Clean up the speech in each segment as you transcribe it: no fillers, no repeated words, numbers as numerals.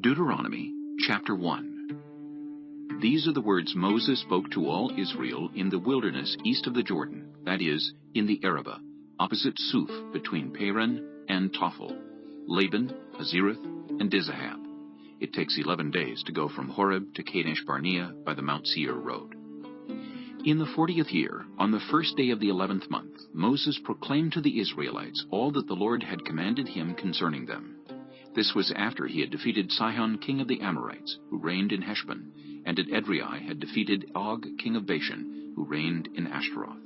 Deuteronomy chapter 1. These are the words Moses spoke to all Israel in the wilderness east of the Jordan, that is, in the Arabah, opposite Suf, between Paran and Tophel, Laban, Hazereth, and Dizahab. It takes 11 days to go from Horeb to Kadesh Barnea by the Mount Seir road. In the 40th year, on the first day of the 11th month, Moses proclaimed to the Israelites all that the Lord had commanded him concerning them. This was after he had defeated Sihon king of the Amorites, who reigned in Heshbon, and at Edrei had defeated Og king of Bashan, who reigned in Ashtaroth.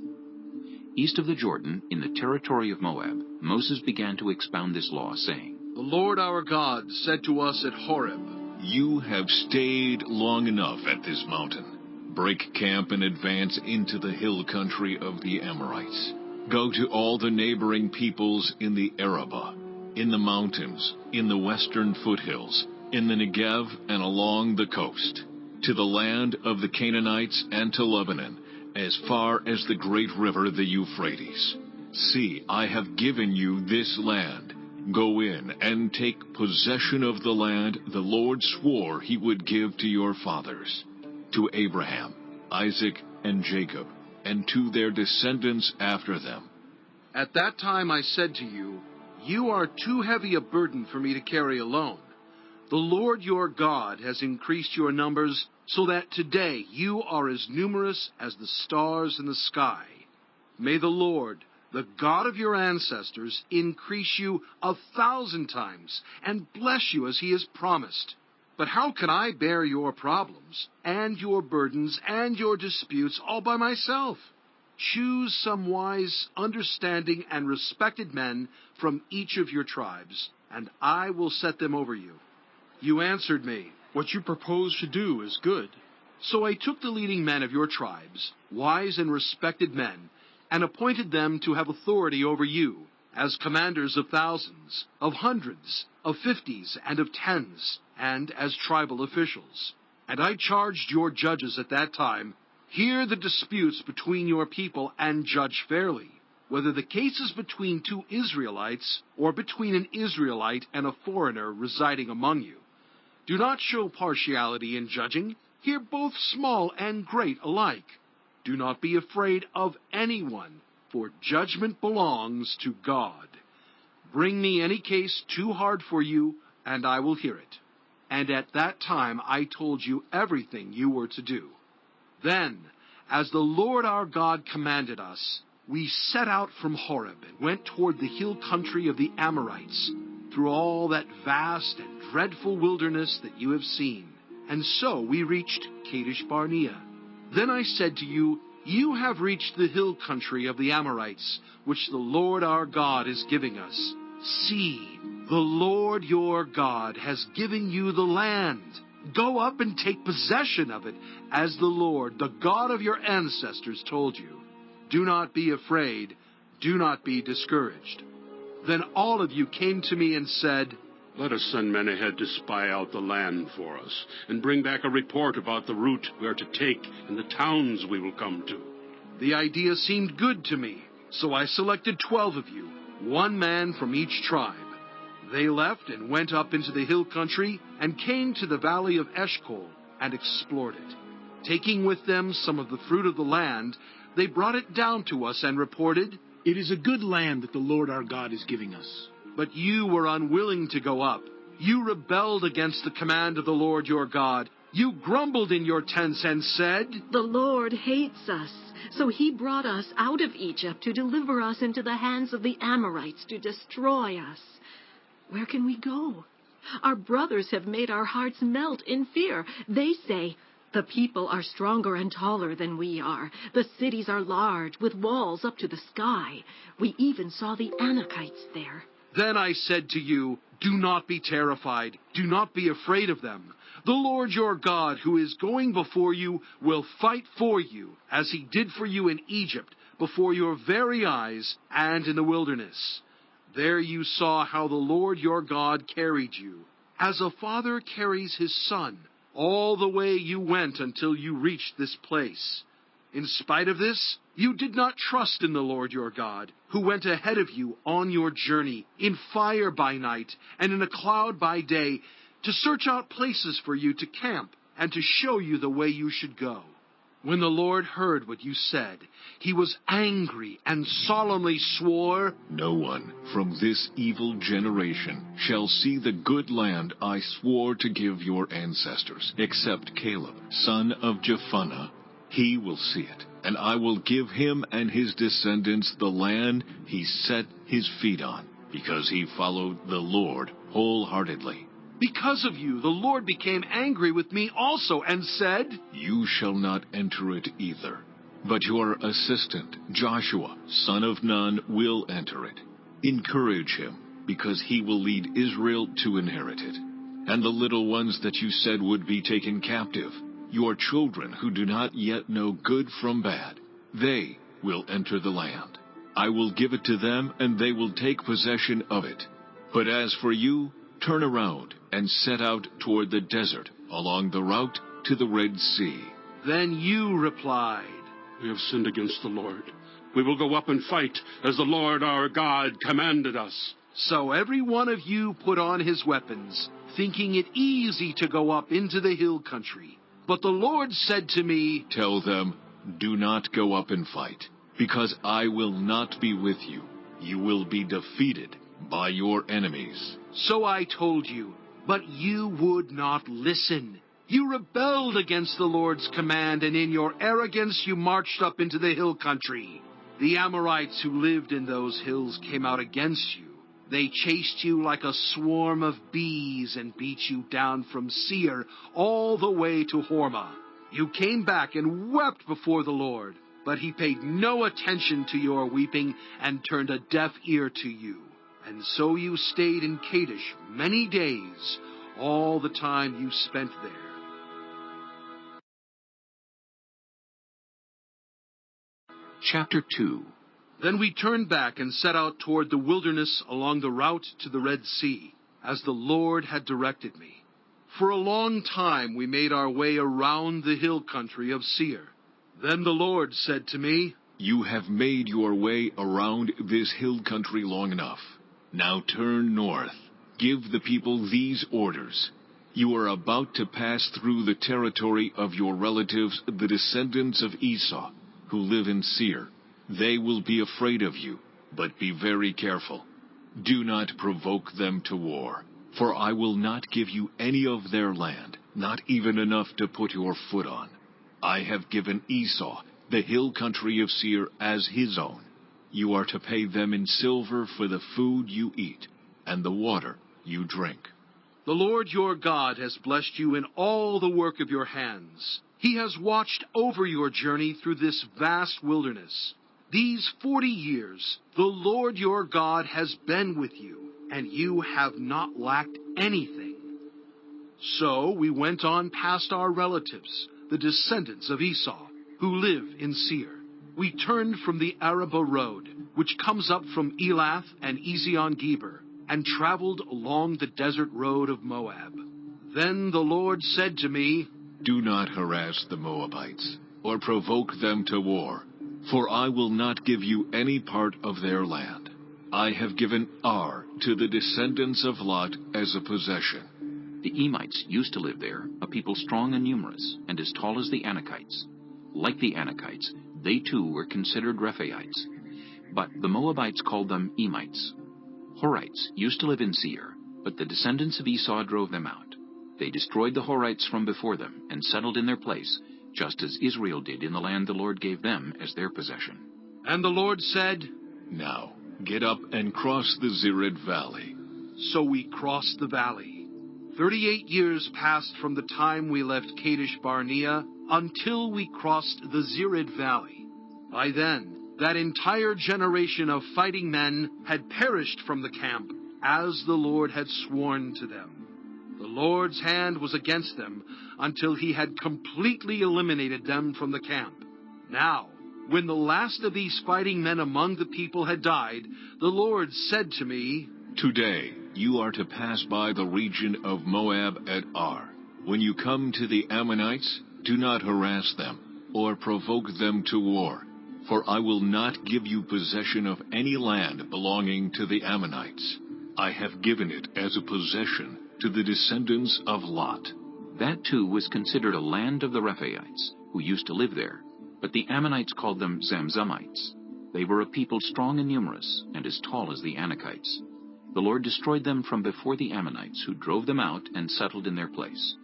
East of the Jordan, in the territory of Moab, Moses began to expound this law, saying, The Lord our God said to us at Horeb, You have stayed long enough at this mountain. Break camp and advance into the hill country of the Amorites. Go to all the neighboring peoples in the Arabah, in the mountains, in the western foothills, in the Negev and along the coast, to the land of the Canaanites and to Lebanon, as far as the great river the Euphrates. See, I have given you this land. Go in and take possession of the land the Lord swore he would give to your fathers, to Abraham, Isaac, and Jacob, and to their descendants after them. At that time I said to you, You are too heavy a burden for me to carry alone. The Lord your God has increased your numbers, so that today you are as numerous as the stars in the sky. May the Lord, the God of your ancestors, increase you 1,000 times, and bless you as he has promised. But how can I bear your problems, and your burdens, and your disputes all by myself? Choose some wise, understanding, and respected men from each of your tribes, and I will set them over you. You answered me, What you propose to do is good. So I took the leading men of your tribes, wise and respected men, and appointed them to have authority over you, as commanders of thousands, of hundreds, of fifties, and of tens, and as tribal officials. And I charged your judges at that time, Hear the disputes between your people and judge fairly, whether the case is between two Israelites or between an Israelite and a foreigner residing among you. Do not show partiality in judging. Hear both small and great alike. Do not be afraid of anyone, for judgment belongs to God. Bring me any case too hard for you, and I will hear it. And at that time I told you everything you were to do. Then, as the Lord our God commanded us, we set out from Horeb and went toward the hill country of the Amorites, through all that vast and dreadful wilderness that you have seen. And so we reached Kadesh Barnea. Then I said to you, You have reached the hill country of the Amorites, which the Lord our God is giving us. See, the Lord your God has given you the land. Go up and take possession of it, as the Lord, the God of your ancestors, told you. Do not be afraid. Do not be discouraged. Then all of you came to me and said, Let us send men ahead to spy out the land for us, and bring back a report about the route we are to take and the towns we will come to. The idea seemed good to me, so I selected 12 of you, one man from each tribe. They left and went up into the hill country and came to the valley of Eshcol and explored it. Taking with them some of the fruit of the land, they brought it down to us and reported, It is a good land that the Lord our God is giving us. But you were unwilling to go up. You rebelled against the command of the Lord your God. You grumbled in your tents and said, The Lord hates us, so he brought us out of Egypt to deliver us into the hands of the Amorites to destroy us. Where can we go? Our brothers have made our hearts melt in fear. They say, The people are stronger and taller than we are. The cities are large, with walls up to the sky. We even saw the Anakites there. Then I said to you, Do not be terrified. Do not be afraid of them. The Lord your God, who is going before you, will fight for you, as he did for you in Egypt, before your very eyes and in the wilderness. There you saw how the Lord your God carried you, as a father carries his son, all the way you went until you reached this place. In spite of this, you did not trust in the Lord your God, who went ahead of you on your journey, in fire by night and in a cloud by day, to search out places for you to camp, and to show you the way you should go. When the Lord heard what you said, he was angry and solemnly swore, No one from this evil generation shall see the good land I swore to give your ancestors, except Caleb, son of Jephunneh. He will see it, and I will give him and his descendants the land he set his feet on, because he followed the Lord wholeheartedly. Because of you, the Lord became angry with me also, and said, You shall not enter it either, but your assistant, Joshua, son of Nun, will enter it. Encourage him, because he will lead Israel to inherit it. And the little ones that you said would be taken captive, your children who do not yet know good from bad, they will enter the land. I will give it to them, and they will take possession of it. But as for you, turn around and set out toward the desert, along the route to the Red Sea. Then you replied, We have sinned against the Lord. We will go up and fight, as the Lord our God commanded us. So every one of you put on his weapons, thinking it easy to go up into the hill country. But the Lord said to me, Tell them, do not go up and fight, because I will not be with you. You will be defeated by your enemies. So I told you, but you would not listen. You rebelled against the Lord's command, and in your arrogance you marched up into the hill country. The Amorites who lived in those hills came out against you. They chased you like a swarm of bees and beat you down from Seir all the way to Hormah. You came back and wept before the Lord, but he paid no attention to your weeping and turned a deaf ear to you. And so you stayed in Kadesh many days, all the time you spent there. Chapter 2. Then we turned back and set out toward the wilderness along the route to the Red Sea, as the Lord had directed me. For a long time we made our way around the hill country of Seir. Then the Lord said to me, You have made your way around this hill country long enough. Now turn north. Give the people these orders. You are about to pass through the territory of your relatives, the descendants of Esau, who live in Seir. They will be afraid of you, but be very careful. Do not provoke them to war, for I will not give you any of their land, not even enough to put your foot on. I have given Esau the hill country of Seir as his own. You are to pay them in silver for the food you eat and the water you drink. The Lord your God has blessed you in all the work of your hands. He has watched over your journey through this vast wilderness. These 40 years, the Lord your God has been with you, and you have not lacked anything. So we went on past our relatives, the descendants of Esau, who live in Seir. We turned from the Arabah road, which comes up from Elath and Ezion-Geber, and traveled along the desert road of Moab. Then the Lord said to me, Do not harass the Moabites, or provoke them to war, for I will not give you any part of their land. I have given Ar to the descendants of Lot as a possession. The Emites used to live there, a people strong and numerous, and as tall as the Anakites. Like the Anakites, they too were considered Rephaites. But the Moabites called them Emites. Horites used to live in Seir, but the descendants of Esau drove them out. They destroyed the Horites from before them and settled in their place, just as Israel did in the land the Lord gave them as their possession. And the Lord said, Now get up and cross the Zered Valley. So we crossed the valley. 38 years passed from the time we left Kadesh Barnea until we crossed the Zered Valley. By then, that entire generation of fighting men had perished from the camp, as the Lord had sworn to them. The Lord's hand was against them until he had completely eliminated them from the camp. Now, when the last of these fighting men among the people had died, the Lord said to me, Today you are to pass by the region of Moab at Ar. When you come to the Ammonites, do not harass them or provoke them to war, for I will not give you possession of any land belonging to the Ammonites. I have given it as a possession to the descendants of Lot. That too was considered a land of the Rephaites, who used to live there, but the Ammonites called them Zamzummites. They were a people strong and numerous, and as tall as the Anakites. The Lord destroyed them from before the Ammonites, who drove them out and settled in their place.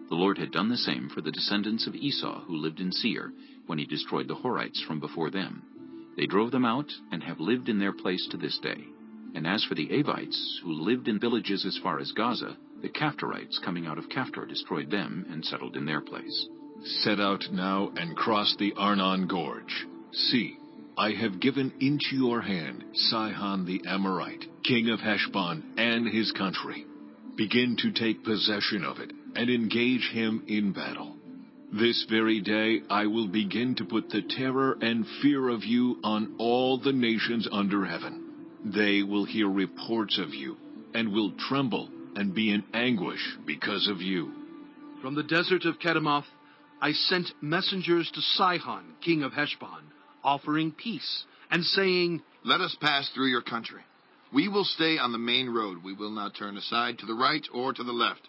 The Lord had done the same for the descendants of Esau, who lived in Seir, when he destroyed the Horites from before them. They drove them out and have lived in their place to this day. And as for the Avites, who lived in villages as far as Gaza, the Caphtorites coming out of Caphtor destroyed them and settled in their place. Set out now and cross the Arnon Gorge. See, I have given into your hand Sihon the Amorite, king of Heshbon, and his country. Begin to take possession of it, and engage him in battle. This very day I will begin to put the terror and fear of you on all the nations under heaven. They will hear reports of you, and will tremble and be in anguish because of you. From the desert of Kedemoth, I sent messengers to Sihon, king of Heshbon, offering peace, and saying, Let us pass through your country. We will stay on the main road. We will not turn aside to the right or to the left.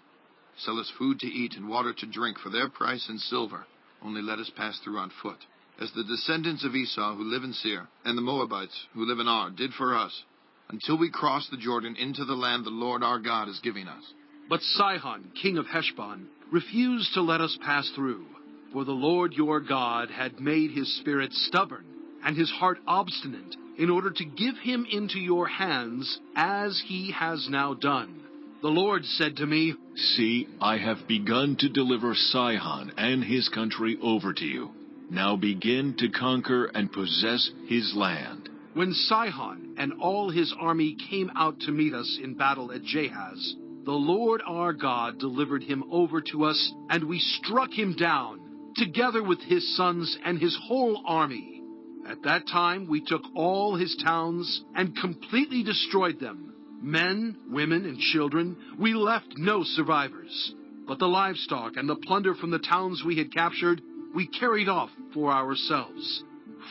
Sell us food to eat and water to drink for their price in silver. Only let us pass through on foot, as the descendants of Esau who live in Seir, and the Moabites who live in Ar did for us, until we cross the Jordan into the land the Lord our God is giving us. But Sihon, king of Heshbon, refused to let us pass through, for the Lord your God had made his spirit stubborn, and his heart obstinate, in order to give him into your hands, as he has now done. The Lord said to me, See, I have begun to deliver Sihon and his country over to you. Now begin to conquer and possess his land. When Sihon and all his army came out to meet us in battle at Jahaz, the Lord our God delivered him over to us, and we struck him down, together with his sons and his whole army. At that time we took all his towns and completely destroyed them. Men, women, and children, we left no survivors. But the livestock and the plunder from the towns we had captured, we carried off for ourselves.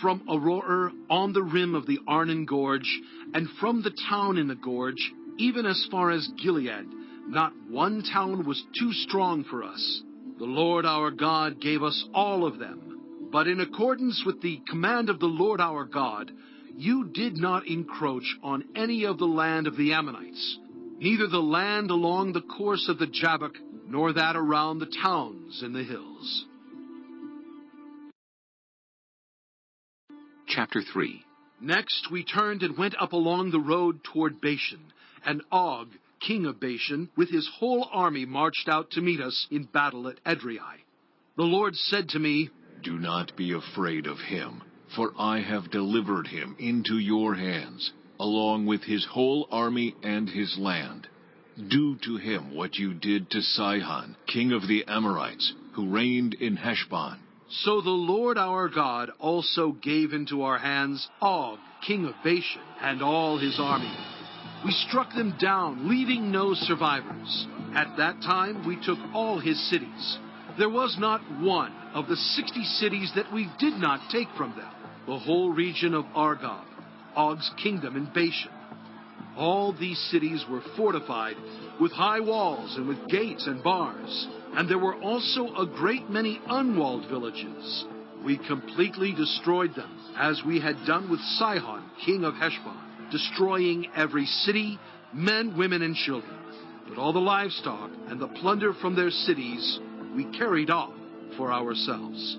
From Aroer on the rim of the Arnon Gorge, and from the town in the gorge, even as far as Gilead, not one town was too strong for us. The Lord our God gave us all of them. But in accordance with the command of the Lord our God, you did not encroach on any of the land of the Ammonites, neither the land along the course of the Jabbok, nor that around the towns in the hills. Chapter 3. Next we turned and went up along the road toward Bashan, and Og, king of Bashan, with his whole army marched out to meet us in battle at Edrei. The Lord said to me, Do not be afraid of him, for I have delivered him into your hands, along with his whole army and his land. Do to him what you did to Sihon, king of the Amorites, who reigned in Heshbon. So the Lord our God also gave into our hands Og, king of Bashan, and all his army. We struck them down, leaving no survivors. At that time we took all his cities. There was not one of the 60 cities that we did not take from them. The whole region of Argob, Og's kingdom in Bashan. All these cities were fortified with high walls and with gates and bars, and there were also a great many unwalled villages. We completely destroyed them, as we had done with Sihon, king of Heshbon, destroying every city, men, women, and children. But all the livestock and the plunder from their cities we carried off for ourselves.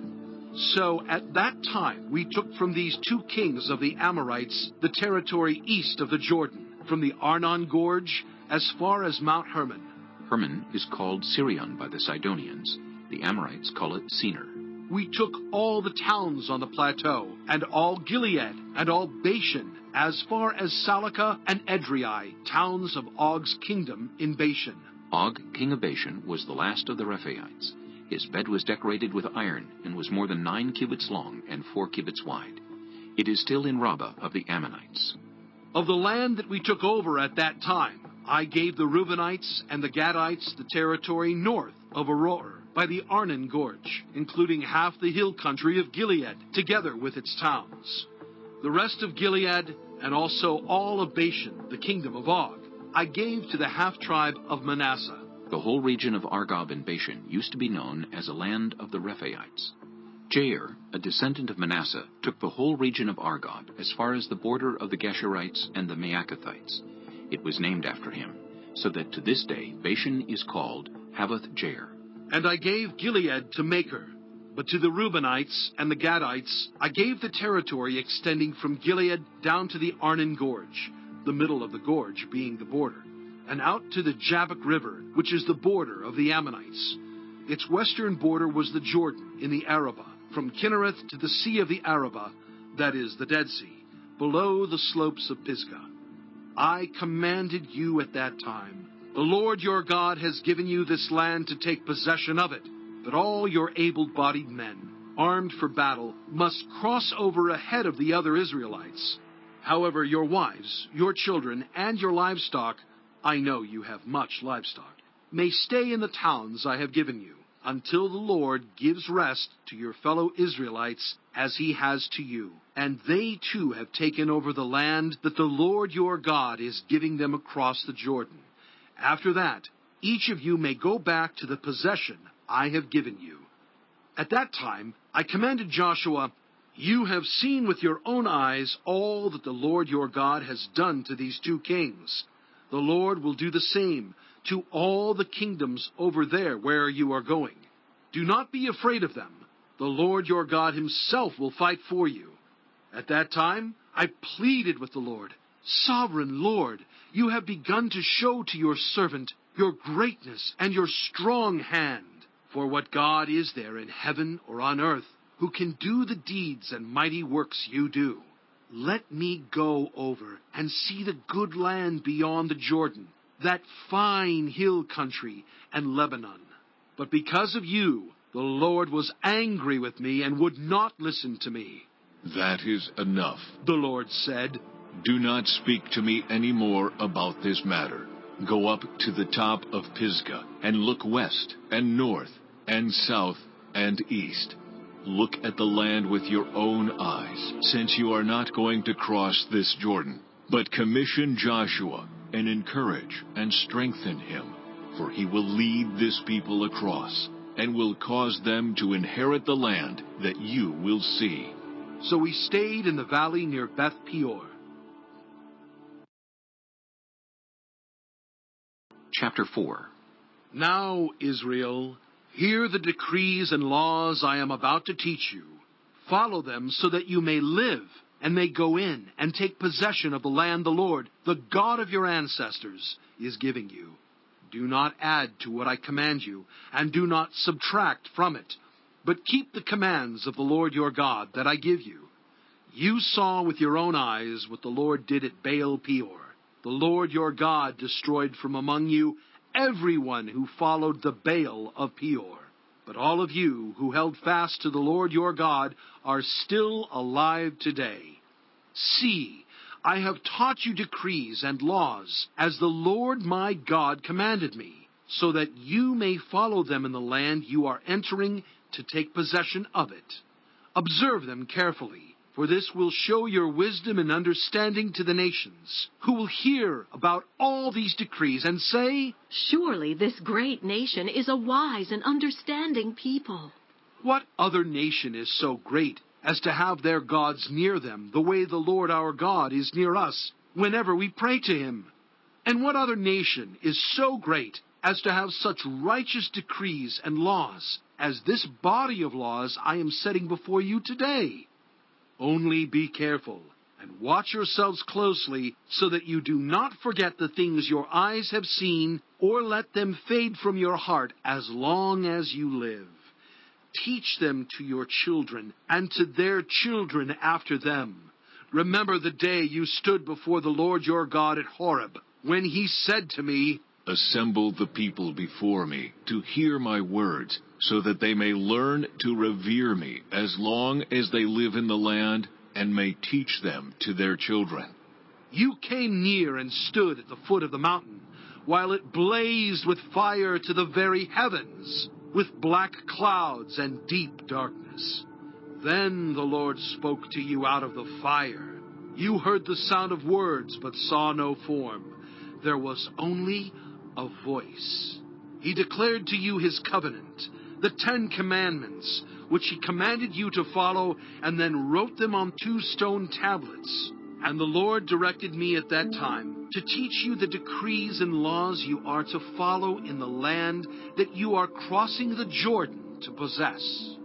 So at that time we took from these two kings of the Amorites the territory east of the Jordan, from the Arnon Gorge as far as Mount Hermon. Hermon is called Sirion by the Sidonians. The Amorites call it Senir. We took all the towns on the plateau, and all Gilead, and all Bashan, as far as Salakah and Edrei, towns of Og's kingdom in Bashan. Og, king of Bashan, was the last of the Rephaites. His bed was decorated with iron, and was more than 9 cubits long and 4 cubits wide. It is still in Rabbah of the Ammonites. Of the land that we took over at that time, I gave the Reubenites and the Gadites the territory north of Aroer, by the Arnon Gorge, including half the hill country of Gilead, together with its towns. The rest of Gilead, and also all of Bashan, the kingdom of Og, I gave to the half-tribe of Manasseh. The whole region of Argob and Bashan used to be known as a land of the Rephaites. Jair, a descendant of Manasseh, took the whole region of Argob as far as the border of the Geshurites and the Maacathites. It was named after him, so that to this day Bashan is called Havoth Jair. And I gave Gilead to Machir, but to the Reubenites and the Gadites I gave the territory extending from Gilead down to the Arnon Gorge, the middle of the gorge being the border, and out to the Jabbok River, which is the border of the Ammonites. Its western border was the Jordan in the Arabah, from Kinnereth to the Sea of the Arabah, that is, the Dead Sea, below the slopes of Pisgah. I commanded you at that time, the Lord your God has given you this land to take possession of it, but all your able-bodied men, armed for battle, must cross over ahead of the other Israelites. However, your wives, your children, and your livestock, I know you have much livestock, may stay in the towns I have given you, until the Lord gives rest to your fellow Israelites as he has to you. And they too have taken over the land that the Lord your God is giving them across the Jordan. After that, each of you may go back to the possession I have given you. At that time, I commanded Joshua, you have seen with your own eyes all that the Lord your God has done to these two kings. The Lord will do the same to all the kingdoms over there where you are going. Do not be afraid of them. The Lord your God himself will fight for you. At that time, I pleaded with the Lord, Sovereign Lord, you have begun to show to your servant your greatness and your strong hand. For what God is there in heaven or on earth who can do the deeds and mighty works you do? Let me go over and see the good land beyond the Jordan, that fine hill country and Lebanon. But because of you, the Lord was angry with me and would not listen to me. That is enough, the Lord said. Do not speak to me any more about this matter. Go up to the top of Pisgah and look west and north and south and east. Look at the land with your own eyes, since you are not going to cross this Jordan. But commission Joshua and encourage and strengthen him, for he will lead this people across and will cause them to inherit the land that you will see. So we stayed in the valley near Beth Peor. Chapter 4. Now, Israel, hear the decrees and laws I am about to teach you. Follow them so that you may live and may go in and take possession of the land the Lord, the God of your ancestors, is giving you. Do not add to what I command you, and do not subtract from it, but keep the commands of the Lord your God that I give you. You saw with your own eyes what the Lord did at Baal Peor. The Lord your God destroyed from among you everyone who followed the Baal of Peor. But all of you who held fast to the Lord your God are still alive today. See, I have taught you decrees and laws, as the Lord my God commanded me, so that you may follow them in the land you are entering to take possession of it. Observe them carefully, for this will show your wisdom and understanding to the nations, who will hear about all these decrees and say, Surely this great nation is a wise and understanding people. What other nation is so great as to have their gods near them the way the Lord our God is near us whenever we pray to him? And what other nation is so great as to have such righteous decrees and laws as this body of laws I am setting before you today? Only be careful and watch yourselves closely so that you do not forget the things your eyes have seen or let them fade from your heart as long as you live. Teach them to your children and to their children after them. Remember the day you stood before the Lord your God at Horeb, when he said to me, Assemble the people before me to hear my words, so that they may learn to revere me as long as they live in the land, and may teach them to their children. You came near and stood at the foot of the mountain, while it blazed with fire to the very heavens, with black clouds and deep darkness. Then the Lord spoke to you out of the fire. You heard the sound of words, but saw no form. There was only a voice. He declared to you his covenant, the 10 Commandments, which he commanded you to follow, and then wrote them on 2 stone tablets. And the Lord directed me at that time to teach you the decrees and laws you are to follow in the land that you are crossing the Jordan to possess.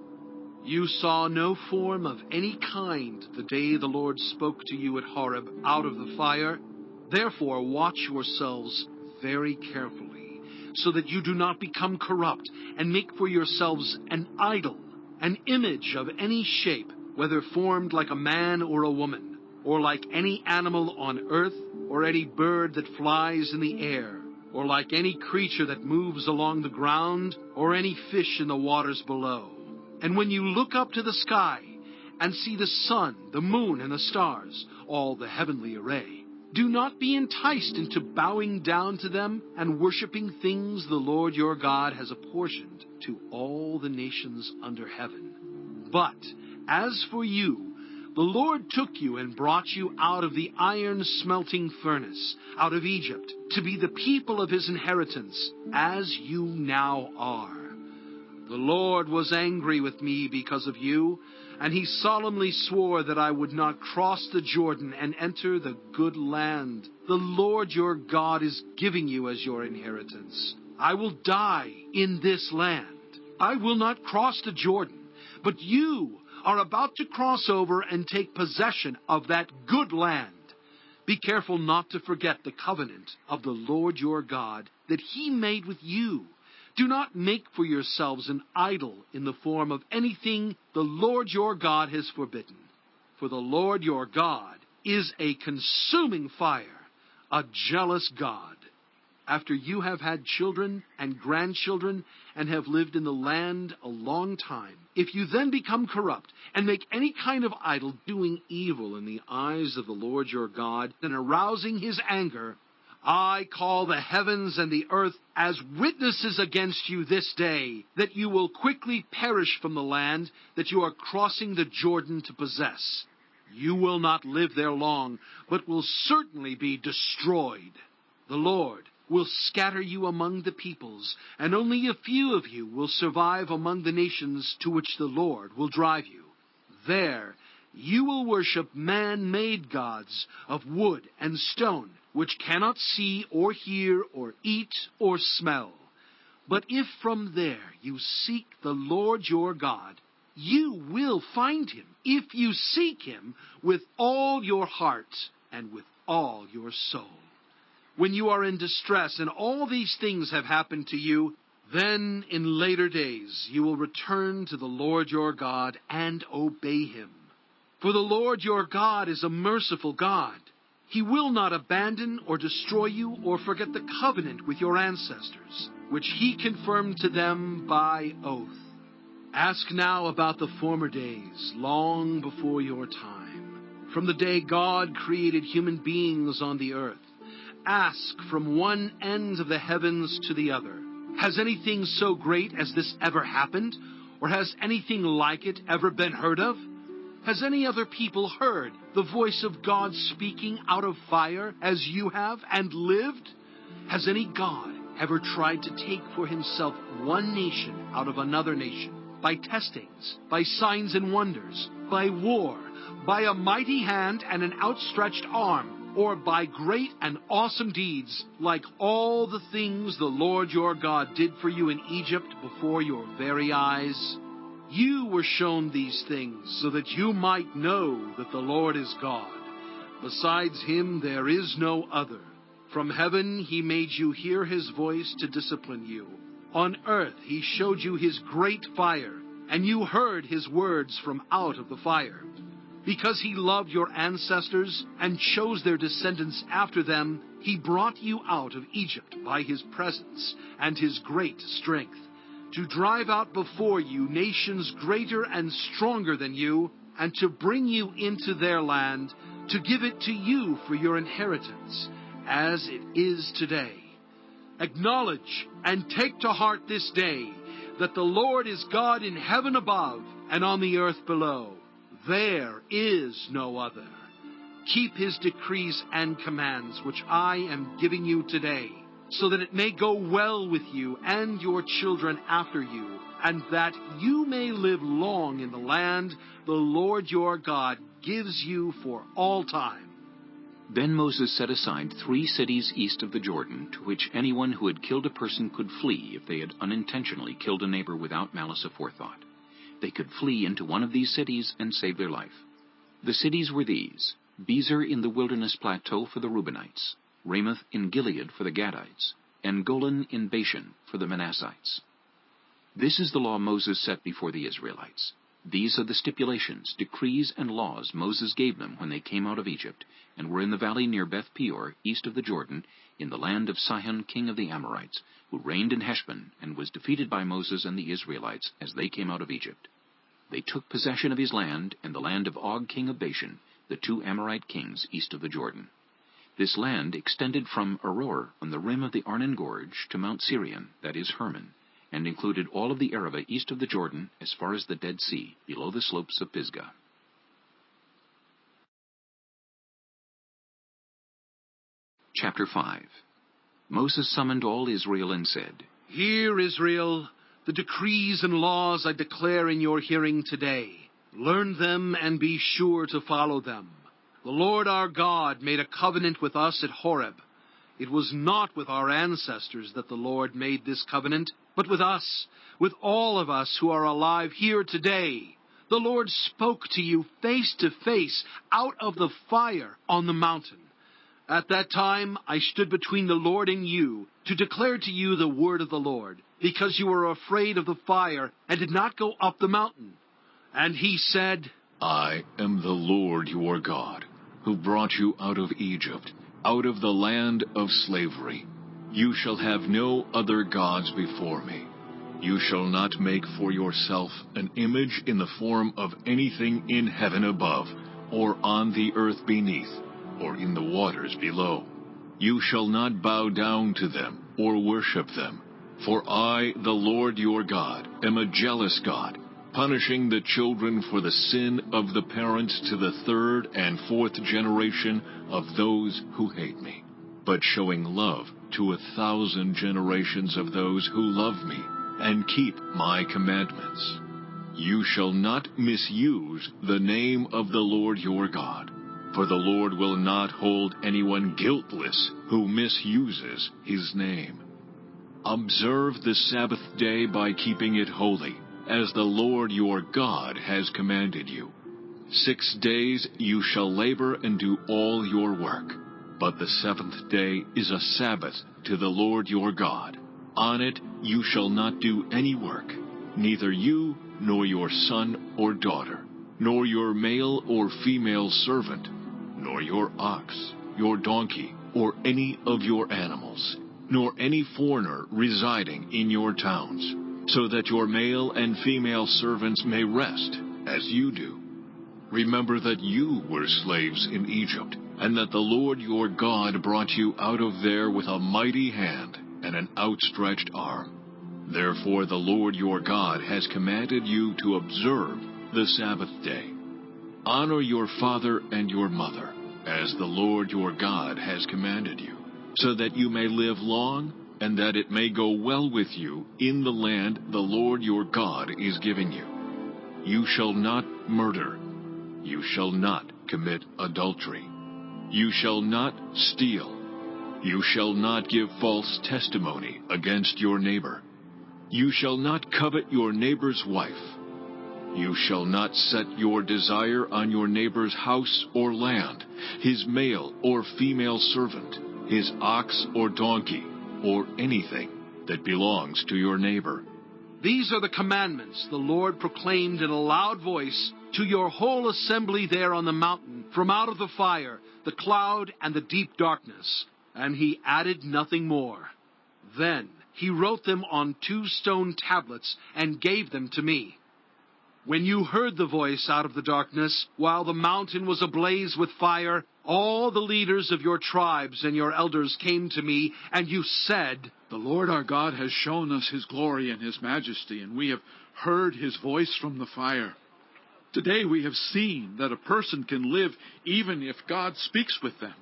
You saw no form of any kind the day the Lord spoke to you at Horeb out of the fire. Therefore watch yourselves very carefully, so that you do not become corrupt and make for yourselves an idol, an image of any shape, whether formed like a man or a woman, or like any animal on earth, or any bird that flies in the air, or like any creature that moves along the ground, or any fish in the waters below. And when you look up to the sky and see the sun, the moon, and the stars, all the heavenly array, do not be enticed into bowing down to them and worshiping things the Lord your God has apportioned to all the nations under heaven. But as for you, the Lord took you and brought you out of the iron smelting furnace, out of Egypt, to be the people of his inheritance, as you now are. The Lord was angry with me because of you, and he solemnly swore that I would not cross the Jordan and enter the good land the Lord your God is giving you as your inheritance. I will die in this land. I will not cross the Jordan, but you are about to cross over and take possession of that good land. Be careful not to forget the covenant of the Lord your God that he made with you. Do not make for yourselves an idol in the form of anything the Lord your God has forbidden. For the Lord your God is a consuming fire, a jealous God. After you have had children and grandchildren and have lived in the land a long time, if you then become corrupt and make any kind of idol, doing evil in the eyes of the Lord your God and arousing his anger, I call the heavens and the earth as witnesses against you this day, that you will quickly perish from the land that you are crossing the Jordan to possess. You will not live there long, but will certainly be destroyed. The Lord will scatter you among the peoples, and only a few of you will survive among the nations to which the Lord will drive you. There you will worship man-made gods of wood and stone, which cannot see or hear or eat or smell. But if from there you seek the Lord your God, you will find him, if you seek him with all your heart and with all your soul. When you are in distress and all these things have happened to you, then in later days you will return to the Lord your God and obey him. For the Lord your God is a merciful God. He will not abandon or destroy you or forget the covenant with your ancestors, which he confirmed to them by oath. Ask now about the former days, long before your time, from the day God created human beings on the earth. Ask from one end of the heavens to the other. Has anything so great as this ever happened? Or has anything like it ever been heard of? Has any other people heard the voice of God speaking out of fire as you have and lived? Has any God ever tried to take for himself one nation out of another nation, by testings, by signs and wonders, by war, by a mighty hand and an outstretched arm, or by great and awesome deeds, like all the things the Lord your God did for you in Egypt before your very eyes? You were shown these things so that you might know that the Lord is God. Besides him there is no other. From heaven he made you hear his voice to discipline you. On earth he showed you his great fire, and you heard his words from out of the fire. Because he loved your ancestors and chose their descendants after them, he brought you out of Egypt by his presence and his great strength, to drive out before you nations greater and stronger than you, and to bring you into their land, to give it to you for your inheritance, as it is today. Acknowledge and take to heart this day that the Lord is God in heaven above and on the earth below. There is no other. Keep his decrees and commands, which I am giving you today. so that it may go well with you and your children after you, and that you may live long in the land the Lord your God gives you for all time. Then Moses set aside 3 cities east of the Jordan, to which anyone who had killed a person could flee if they had unintentionally killed a neighbor without malice aforethought. They could flee into one of these cities and save their life. The cities were these: Bezer in the wilderness plateau for the Reubenites, Ramoth in Gilead for the Gadites, and Golan in Bashan for the Manassites. This is the law Moses set before the Israelites. These are the stipulations, decrees, and laws Moses gave them when they came out of Egypt, and were in the valley near Beth Peor, east of the Jordan, in the land of Sihon king of the Amorites, who reigned in Heshbon, and was defeated by Moses and the Israelites as they came out of Egypt. They took possession of his land, and the land of Og king of Bashan, the 2 Amorite kings east of the Jordan. This land extended from Aroer on the rim of the Arnon Gorge to Mount Sirion, that is Hermon, and included all of the Arabah east of the Jordan as far as the Dead Sea, below the slopes of Pisgah. Chapter 5. Moses summoned all Israel and said, Hear, Israel, the decrees and laws I declare in your hearing today. Learn them and be sure to follow them. The Lord our God made a covenant with us at Horeb. It was not with our ancestors that the Lord made this covenant, but with us, with all of us who are alive here today. The Lord spoke to you face to face out of the fire on the mountain. At that time I stood between the Lord and you to declare to you the word of the Lord, because you were afraid of the fire and did not go up the mountain. And he said, I am the Lord your God, who brought you out of Egypt, out of the land of slavery. You shall have no other gods before me. You shall not make for yourself an image in the form of anything in heaven above, or on the earth beneath, or in the waters below. You shall not bow down to them, or worship them. For I, the Lord your God, am a jealous God, punishing the children for the sin of the parents to the 3rd and 4th generation of those who hate me, but showing love to 1,000 generations of those who love me and keep my commandments. You shall not misuse the name of the Lord your God, for the Lord will not hold anyone guiltless who misuses his name. Observe the Sabbath day by keeping it holy, as the Lord your God has commanded you. 6 days you shall labor and do all your work, but the 7th day is a Sabbath to the Lord your God. On it you shall not do any work, neither you nor your son or daughter, nor your male or female servant, nor your ox, your donkey, or any of your animals, nor any foreigner residing in your towns, so that your male and female servants may rest, as you do. Remember that you were slaves in Egypt, and that the Lord your God brought you out of there with a mighty hand and an outstretched arm. Therefore the Lord your God has commanded you to observe the Sabbath day. Honor your father and your mother, as the Lord your God has commanded you, so that you may live long, and that it may go well with you in the land the Lord your God is giving you. You shall not murder. You shall not commit adultery. You shall not steal. You shall not give false testimony against your neighbor. You shall not covet your neighbor's wife. You shall not set your desire on your neighbor's house or land, his male or female servant, his ox or donkey, or anything that belongs to your neighbor. These are the commandments the Lord proclaimed in a loud voice to your whole assembly there on the mountain, from out of the fire, the cloud, and the deep darkness. And he added nothing more. Then he wrote them on 2 stone tablets and gave them to me. When you heard the voice out of the darkness, while the mountain was ablaze with fire, all the leaders of your tribes and your elders came to me, and you said, The Lord our God has shown us his glory and his majesty, and we have heard his voice from the fire. Today we have seen that a person can live even if God speaks with them.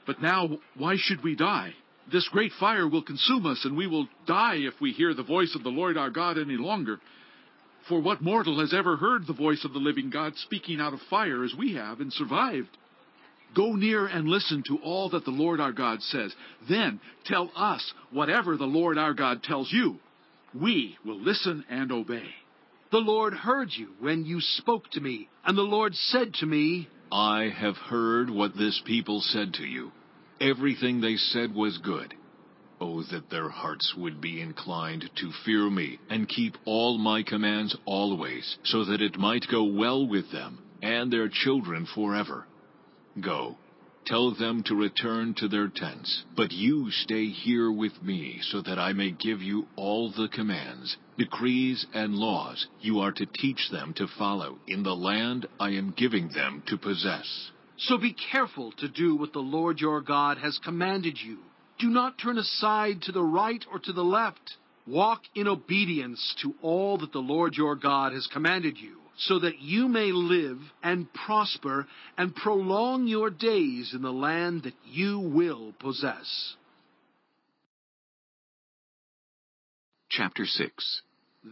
But now, why should we die? This great fire will consume us, and we will die if we hear the voice of the Lord our God any longer. For what mortal has ever heard the voice of the living God speaking out of fire as we have and survived? Go near and listen to all that the Lord our God says. Then tell us whatever the Lord our God tells you. We will listen and obey." The Lord heard you when you spoke to me, and the Lord said to me, I have heard what this people said to you. Everything they said was good. Oh, that their hearts would be inclined to fear me and keep all my commands always, so that it might go well with them and their children forever. Go, tell them to return to their tents, but you stay here with me, so that I may give you all the commands, decrees, and laws you are to teach them to follow in the land I am giving them to possess. So be careful to do what the Lord your God has commanded you. Do not turn aside to the right or to the left. Walk in obedience to all that the Lord your God has commanded you, so that you may live and prosper and prolong your days in the land that you will possess. Chapter 6.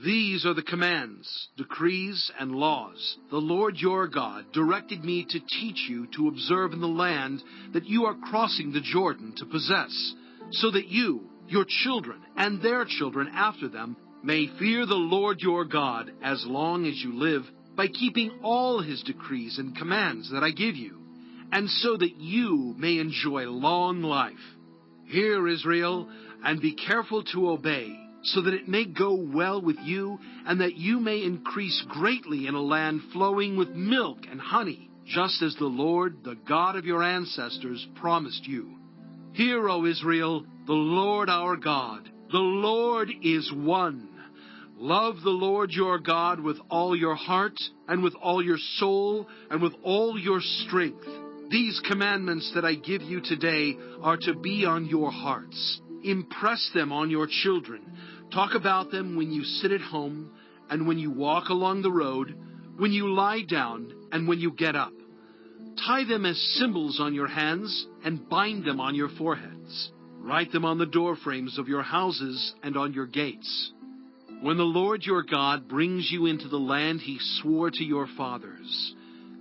These are the commands, decrees, and laws the Lord your God directed me to teach you to observe in the land that you are crossing the Jordan to possess, so that you, your children, and their children after them may fear the Lord your God as long as you live, by keeping all his decrees and commands that I give you, and so that you may enjoy long life. Hear, Israel, and be careful to obey, so that it may go well with you, and that you may increase greatly in a land flowing with milk and honey, just as the Lord, the God of your ancestors, promised you. Hear, O Israel, the Lord our God, the Lord is one. Love the Lord your God with all your heart, and with all your soul, and with all your strength. These commandments that I give you today are to be on your hearts. Impress them on your children. Talk about them when you sit at home, and when you walk along the road, when you lie down, and when you get up. Tie them as symbols on your hands, and bind them on your foreheads. Write them on the doorframes of your houses and on your gates. When the Lord your God brings you into the land he swore to your fathers,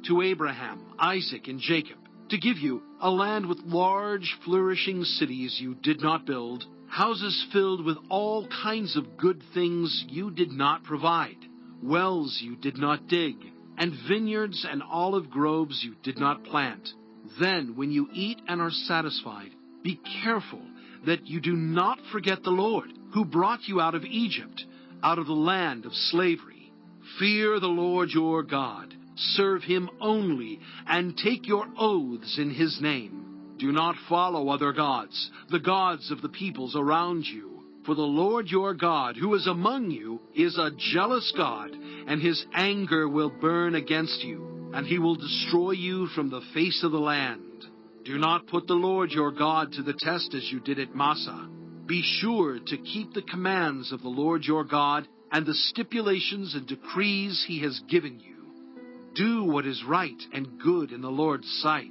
to Abraham, Isaac, and Jacob, to give you a land with large, flourishing cities you did not build, houses filled with all kinds of good things you did not provide, wells you did not dig, and vineyards and olive groves you did not plant. Then, when you eat and are satisfied, be careful that you do not forget the Lord, who brought you out of Egypt, out of the land of slavery. Fear the Lord your God. Serve him only, and take your oaths in his name. Do not follow other gods, the gods of the peoples around you. For the Lord your God, who is among you, is a jealous God, and his anger will burn against you, and he will destroy you from the face of the land. Do not put the Lord your God to the test as you did at Massah. Be sure to keep the commands of the Lord your God and the stipulations and decrees he has given you. Do what is right and good in the Lord's sight,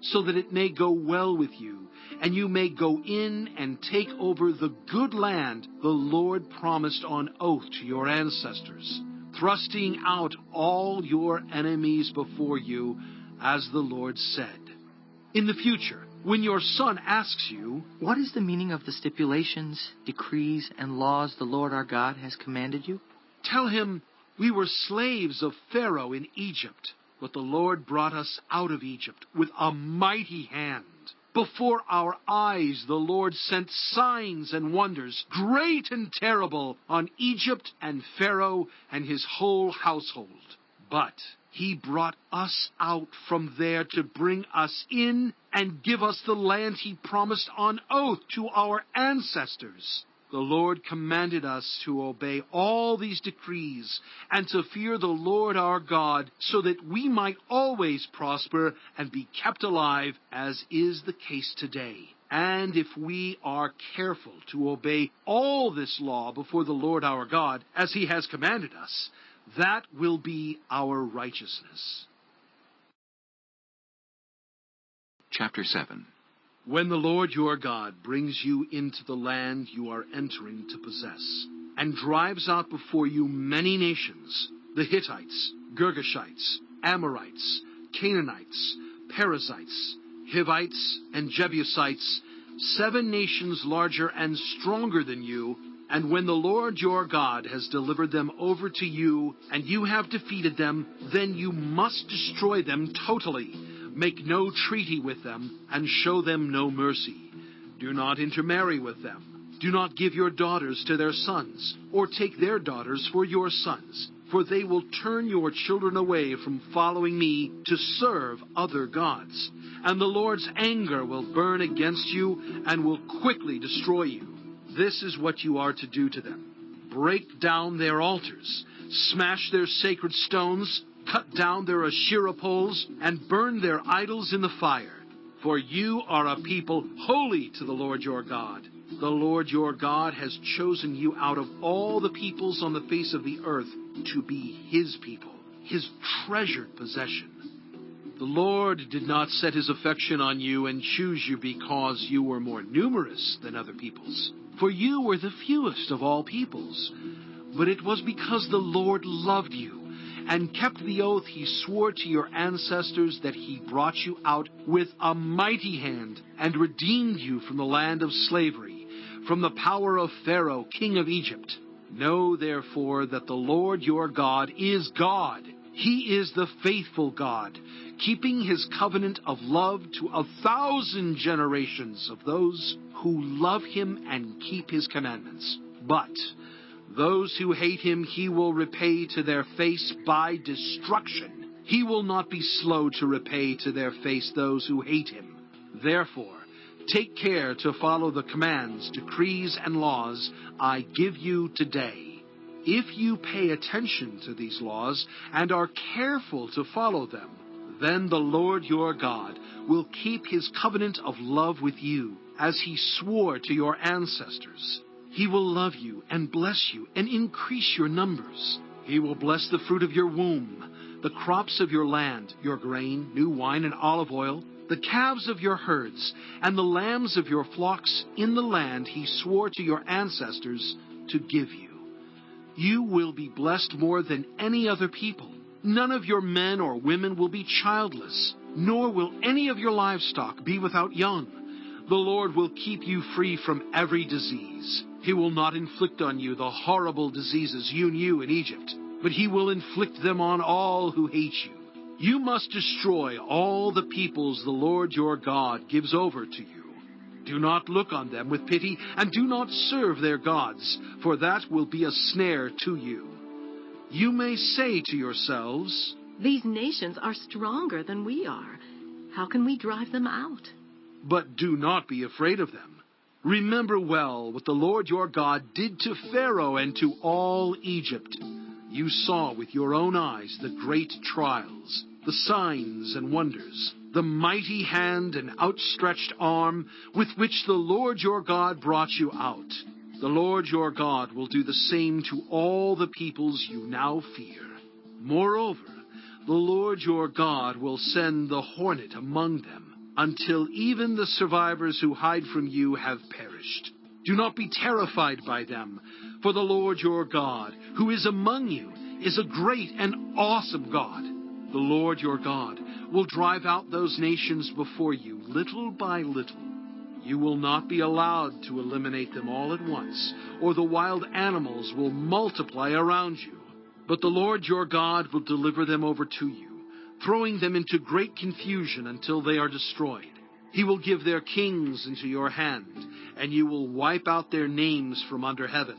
so that it may go well with you, and you may go in and take over the good land the Lord promised on oath to your ancestors, thrusting out all your enemies before you, as the Lord said. In the future, when your son asks you, "What is the meaning of the stipulations, decrees, and laws the Lord our God has commanded you?" tell him, "We were slaves of Pharaoh in Egypt, but the Lord brought us out of Egypt with a mighty hand. Before our eyes the Lord sent signs and wonders, great and terrible, on Egypt and Pharaoh and his whole household. But he brought us out from there to bring us in and give us the land he promised on oath to our ancestors. The Lord commanded us to obey all these decrees and to fear the Lord our God, so that we might always prosper and be kept alive, as is the case today. And if we are careful to obey all this law before the Lord our God, as he has commanded us, that will be our righteousness." Chapter 7. When the Lord your God brings you into the land you are entering to possess, and drives out before you many nations, the Hittites, Girgashites, Amorites, Canaanites, Perizzites, Hivites, and Jebusites, 7 nations larger and stronger than you, and when the Lord your God has delivered them over to you, and you have defeated them, then you must destroy them totally. Make no treaty with them, and show them no mercy. Do not intermarry with them. Do not give your daughters to their sons, or take their daughters for your sons, for they will turn your children away from following me to serve other gods. And the Lord's anger will burn against you, and will quickly destroy you. This is what you are to do to them. Break down their altars, smash their sacred stones, cut down their Asherah poles, and burn their idols in the fire. For you are a people holy to the Lord your God. The Lord your God has chosen you out of all the peoples on the face of the earth to be his people, his treasured possession. The Lord did not set his affection on you and choose you because you were more numerous than other peoples, for you were the fewest of all peoples. But it was because the Lord loved you and kept the oath he swore to your ancestors that he brought you out with a mighty hand and redeemed you from the land of slavery, from the power of Pharaoh, king of Egypt. Know therefore that the Lord your God is God. He is the faithful God, keeping his covenant of love to 1,000 generations of those who love him and keep his commandments. But those who hate him he will repay to their face by destruction. He will not be slow to repay to their face those who hate him. Therefore, take care to follow the commands, decrees, and laws I give you today. If you pay attention to these laws and are careful to follow them, then the Lord your God will keep his covenant of love with you, as he swore to your ancestors. He will love you and bless you and increase your numbers. He will bless the fruit of your womb, the crops of your land, your grain, new wine, and olive oil, the calves of your herds, and the lambs of your flocks in the land he swore to your ancestors to give you. You will be blessed more than any other people. None of your men or women will be childless, nor will any of your livestock be without young. The Lord will keep you free from every disease. He will not inflict on you the horrible diseases you knew in Egypt, but he will inflict them on all who hate you. You must destroy all the peoples the Lord your God gives over to you. Do not look on them with pity, and do not serve their gods, for that will be a snare to you. You may say to yourselves, These nations are stronger than we are. How can we drive them out? But do not be afraid of them. Remember well what the Lord your God did to Pharaoh and to all Egypt. You saw with your own eyes the great trials, the signs and wonders, the mighty hand and outstretched arm with which the Lord your God brought you out. The Lord your God will do the same to all the peoples you now fear. Moreover, the Lord your God will send the hornet among them, until even the survivors who hide from you have perished. Do not be terrified by them, for the Lord your God, who is among you, is a great and awesome God. The Lord your God will drive out those nations before you, little by little. You will not be allowed to eliminate them all at once, or the wild animals will multiply around you. But the Lord your God will deliver them over to you, throwing them into great confusion until they are destroyed. He will give their kings into your hand, and you will wipe out their names from under heaven.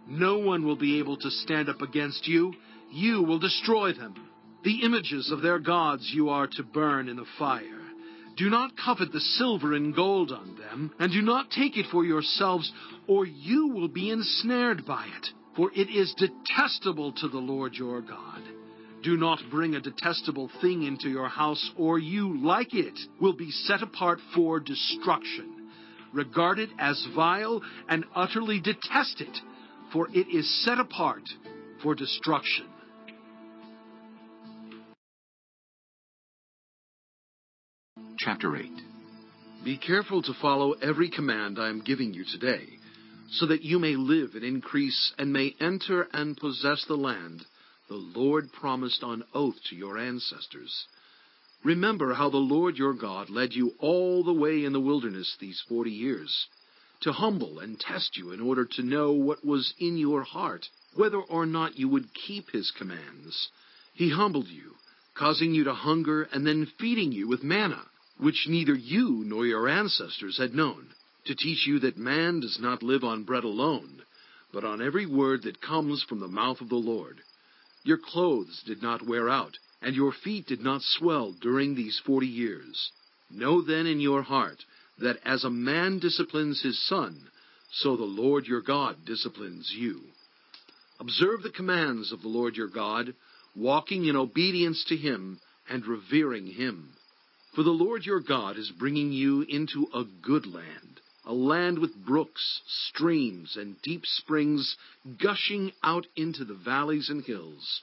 No one will be able to stand up against you. You will destroy them. The images of their gods you are to burn in the fire. Do not covet the silver and gold on them, and do not take it for yourselves, or you will be ensnared by it, for it is detestable to the Lord your God. Do not bring a detestable thing into your house, or you, like it, will be set apart for destruction. Regard it as vile and utterly detest it, for it is set apart for destruction. Chapter 8. Be careful to follow every command I am giving you today, so that you may live and increase and may enter and possess the land the Lord promised on oath to your ancestors. Remember how the Lord your God led you all the way in the wilderness these 40 years, to humble and test you in order to know what was in your heart, whether or not you would keep his commands. He humbled you, causing you to hunger and then feeding you with manna, which neither you nor your ancestors had known, to teach you that man does not live on bread alone, but on every word that comes from the mouth of the Lord. Your clothes did not wear out, and your feet did not swell during these 40 years. Know then in your heart that as a man disciplines his son, so the Lord your God disciplines you. Observe the commands of the Lord your God, walking in obedience to him and revering him. For the Lord your God is bringing you into a good land, a land with brooks, streams, and deep springs gushing out into the valleys and hills,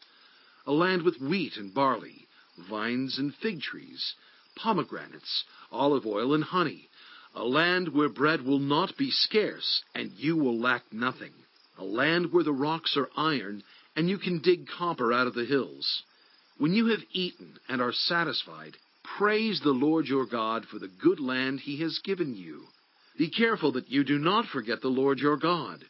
a land with wheat and barley, vines and fig trees, pomegranates, olive oil and honey, a land where bread will not be scarce and you will lack nothing, a land where the rocks are iron and you can dig copper out of the hills. When you have eaten and are satisfied, praise the Lord your God for the good land he has given you. Be careful that you do not forget the Lord your God,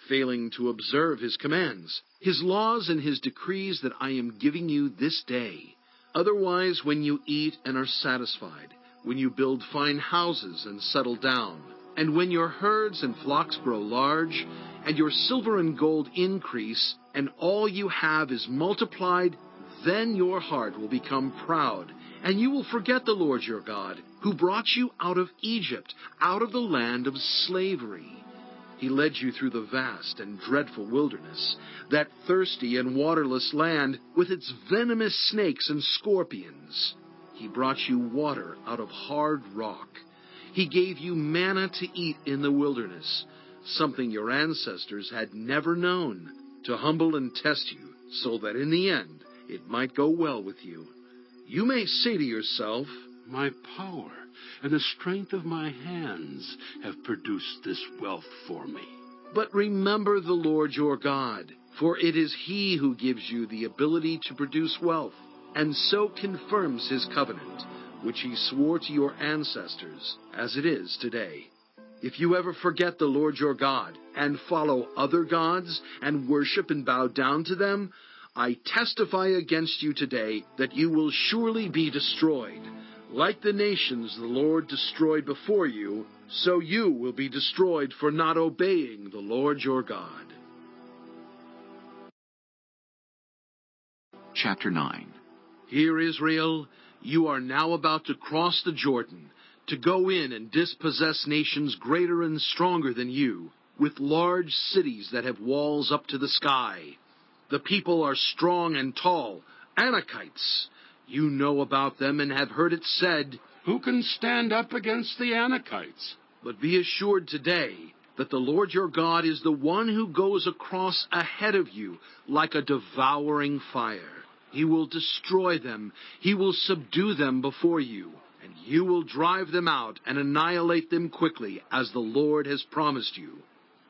failing to observe his commands, his laws and his decrees that I am giving you this day. Otherwise, when you eat and are satisfied, when you build fine houses and settle down, and when your herds and flocks grow large, and your silver and gold increase, and all you have is multiplied, then your heart will become proud, and you will forget the Lord your God, who brought you out of Egypt, out of the land of slavery. He led you through the vast and dreadful wilderness, that thirsty and waterless land with its venomous snakes and scorpions. He brought you water out of hard rock. He gave you manna to eat in the wilderness, something your ancestors had never known, to humble and test you, so that in the end it might go well with you. You may say to yourself, My power and the strength of my hands have produced this wealth for me. But remember the Lord your God, for it is he who gives you the ability to produce wealth, and so confirms his covenant, which he swore to your ancestors, as it is today. If you ever forget the Lord your God, and follow other gods, and worship and bow down to them, I testify against you today that you will surely be destroyed. Like the nations the Lord destroyed before you, so you will be destroyed for not obeying the Lord your God. Chapter 9. Hear, Israel, you are now about to cross the Jordan, to go in and dispossess nations greater and stronger than you, with large cities that have walls up to the sky. The people are strong and tall, Anakites. You know about them and have heard it said, Who can stand up against the Anakites? But be assured today that the Lord your God is the one who goes across ahead of you like a devouring fire. He will destroy them. He will subdue them before you, and you will drive them out and annihilate them quickly, as the Lord has promised you.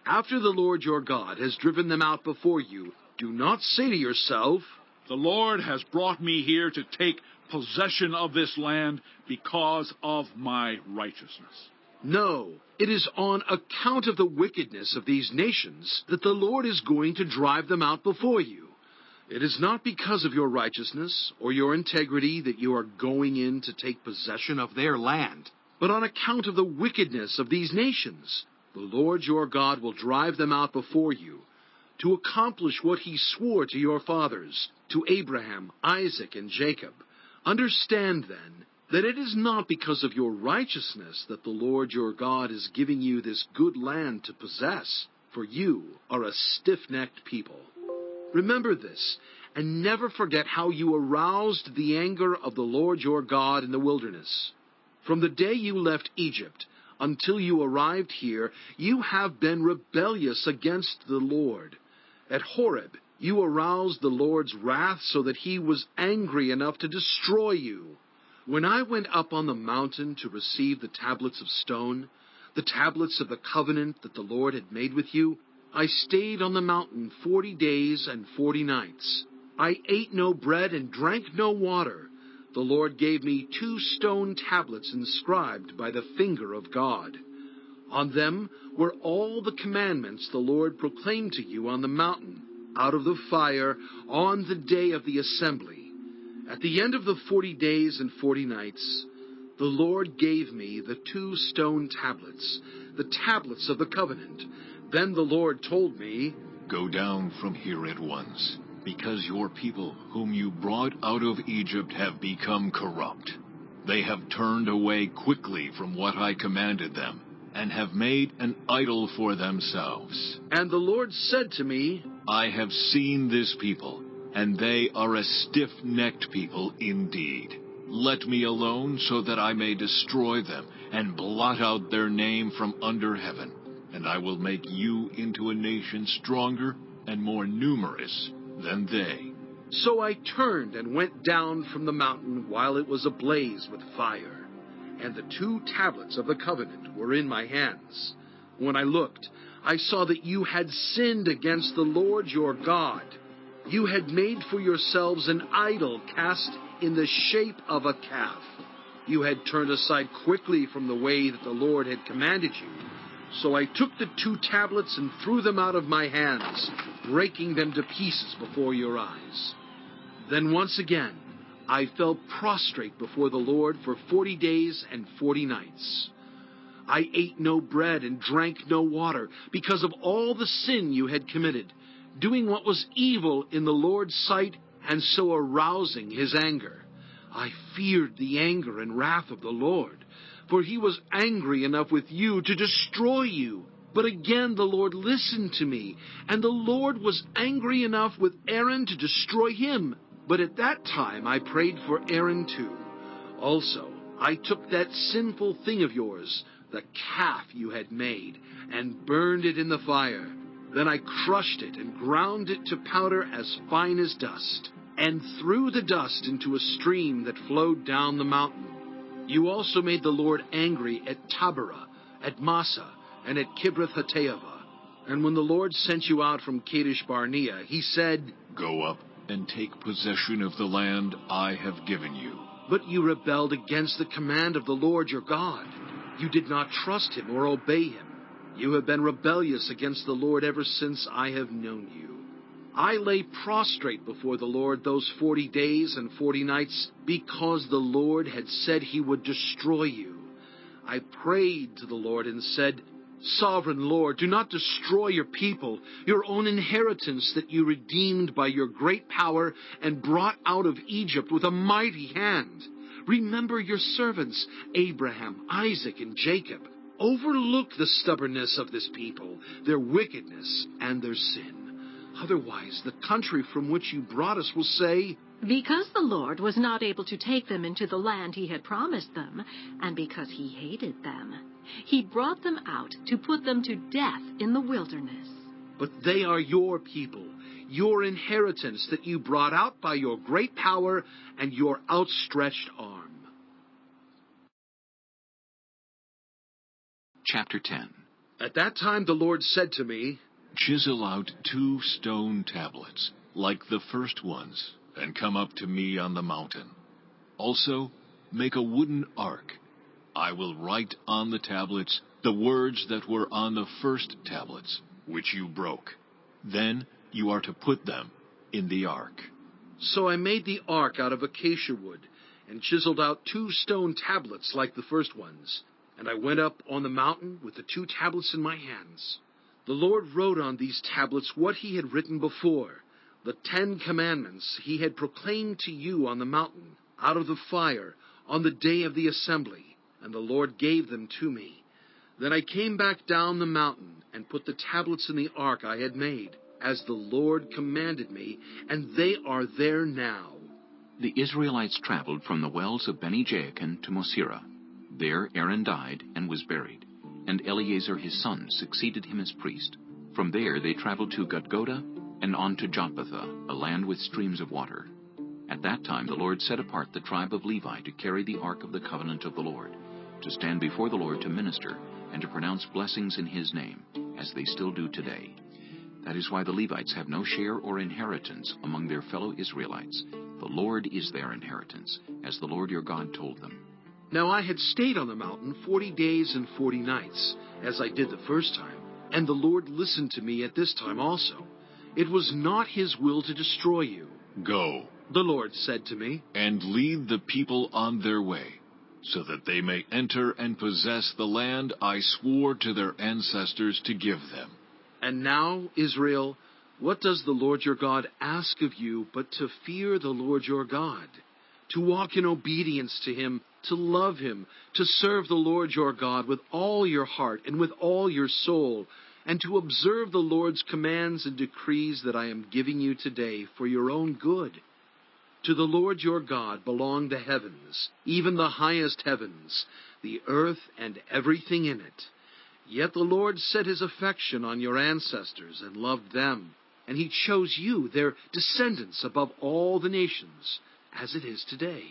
After the Lord your God has driven them out before you, do not say to yourself, The Lord has brought me here to take possession of this land because of my righteousness. No, it is on account of the wickedness of these nations that the Lord is going to drive them out before you. It is not because of your righteousness or your integrity that you are going in to take possession of their land, but on account of the wickedness of these nations. The Lord your God will drive them out before you, to accomplish what he swore to your fathers, to Abraham, Isaac, and Jacob. Understand, then, that it is not because of your righteousness that the Lord your God is giving you this good land to possess, for you are a stiff-necked people. Remember this, and never forget how you aroused the anger of the Lord your God in the wilderness. From the day you left Egypt until you arrived here, you have been rebellious against the Lord. At Horeb, you aroused the Lord's wrath so that he was angry enough to destroy you. When I went up on the mountain to receive the tablets of stone, the tablets of the covenant that the Lord had made with you, I stayed on the mountain 40 days and 40 nights. I ate no bread and drank no water. The Lord gave me 2 stone tablets inscribed by the finger of God. On them were all the commandments the Lord proclaimed to you on the mountain, out of the fire, on the day of the assembly. At the end of the 40 days and 40 nights, the Lord gave me the 2 stone tablets, the tablets of the covenant. Then the Lord told me, Go down from here at once, because your people, whom you brought out of Egypt, have become corrupt. They have turned away quickly from what I commanded them, and have made an idol for themselves. And the Lord said to me, I have seen this people, and they are a stiff-necked people indeed. Let me alone so that I may destroy them, and blot out their name from under heaven. And I will make you into a nation stronger and more numerous than they. So I turned and went down from the mountain while it was ablaze with fire, and the 2 tablets of the covenant were in my hands. When I looked, I saw that you had sinned against the Lord your God. You had made for yourselves an idol cast in the shape of a calf. You had turned aside quickly from the way that the Lord had commanded you. So I took the 2 tablets and threw them out of my hands, breaking them to pieces before your eyes. Then once again I fell prostrate before the Lord for 40 days and 40 nights. I ate no bread and drank no water because of all the sin you had committed, doing what was evil in the Lord's sight and so arousing his anger. I feared the anger and wrath of the Lord, for he was angry enough with you to destroy you. But again the Lord listened to me, and the Lord was angry enough with Aaron to destroy him. But at that time I prayed for Aaron too. Also, I took that sinful thing of yours, the calf you had made, and burned it in the fire. Then I crushed it and ground it to powder as fine as dust, and threw the dust into a stream that flowed down the mountain. You also made the Lord angry at Taberah, at Massa, and at Kibroth-Hattaavah. And when the Lord sent you out from Kadesh Barnea, he said, Go up and take possession of the land I have given you. But you rebelled against the command of the Lord your God. You did not trust him or obey him. You have been rebellious against the Lord ever since I have known you. I lay prostrate before the Lord those 40 days and 40 nights because the Lord had said he would destroy you. I prayed to the Lord and said, Sovereign Lord, do not destroy your people, your own inheritance that you redeemed by your great power and brought out of Egypt with a mighty hand. Remember your servants, Abraham, Isaac, and Jacob. Overlook the stubbornness of this people, their wickedness, and their sin. Otherwise, the country from which you brought us will say, Because the Lord was not able to take them into the land he had promised them, and because he hated them, he brought them out to put them to death in the wilderness. But they are your people, your inheritance that you brought out by your great power and your outstretched arm. Chapter 10. At that time the Lord said to me, Chisel out 2 stone tablets, like the first ones, and come up to me on the mountain. Also, make a wooden ark. I will write on the tablets the words that were on the first tablets, which you broke. Then you are to put them in the ark. So I made the ark out of acacia wood, and chiseled out 2 stone tablets like the first ones. And I went up on the mountain with the 2 tablets in my hands. The Lord wrote on these tablets what he had written before, the 10 commandments he had proclaimed to you on the mountain, out of the fire, on the day of the assembly. And the Lord gave them to me. Then I came back down the mountain and put the tablets in the ark I had made, as the Lord commanded me, and they are there now. The Israelites traveled from the wells of Beni-Jaakan to Mosera. There Aaron died and was buried, and Eleazar his son succeeded him as priest. From there they traveled to Gudgoda and on to Jotbatha, a land with streams of water. At that time the Lord set apart the tribe of Levi to carry the ark of the covenant of the Lord, to stand before the Lord to minister, and to pronounce blessings in his name, as they still do today. That is why the Levites have no share or inheritance among their fellow Israelites. The Lord is their inheritance, as the Lord your God told them. Now I had stayed on the mountain 40 days and 40 nights, as I did the first time, and the Lord listened to me at this time also. It was not his will to destroy you. Go, The Lord said to me, and lead the people on their way, so that they may enter and possess the land I swore to their ancestors to give them. And now, Israel, what does the Lord your God ask of you but to fear the Lord your God, to walk in obedience to him, to love him, to serve the Lord your God with all your heart and with all your soul, and to observe the Lord's commands and decrees that I am giving you today for your own good? To the Lord your God belong the heavens, even the highest heavens, the earth and everything in it. Yet the Lord set his affection on your ancestors and loved them, and he chose you, their descendants, above all the nations, as it is today.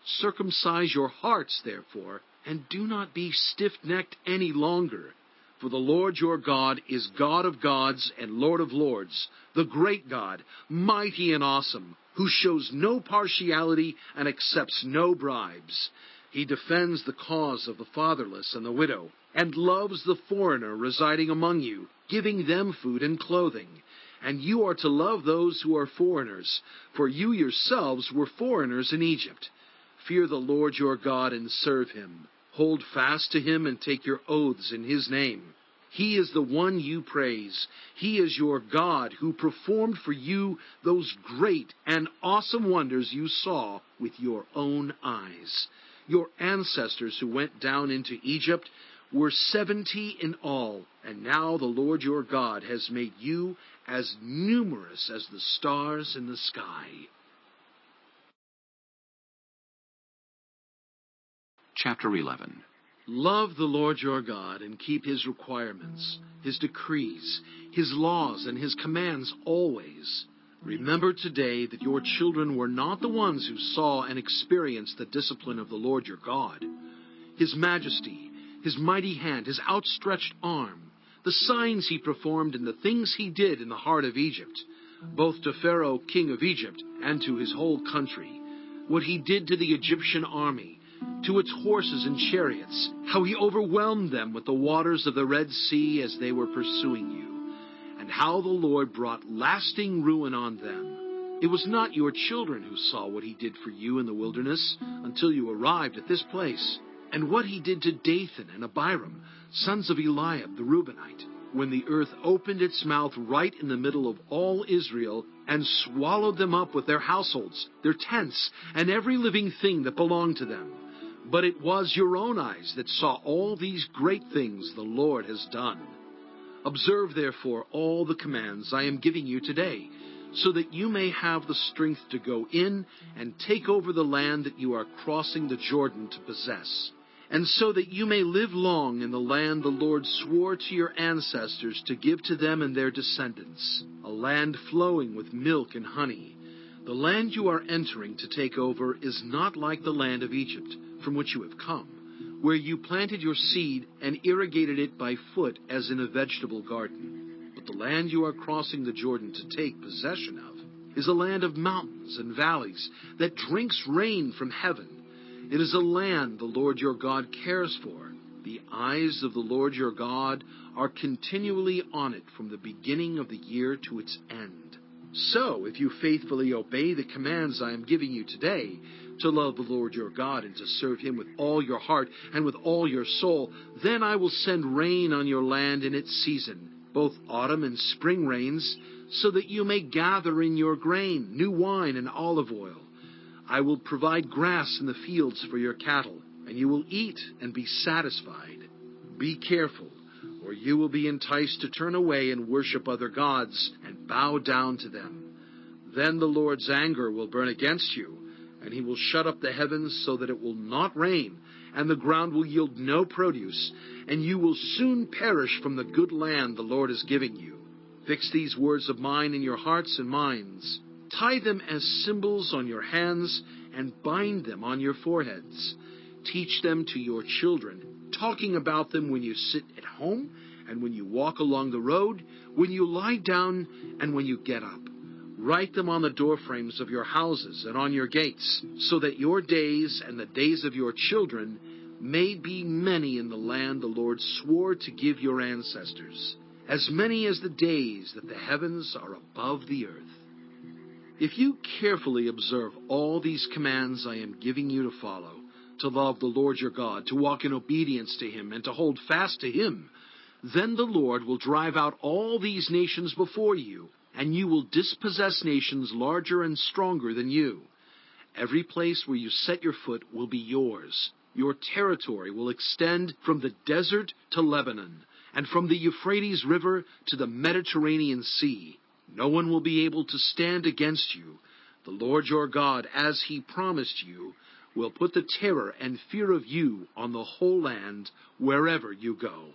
Circumcise your hearts, therefore, and do not be stiff-necked any longer. For the Lord your God is God of gods and Lord of lords, the great God, mighty and awesome, who shows no partiality and accepts no bribes. He defends the cause of the fatherless and the widow, and loves the foreigner residing among you, giving them food and clothing. And you are to love those who are foreigners, for you yourselves were foreigners in Egypt. Fear the Lord your God and serve him. Hold fast to him and take your oaths in his name. He is the one you praise. He is your God who performed for you those great and awesome wonders you saw with your own eyes. Your ancestors who went down into Egypt were 70 in all, and now the Lord your God has made you as numerous as the stars in the sky. Chapter 11. Love the Lord your God and keep his requirements, his decrees, his laws, and his commands always. Remember today that your children were not the ones who saw and experienced the discipline of the Lord your God, his majesty, his mighty hand, his outstretched arm, the signs he performed and the things he did in the heart of Egypt, both to Pharaoh, king of Egypt, and to his whole country, what he did to the Egyptian army, to its horses and chariots, how he overwhelmed them with the waters of the Red Sea as they were pursuing you, and how the Lord brought lasting ruin on them. It was not your children who saw what he did for you in the wilderness until you arrived at this place, and what he did to Dathan and Abiram, sons of Eliab the Reubenite, when the earth opened its mouth right in the middle of all Israel and swallowed them up with their households, their tents, and every living thing that belonged to them. But it was your own eyes that saw all these great things the Lord has done. Observe, therefore, all the commands I am giving you today, so that you may have the strength to go in and take over the land that you are crossing the Jordan to possess, and so that you may live long in the land the Lord swore to your ancestors to give to them and their descendants, a land flowing with milk and honey. The land you are entering to take over is not like the land of Egypt, from which you have come, where you planted your seed and irrigated it by foot as in a vegetable garden. But the land you are crossing the Jordan to take possession of is a land of mountains and valleys that drinks rain from heaven. It is a land the Lord your God cares for. The eyes of the Lord your God are continually on it from the beginning of the year to its end. So, if you faithfully obey the commands I am giving you today, to love the Lord your God and to serve him with all your heart and with all your soul, then I will send rain on your land in its season, both autumn and spring rains, so that you may gather in your grain, new wine and olive oil. I will provide grass in the fields for your cattle, and you will eat and be satisfied. Be careful, or you will be enticed to turn away and worship other gods and bow down to them. Then the Lord's anger will burn against you, and he will shut up the heavens so that it will not rain, and the ground will yield no produce, and you will soon perish from the good land the Lord is giving you. Fix these words of mine in your hearts and minds. Tie them as symbols on your hands and bind them on your foreheads. Teach them to your children, talking about them when you sit at home and when you walk along the road, when you lie down and when you get up. Write them on the doorframes of your houses and on your gates, so that your days and the days of your children may be many in the land the Lord swore to give your ancestors, as many as the days that the heavens are above the earth. If you carefully observe all these commands I am giving you to follow, to love the Lord your God, to walk in obedience to him, and to hold fast to him, then the Lord will drive out all these nations before you, and you will dispossess nations larger and stronger than you. Every place where you set your foot will be yours. Your territory will extend from the desert to Lebanon, and from the Euphrates River to the Mediterranean Sea. No one will be able to stand against you. The Lord your God, as he promised you, will put the terror and fear of you on the whole land wherever you go.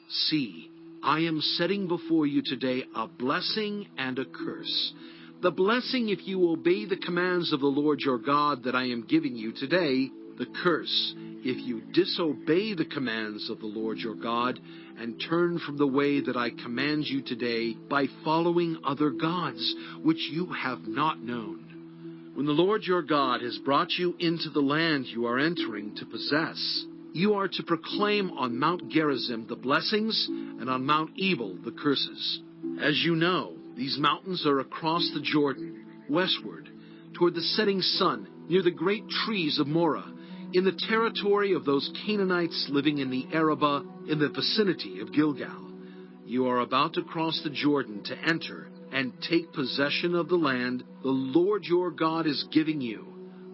See, I am setting before you today a blessing and a curse. The blessing if you obey the commands of the Lord your God that I am giving you today. The curse if you disobey the commands of the Lord your God and turn from the way that I command you today by following other gods, which you have not known. When the Lord your God has brought you into the land you are entering to possess, you are to proclaim on Mount Gerizim the blessings and on Mount Ebal the curses. As you know, these mountains are across the Jordan, westward, toward the setting sun, near the great trees of Morah, in the territory of those Canaanites living in the Arabah, in the vicinity of Gilgal. You are about to cross the Jordan to enter and take possession of the land the Lord your God is giving you.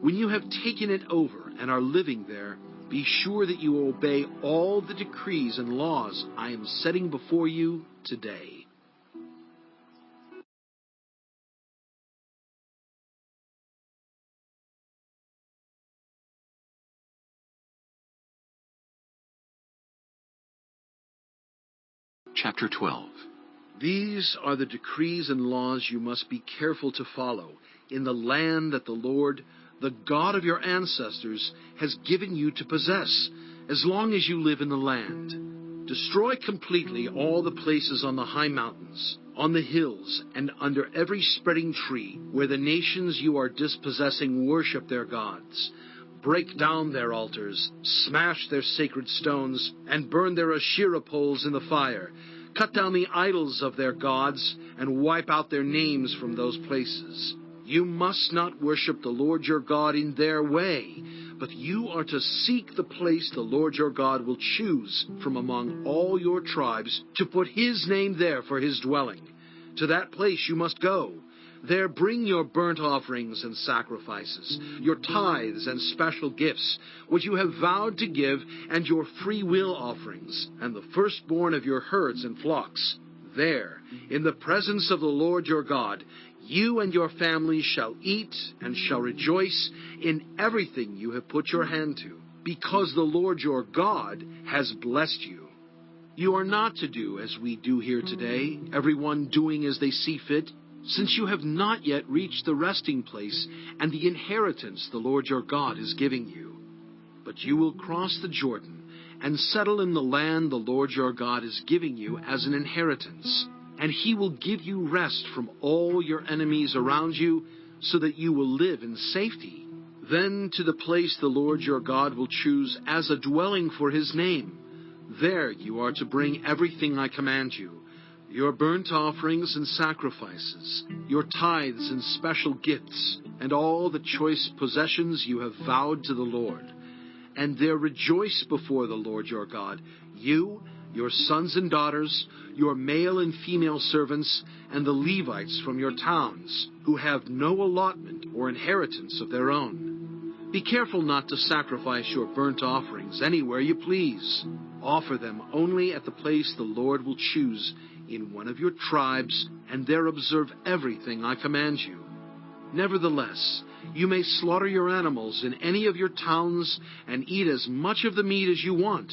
When you have taken it over and are living there, be sure that you obey all the decrees and laws I am setting before you today. Chapter 12. These are the decrees and laws you must be careful to follow in the land that the Lord, the God of your ancestors, has given you to possess, as long as you live in the land. Destroy completely all the places on the high mountains, on the hills, and under every spreading tree, where the nations you are dispossessing worship their gods. Break down their altars, smash their sacred stones, and burn their Asherah poles in the fire. Cut down the idols of their gods, and wipe out their names from those places. You must not worship the Lord your God in their way, but you are to seek the place the Lord your God will choose from among all your tribes to put his name there for his dwelling. To that place you must go. There bring your burnt offerings and sacrifices, your tithes and special gifts, which you have vowed to give, and your free will offerings, and the firstborn of your herds and flocks. There, in the presence of the Lord your God, you and your family shall eat and shall rejoice in everything you have put your hand to, because the Lord your God has blessed you. You are not to do as we do here today, everyone doing as they see fit, since you have not yet reached the resting place and the inheritance the Lord your God is giving you. But you will cross the Jordan and settle in the land the Lord your God is giving you as an inheritance, and he will give you rest from all your enemies around you, so that you will live in safety. Then to the place the Lord your God will choose as a dwelling for his name. There you are to bring everything I command you, your burnt offerings and sacrifices, your tithes and special gifts, and all the choice possessions you have vowed to the Lord. And there rejoice before the Lord your God, you, your sons and daughters, your male and female servants, and the Levites from your towns, who have no allotment or inheritance of their own. Be careful not to sacrifice your burnt offerings anywhere you please. Offer them only at the place the Lord will choose in one of your tribes, and there observe everything I command you. Nevertheless, you may slaughter your animals in any of your towns and eat as much of the meat as you want,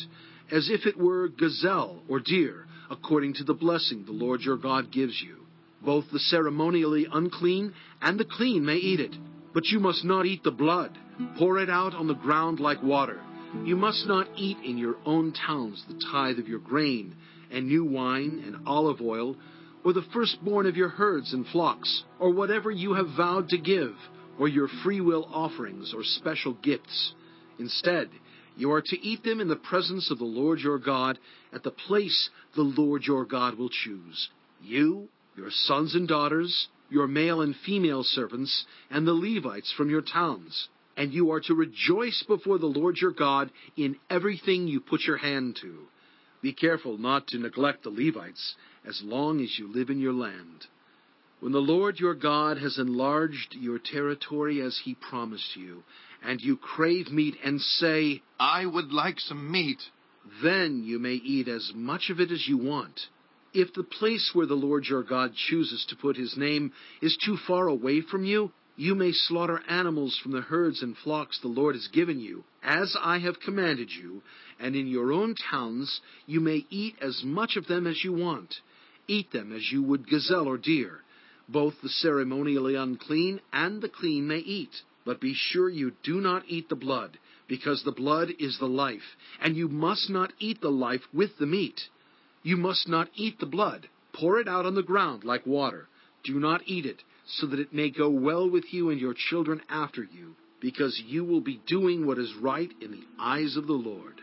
as if it were gazelle or deer, according to the blessing the Lord your God gives you. Both the ceremonially unclean and the clean may eat it. But you must not eat the blood. Pour it out on the ground like water. You must not eat in your own towns the tithe of your grain, and new wine, and olive oil, or the firstborn of your herds and flocks, or whatever you have vowed to give, or your freewill offerings or special gifts. Instead, you are to eat them in the presence of the Lord your God, at the place the Lord your God will choose. You, your sons and daughters, your male and female servants, and the Levites from your towns. And you are to rejoice before the Lord your God in everything you put your hand to. Be careful not to neglect the Levites as long as you live in your land. When the Lord your God has enlarged your territory as he promised you, and you crave meat and say, I would like some meat, then you may eat as much of it as you want. If the place where the Lord your God chooses to put his name is too far away from you, you may slaughter animals from the herds and flocks the Lord has given you, as I have commanded you, and in your own towns you may eat as much of them as you want. Eat them as you would gazelle or deer. Both the ceremonially unclean and the clean may eat. But be sure you do not eat the blood, because the blood is the life, and you must not eat the life with the meat. You must not eat the blood. Pour it out on the ground like water. Do not eat it, so that it may go well with you and your children after you, because you will be doing what is right in the eyes of the Lord.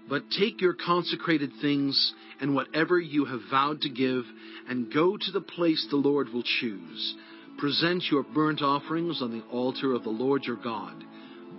But take your consecrated things and whatever you have vowed to give, and go to the place the Lord will choose. Present your burnt offerings on the altar of the Lord your God,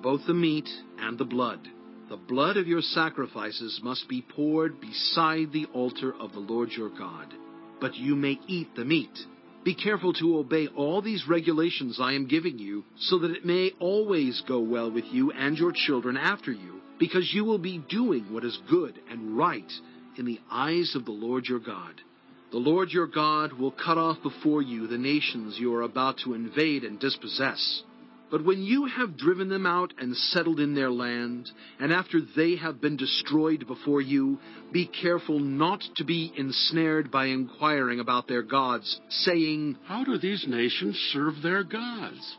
both the meat and the blood. The blood of your sacrifices must be poured beside the altar of the Lord your God. But you may eat the meat. Be careful to obey all these regulations I am giving you, so that it may always go well with you and your children after you, because you will be doing what is good and right in the eyes of the Lord your God. The Lord your God will cut off before you the nations you are about to invade and dispossess. But when you have driven them out and settled in their land, and after they have been destroyed before you, be careful not to be ensnared by inquiring about their gods, saying, How do these nations serve their gods?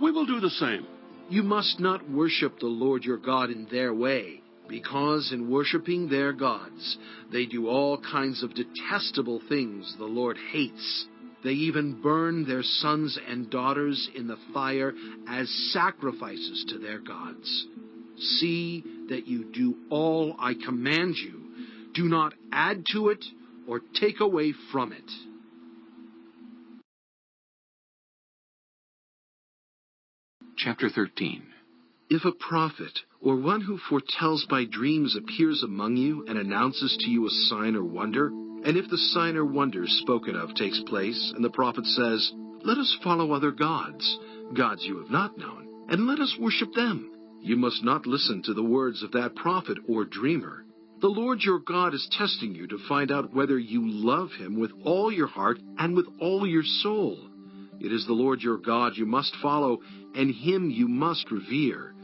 We will do the same. You must not worship the Lord your God in their way, because in worshiping their gods, they do all kinds of detestable things the Lord hates. They even burn their sons and daughters in the fire as sacrifices to their gods. See that you do all I command you. Do not add to it or take away from it. Chapter 13. If a prophet or one who foretells by dreams appears among you and announces to you a sign or wonder, and if the sign or wonder spoken of takes place, and the prophet says, Let us follow other gods, gods you have not known, and let us worship them, you must not listen to the words of that prophet or dreamer. The Lord your God is testing you to find out whether you love him with all your heart and with all your soul. It is the Lord your God you must follow, and him you must revere.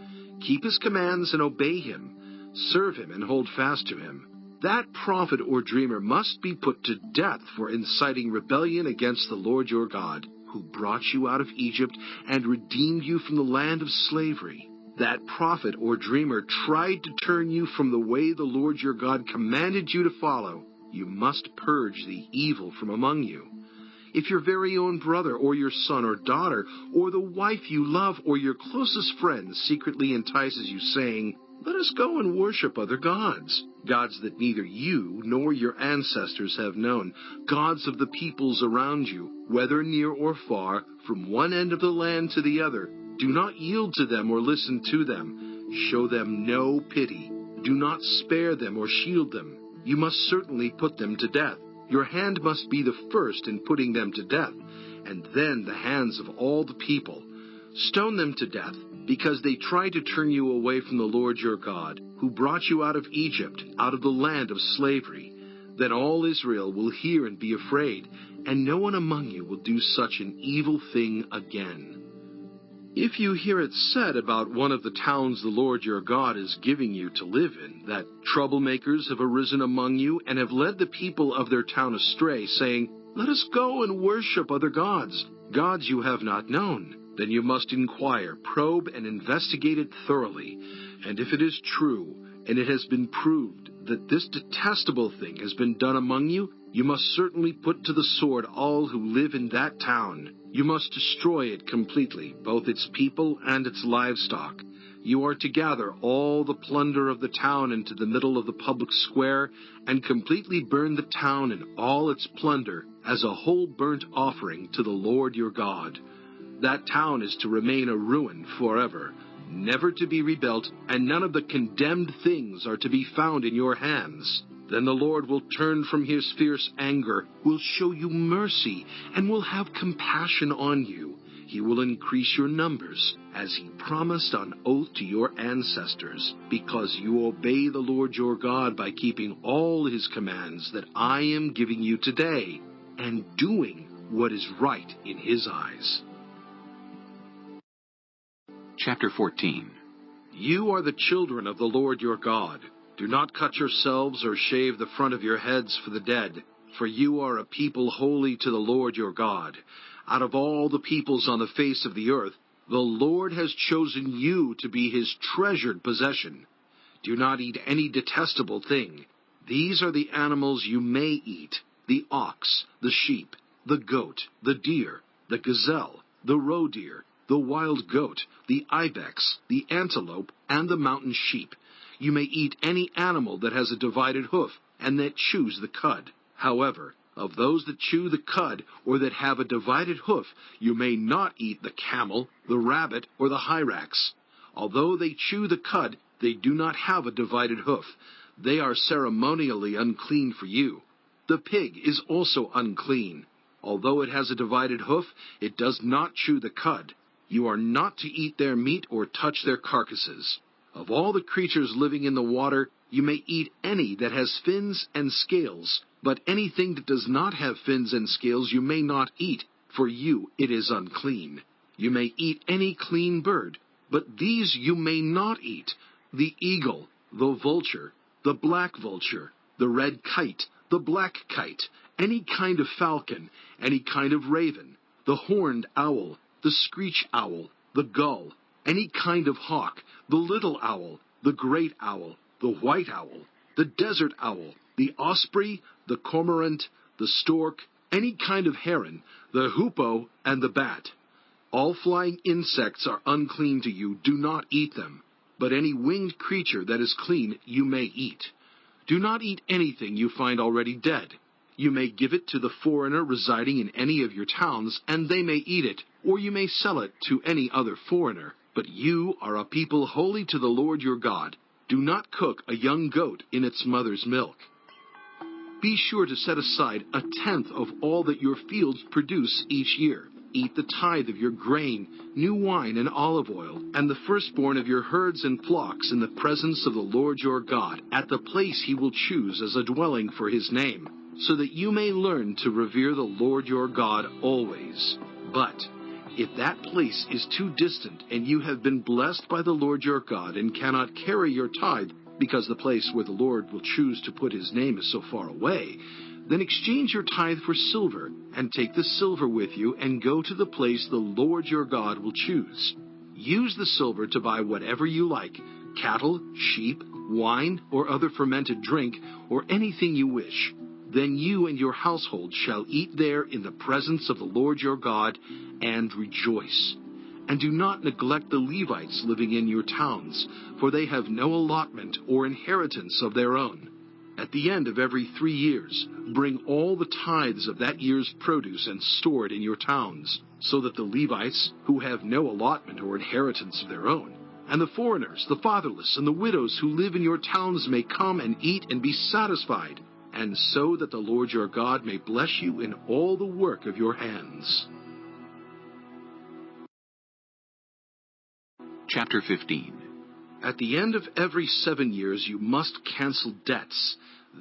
Keep his commands and obey him. Serve him and hold fast to him. That prophet or dreamer must be put to death for inciting rebellion against the Lord your God, who brought you out of Egypt and redeemed you from the land of slavery. That prophet or dreamer tried to turn you from the way the Lord your God commanded you to follow. You must purge the evil from among you. If your very own brother or your son or daughter or the wife you love or your closest friend secretly entices you, saying, Let us go and worship other gods, gods that neither you nor your ancestors have known, gods of the peoples around you, whether near or far, from one end of the land to the other, do not yield to them or listen to them. Show them no pity. Do not spare them or shield them. You must certainly put them to death. Your hand must be the first in putting them to death, and then the hands of all the people. Stone them to death, because they tried to turn you away from the Lord your God, who brought you out of Egypt, out of the land of slavery. Then all Israel will hear and be afraid, and no one among you will do such an evil thing again. If you hear it said about one of the towns the Lord your God is giving you to live in, that troublemakers have arisen among you and have led the people of their town astray, saying, Let us go and worship other gods, gods you have not known. Then you must inquire, probe, and investigate it thoroughly. And if it is true, and it has been proved that this detestable thing has been done among you, you must certainly put to the sword all who live in that town. You must destroy it completely, both its people and its livestock. You are to gather all the plunder of the town into the middle of the public square, and completely burn the town and all its plunder as a whole burnt offering to the Lord your God. That town is to remain a ruin forever, never to be rebuilt, and none of the condemned things are to be found in your hands. Then the Lord will turn from his fierce anger, will show you mercy, and will have compassion on you. He will increase your numbers, as he promised on oath to your ancestors, because you obey the Lord your God by keeping all his commands that I am giving you today, and doing what is right in his eyes. Chapter 14. You are the children of the Lord your God. Do not cut yourselves or shave the front of your heads for the dead, for you are a people holy to the Lord your God. Out of all the peoples on the face of the earth, the Lord has chosen you to be his treasured possession. Do not eat any detestable thing. These are the animals you may eat: the ox, the sheep, the goat, the deer, the gazelle, the roe deer, the wild goat, the ibex, the antelope, and the mountain sheep. You may eat any animal that has a divided hoof, and that chews the cud. However, of those that chew the cud, or that have a divided hoof, you may not eat the camel, the rabbit, or the hyrax. Although they chew the cud, they do not have a divided hoof. They are ceremonially unclean for you. The pig is also unclean. Although it has a divided hoof, it does not chew the cud. You are not to eat their meat or touch their carcasses. Of all the creatures living in the water, you may eat any that has fins and scales, but anything that does not have fins and scales you may not eat, for you it is unclean. You may eat any clean bird, but these you may not eat: the eagle, the vulture, the black vulture, the red kite, the black kite, any kind of falcon, any kind of raven, the horned owl, the screech owl, the gull, any kind of hawk, the little owl, the great owl, the white owl, the desert owl, the osprey, the cormorant, the stork, any kind of heron, the hoopoe, and the bat. All flying insects are unclean to you. Do not eat them. But any winged creature that is clean you may eat. Do not eat anything you find already dead. You may give it to the foreigner residing in any of your towns, and they may eat it, or you may sell it to any other foreigner. But you are a people holy to the Lord your God. Do not cook a young goat in its mother's milk. Be sure to set aside 1/10 of all that your fields produce each year. Eat the tithe of your grain, new wine and olive oil, and the firstborn of your herds and flocks in the presence of the Lord your God, at the place he will choose as a dwelling for his name, so that you may learn to revere the Lord your God always. But if that place is too distant, and you have been blessed by the Lord your God and cannot carry your tithe, because the place where the Lord will choose to put his name is so far away, then exchange your tithe for silver, and take the silver with you, and go to the place the Lord your God will choose. Use the silver to buy whatever you like: cattle, sheep, wine, or other fermented drink, or anything you wish. Then you and your household shall eat there in the presence of the Lord your God, and rejoice. And do not neglect the Levites living in your towns, for they have no allotment or inheritance of their own. At the end of every 3 years, bring all the tithes of that year's produce and store it in your towns, so that the Levites, who have no allotment or inheritance of their own, and the foreigners, the fatherless, and the widows who live in your towns may come and eat and be satisfied, and so that the Lord your God may bless you in all the work of your hands. Chapter 15. At the end of every 7 years you must cancel debts.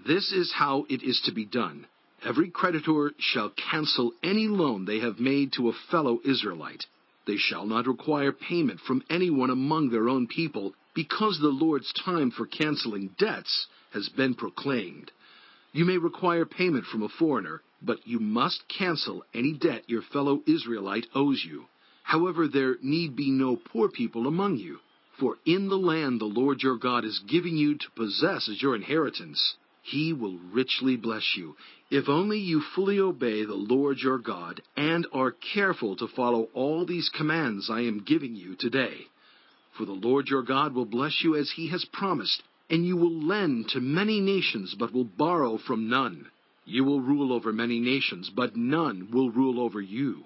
This is how it is to be done. Every creditor shall cancel any loan they have made to a fellow Israelite. They shall not require payment from anyone among their own people, because the Lord's time for canceling debts has been proclaimed. You may require payment from a foreigner, But you must cancel any debt your fellow Israelite owes you. However, there need be no poor people among you, for in the land the Lord your God is giving you to possess as your inheritance, He will richly bless you, if only you fully obey the Lord your God and are careful to follow all these commands I am giving you today. For the Lord your God will bless you as He has promised, and you will lend to many nations but will borrow from none. You will rule over many nations, but none will rule over you.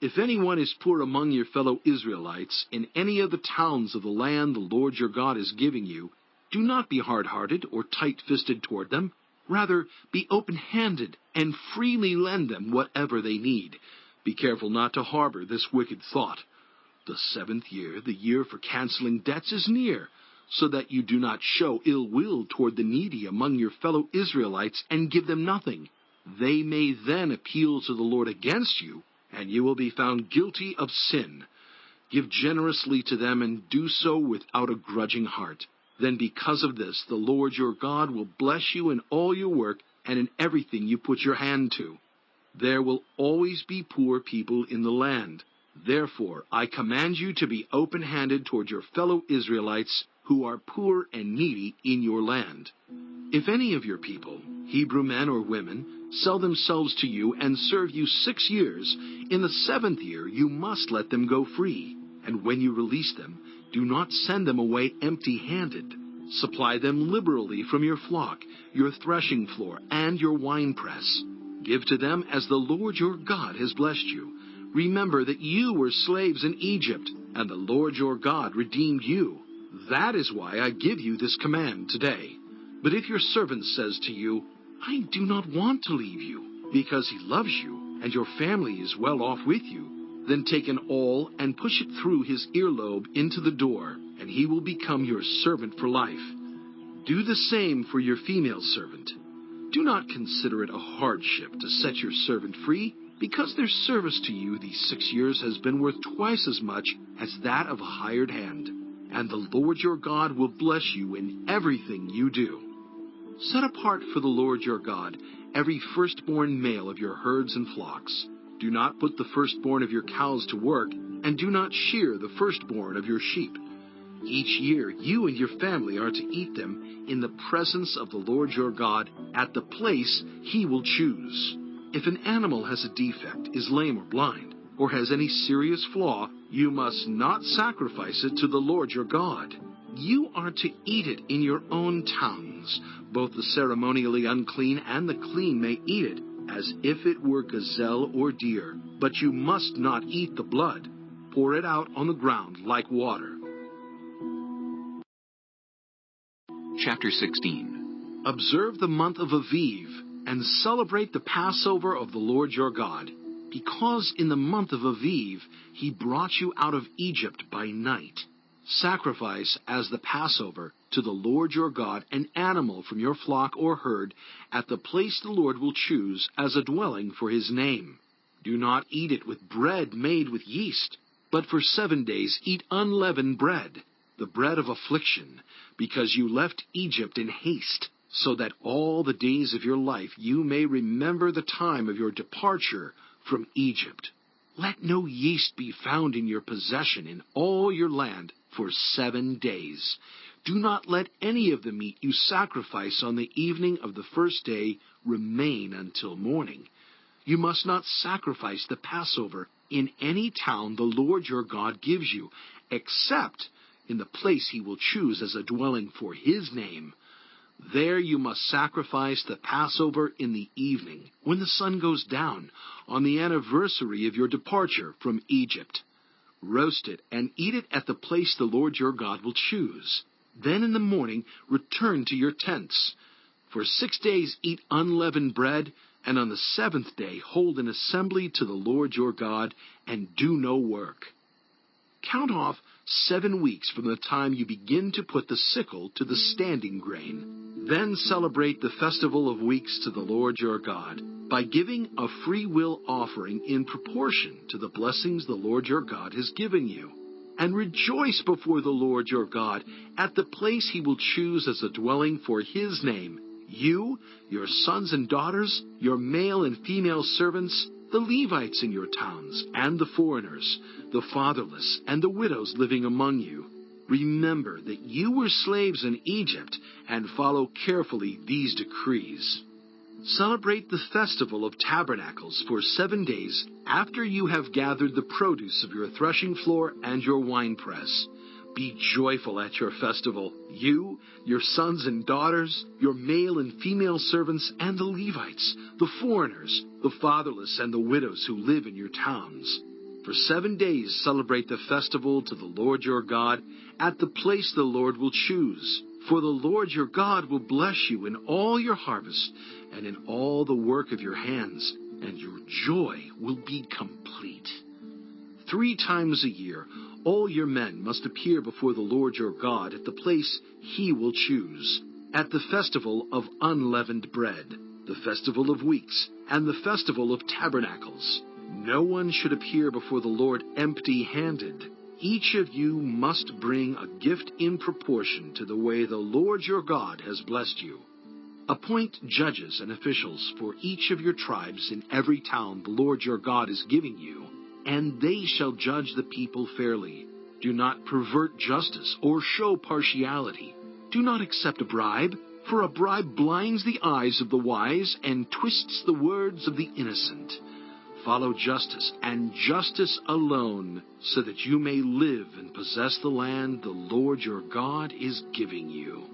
If anyone is poor among your fellow Israelites in any of the towns of the land the Lord your God is giving you, do not be hard-hearted or tight-fisted toward them. Rather, be open-handed and freely lend them whatever they need. Be careful not to harbor this wicked thought. The 7th year, the year for canceling debts, is near, so that you do not show ill will toward the needy among your fellow Israelites and give them nothing. They may then appeal to the Lord against you, and you will be found guilty of sin. Give generously to them and do so without a grudging heart. Then because of this, the Lord your God will bless you in all your work and in everything you put your hand to. There will always be poor people in the land. Therefore, I command you to be open-handed toward your fellow Israelites who are poor and needy in your land. If any of your people, Hebrew men or women, sell themselves to you and serve you 6 years, in the 7th year you must let them go free. And when you release them, do not send them away empty-handed. Supply them liberally from your flock, your threshing floor, and your winepress. Give to them as the Lord your God has blessed you. Remember that you were slaves in Egypt, and the Lord your God redeemed you. That is why I give you this command today. But if your servant says to you, I do not want to leave you, because he loves you, and your family is well off with you, then take an awl and push it through his earlobe into the door, and he will become your servant for life. Do the same for your female servant. Do not consider it a hardship to set your servant free, because their service to you these 6 years has been worth twice as much as that of a hired hand. And the Lord your God will bless you in everything you do. Set apart for the Lord your God every firstborn male of your herds and flocks. Do not put the firstborn of your cows to work, and do not shear the firstborn of your sheep. Each year you and your family are to eat them in the presence of the Lord your God at the place He will choose. If an animal has a defect, is lame or blind, or has any serious flaw, you must not sacrifice it to the Lord your God. You are to eat it in your own towns. Both the ceremonially unclean and the clean may eat it, as if it were gazelle or deer. But you must not eat the blood. Pour it out on the ground like water. Chapter 16. Observe the month of Aviv, and celebrate the Passover of the Lord your God, because in the month of Aviv He brought you out of Egypt by night. Sacrifice as the Passover to the Lord your God an animal from your flock or herd at the place the Lord will choose as a dwelling for His name. Do not eat it with bread made with yeast, but for 7 days eat unleavened bread, the bread of affliction, because you left Egypt in haste, so that all the days of your life you may remember the time of your departure from Egypt. Let no yeast be found in your possession in all your land for 7 days. Do not let any of the meat you sacrifice on the evening of the first day remain until morning. You must not sacrifice the Passover in any town the Lord your God gives you, except in the place He will choose as a dwelling for His name. There you must sacrifice the Passover in the evening, when the sun goes down, on the anniversary of your departure from Egypt. Roast it and eat it at the place the Lord your God will choose. Then in the morning return to your tents. For 6 days eat unleavened bread, and on the 7th day hold an assembly to the Lord your God, and do no work. Count off 7 weeks from the time you begin to put the sickle to the standing grain. Then celebrate the festival of weeks to the Lord your God by giving a free will offering in proportion to the blessings the Lord your God has given you. And rejoice before the Lord your God at the place He will choose as a dwelling for His name You, your sons and daughters, your male and female servants, the Levites in your towns, and the foreigners, the fatherless, and the widows living among you. Remember that you were slaves in Egypt, and follow carefully these decrees. Celebrate the festival of tabernacles for 7 days after you have gathered the produce of your threshing floor and your winepress. Be joyful at your festival, you, your sons and daughters, your male and female servants, and the Levites, the foreigners, the fatherless, and the widows who live in your towns. For 7 days celebrate the festival to the Lord your God at the place the Lord will choose. For the Lord your God will bless you in all your harvest and in all the work of your hands, and your joy will be complete. 3 times a year, all your men must appear before the Lord your God at the place he will choose, at the festival of unleavened bread, the festival of weeks, and the festival of tabernacles. No one should appear before the Lord empty-handed. Each of you must bring a gift in proportion to the way the Lord your God has blessed you. Appoint judges and officials for each of your tribes in every town the Lord your God is giving you, and they shall judge the people fairly. Do not pervert justice or show partiality. Do not accept a bribe, for a bribe blinds the eyes of the wise and twists the words of the innocent. Follow justice, and justice alone, so that you may live and possess the land the Lord your God is giving you.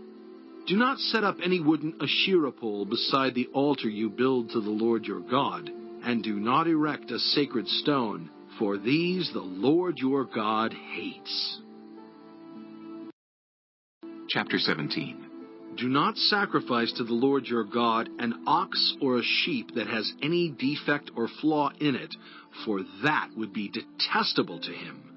Do not set up any wooden Asherah pole beside the altar you build to the Lord your God, and do not erect a sacred stone, for these the Lord your God hates. Chapter 17. Do not sacrifice to the Lord your God an ox or a sheep that has any defect or flaw in it, for that would be detestable to him.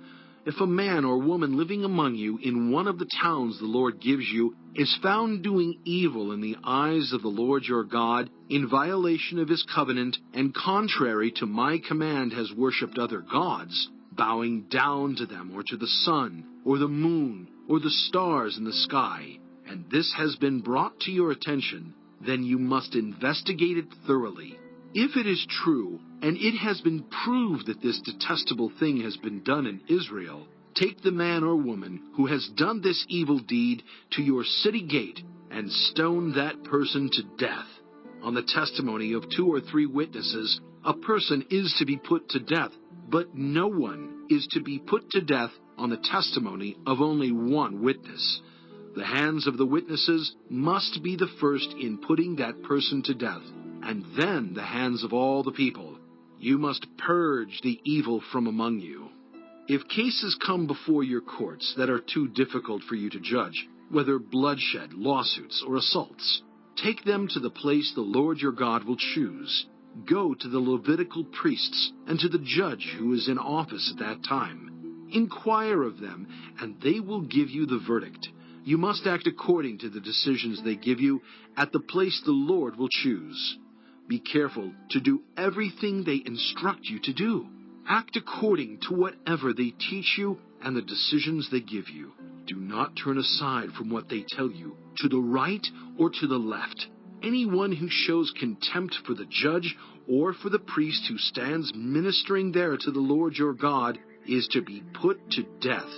If a man or woman living among you in one of the towns the Lord gives you is found doing evil in the eyes of the Lord your God, in violation of his covenant, and contrary to my command has worshipped other gods, bowing down to them or to the sun, or the moon, or the stars in the sky, and this has been brought to your attention, then you must investigate it thoroughly. If it is true, and it has been proved that this detestable thing has been done in Israel, take the man or woman who has done this evil deed to your city gate, and stone that person to death. On the testimony of 2 or 3 witnesses, a person is to be put to death, but no one is to be put to death on the testimony of only 1 witness. The hands of the witnesses must be the first in putting that person to death, and then the hands of all the people. You must purge the evil from among you. If cases come before your courts that are too difficult for you to judge, whether bloodshed, lawsuits, or assaults, take them to the place the Lord your God will choose. Go to the Levitical priests and to the judge who is in office at that time. Inquire of them, and they will give you the verdict. You must act according to the decisions they give you at the place the Lord will choose. Be careful to do everything they instruct you to do. Act according to whatever they teach you and the decisions they give you. Do not turn aside from what they tell you, to the right or to the left. Anyone who shows contempt for the judge or for the priest who stands ministering there to the Lord your God is to be put to death.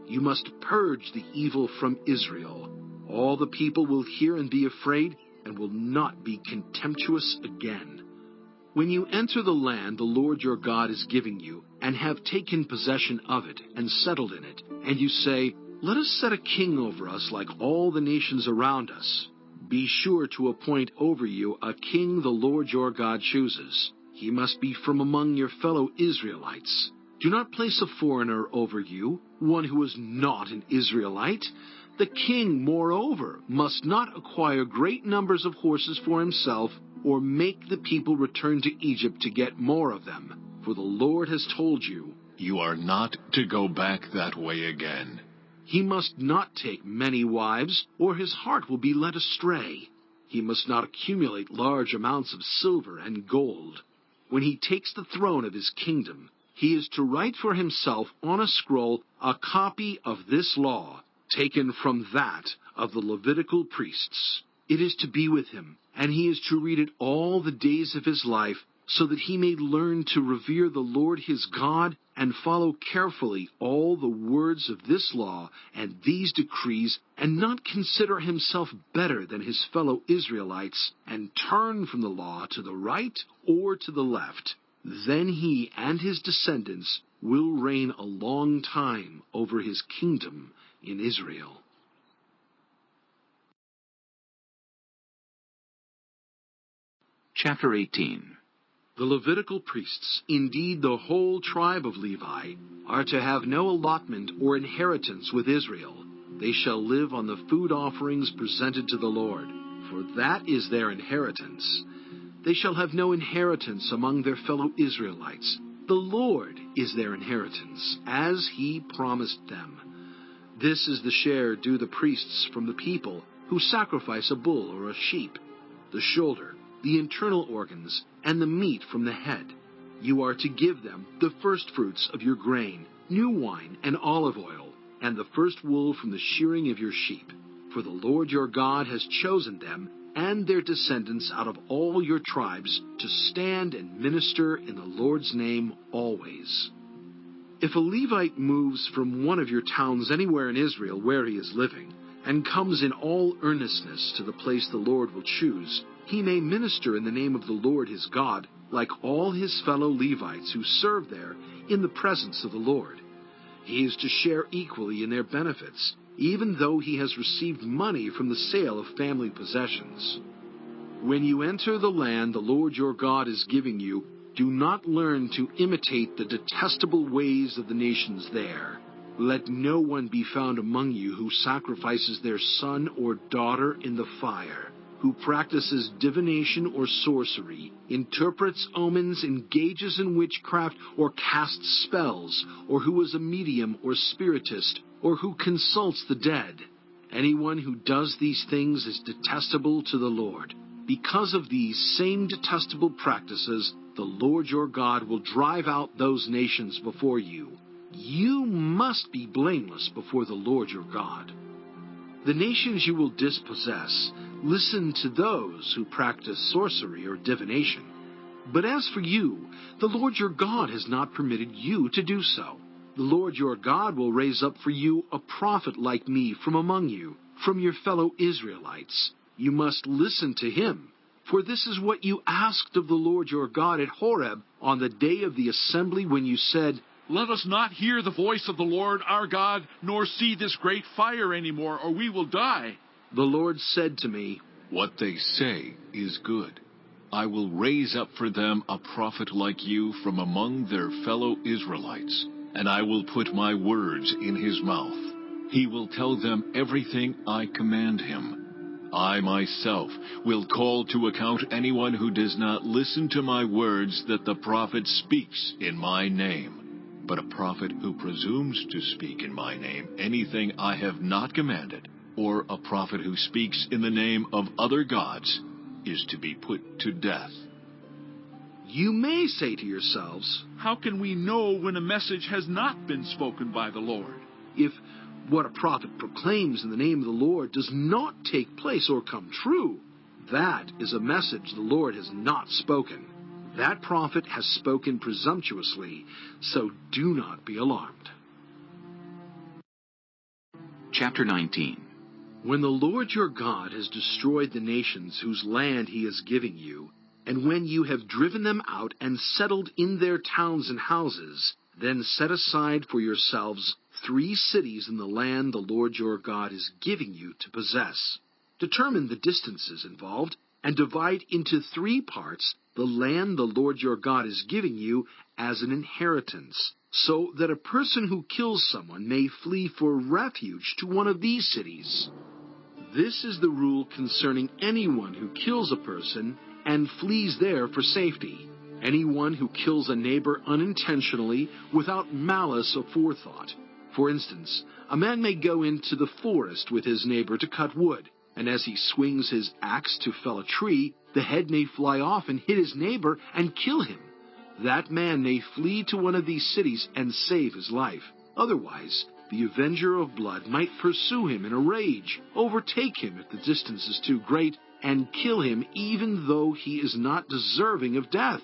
You must purge the evil from Israel. All the people will hear and be afraid, and will not be contemptuous again. When you enter the land the Lord your God is giving you, and have taken possession of it, and settled in it, and you say, "Let us set a king over us like all the nations around us," be sure to appoint over you a king the Lord your God chooses. He must be from among your fellow Israelites. Do not place a foreigner over you, one who is not an Israelite. The king, moreover, must not acquire great numbers of horses for himself, or make the people return to Egypt to get more of them. For the Lord has told you, "You are not to go back that way again." He must not take many wives, or his heart will be led astray. He must not accumulate large amounts of silver and gold. When he takes the throne of his kingdom, he is to write for himself on a scroll a copy of this law, taken from that of the Levitical priests. It is to be with him, and he is to read it all the days of his life, so that he may learn to revere the Lord his God and follow carefully all the words of this law and these decrees, and not consider himself better than his fellow Israelites, and turn from the law to the right or to the left. Then he and his descendants will reign a long time over his kingdom in Israel. Chapter 18. The Levitical priests, indeed the whole tribe of Levi, are to have no allotment or inheritance with Israel. They shall live on the food offerings presented to the Lord, for that is their inheritance. They shall have no inheritance among their fellow Israelites. The Lord is their inheritance, as he promised them. This is the share due the priests from the people who sacrifice a bull or a sheep, the shoulder, the internal organs, and the meat from the head. You are to give them the firstfruits of your grain, new wine, and olive oil, and the first wool from the shearing of your sheep. For the Lord your God has chosen them and their descendants out of all your tribes to stand and minister in the Lord's name always. If a Levite moves from one of your towns anywhere in Israel where he is living, and comes in all earnestness to the place the Lord will choose, he may minister in the name of the Lord his God, like all his fellow Levites who serve there in the presence of the Lord. He is to share equally in their benefits, even though he has received money from the sale of family possessions. When you enter the land the Lord your God is giving you, do not learn to imitate the detestable ways of the nations there. Let no one be found among you who sacrifices their son or daughter in the fire, who practices divination or sorcery, interprets omens, engages in witchcraft, or casts spells, or who is a medium or spiritist, or who consults the dead. Anyone who does these things is detestable to the Lord. Because of these same detestable practices, the Lord your God will drive out those nations before you. You must be blameless before the Lord your God. The nations you will dispossess, listen to those who practice sorcery or divination. But as for you, the Lord your God has not permitted you to do so. The Lord your God will raise up for you a prophet like me from among you, from your fellow Israelites. You must listen to him, for this is what you asked of the Lord your God at Horeb on the day of the assembly when you said, "Let us not hear the voice of the Lord our God, nor see this great fire anymore, or we will die." The Lord said to me, "What they say is good. I will raise up for them a prophet like you from among their fellow Israelites, and I will put my words in his mouth. He will tell them everything I command him. I myself will call to account anyone who does not listen to my words that the prophet speaks in my name. But a prophet who presumes to speak in my name anything I have not commanded, or a prophet who speaks in the name of other gods, is to be put to death." You may say to yourselves, "How can we know when a message has not been spoken by the Lord?" If what a prophet proclaims in the name of the Lord does not take place or come true, that is a message the Lord has not spoken. That prophet has spoken presumptuously, so do not be alarmed. Chapter 19. When the Lord your God has destroyed the nations whose land he is giving you, and when you have driven them out and settled in their towns and houses, then set aside for yourselves 3 cities in the land the Lord your God is giving you to possess. Determine the distances involved, and divide into 3 parts the land the Lord your God is giving you as an inheritance, so that a person who kills someone may flee for refuge to one of these cities. This is the rule concerning anyone who kills a person and flees there for safety. Anyone who kills a neighbor unintentionally without malice aforethought. For instance, a man may go into the forest with his neighbor to cut wood, and as he swings his axe to fell a tree, the head may fly off and hit his neighbor and kill him. That man may flee to one of these cities and save his life. Otherwise, the avenger of blood might pursue him in a rage, overtake him if the distance is too great, and kill him even though he is not deserving of death,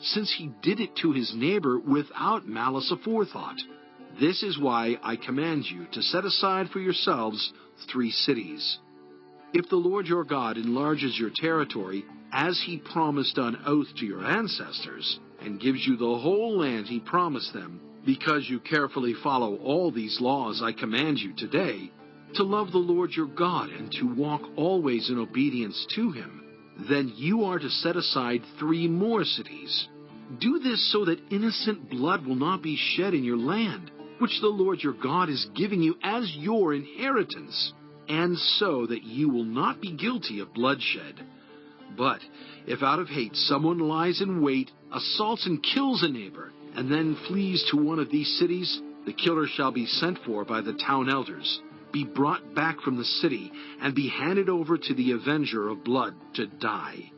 since he did it to his neighbor without malice aforethought. This is why I command you to set aside for yourselves 3 cities. If the Lord your God enlarges your territory, as he promised on oath to your ancestors, and gives you the whole land he promised them, because you carefully follow all these laws I command you today, to love the Lord your God and to walk always in obedience to him, then you are to set aside 3 more cities. Do this so that innocent blood will not be shed in your land, which the Lord your God is giving you as your inheritance, and so that you will not be guilty of bloodshed. But if out of hate someone lies in wait, assaults and kills a neighbor, and then flees to one of these cities, the killer shall be sent for by the town elders, be brought back from the city, and be handed over to the avenger of blood to die.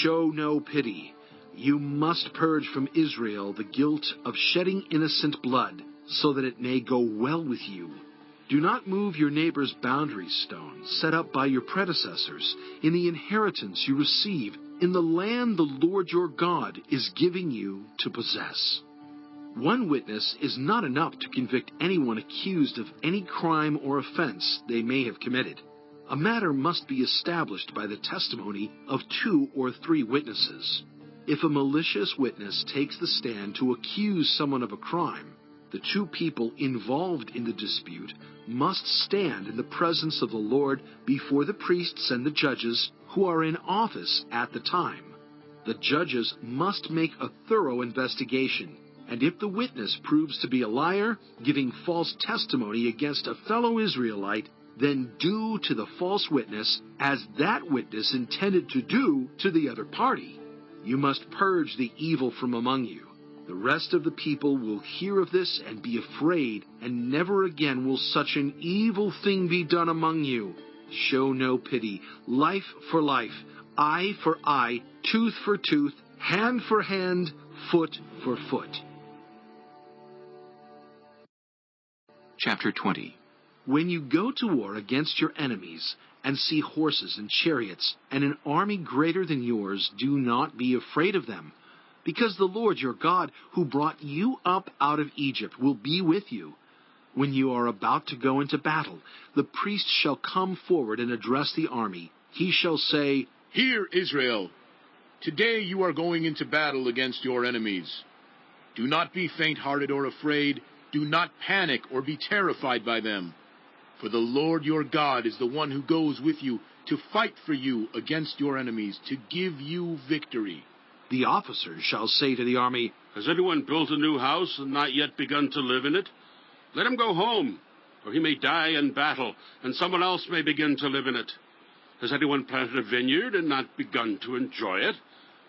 Show no pity. You must purge from Israel the guilt of shedding innocent blood, so that it may go well with you. Do not move your neighbor's boundary stone set up by your predecessors in the inheritance you receive in the land the Lord your God is giving you to possess. One witness is not enough to convict anyone accused of any crime or offense they may have committed. A matter must be established by the testimony of 2 or 3 witnesses. If a malicious witness takes the stand to accuse someone of a crime, the 2 people involved in the dispute must stand in the presence of the Lord before the priests and the judges who are in office at the time. The judges must make a thorough investigation, and if the witness proves to be a liar, giving false testimony against a fellow Israelite, then do to the false witness as that witness intended to do to the other party. You must purge the evil from among you. The rest of the people will hear of this and be afraid, and never again will such an evil thing be done among you. Show no pity. Life for life, eye for eye, tooth for tooth, hand for hand, foot for foot. Chapter 20. When you go to war against your enemies, and see horses and chariots, and an army greater than yours, do not be afraid of them, because the Lord your God, who brought you up out of Egypt, will be with you. When you are about to go into battle, the priest shall come forward and address the army. He shall say, "Hear, Israel, today you are going into battle against your enemies. Do not be faint-hearted or afraid. Do not panic or be terrified by them. For the Lord your God is the one who goes with you to fight for you against your enemies, to give you victory." The officers shall say to the army, "Has anyone built a new house and not yet begun to live in it? Let him go home, or he may die in battle, and someone else may begin to live in it. Has anyone planted a vineyard and not begun to enjoy it?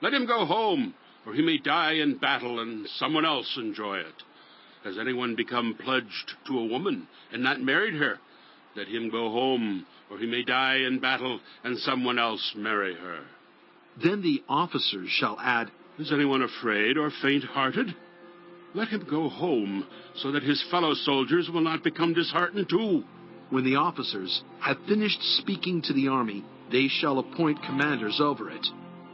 Let him go home, or he may die in battle, and someone else enjoy it. Has anyone become pledged to a woman and not married her? Let him go home, or he may die in battle, and someone else marry her." Then the officers shall add, "Is anyone afraid or faint-hearted? Let him go home, so that his fellow soldiers will not become disheartened too." When the officers have finished speaking to the army, they shall appoint commanders over it.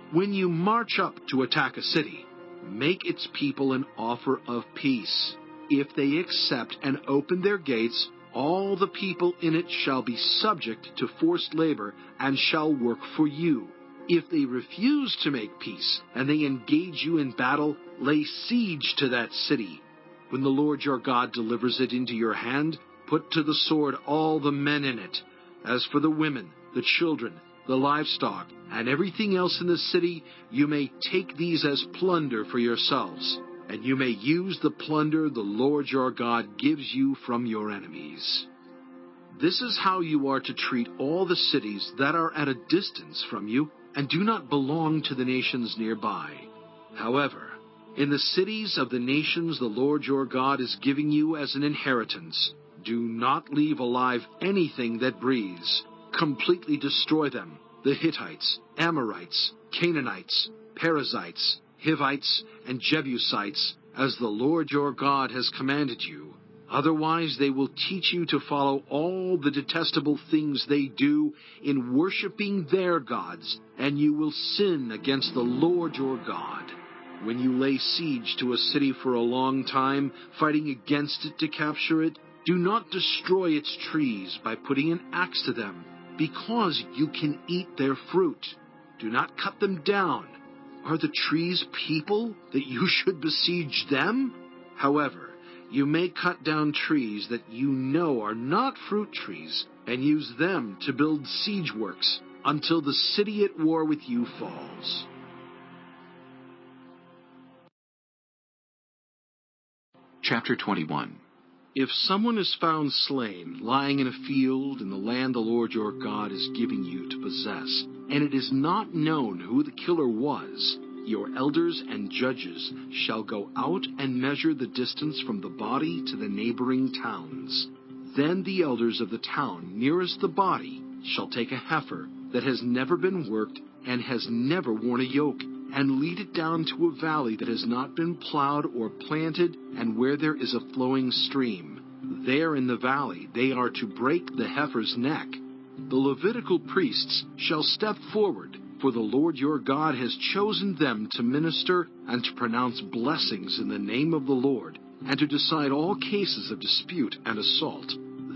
When you march up to attack a city, make its people an offer of peace. If they accept and open their gates, all the people in it shall be subject to forced labor and shall work for you. If they refuse to make peace, and they engage you in battle, lay siege to that city. When the Lord your God delivers it into your hand, put to the sword all the men in it. As for the women, the children, the livestock, and everything else in the city, you may take these as plunder for yourselves, and you may use the plunder the Lord your God gives you from your enemies. This is how you are to treat all the cities that are at a distance from you, and do not belong to the nations nearby. However, in the cities of the nations the Lord your God is giving you as an inheritance, do not leave alive anything that breathes. Completely destroy them: the Hittites, Amorites, Canaanites, Perizzites, Hivites, and Jebusites, as the Lord your God has commanded you. Otherwise they will teach you to follow all the detestable things they do in worshiping their gods, and you will sin against the Lord your God. When you lay siege to a city for a long time, fighting against it to capture it, do not destroy its trees by putting an axe to them, because you can eat their fruit. Do not cut them down. Are the trees people, that you should besiege them? However, you may cut down trees that you know are not fruit trees, and use them to build siege works, until the city at war with you falls. Chapter 21. If someone is found slain, lying in a field in the land the Lord your God is giving you to possess, and it is not known who the killer was, your elders and judges shall go out and measure the distance from the body to the neighboring towns. Then the elders of the town nearest the body shall take a heifer that has never been worked and has never worn a yoke, and lead it down to a valley that has not been plowed or planted, and where there is a flowing stream. There in the valley they are to break the heifer's neck. The Levitical priests shall step forward, for the Lord your God has chosen them to minister and to pronounce blessings in the name of the Lord, and to decide all cases of dispute and assault.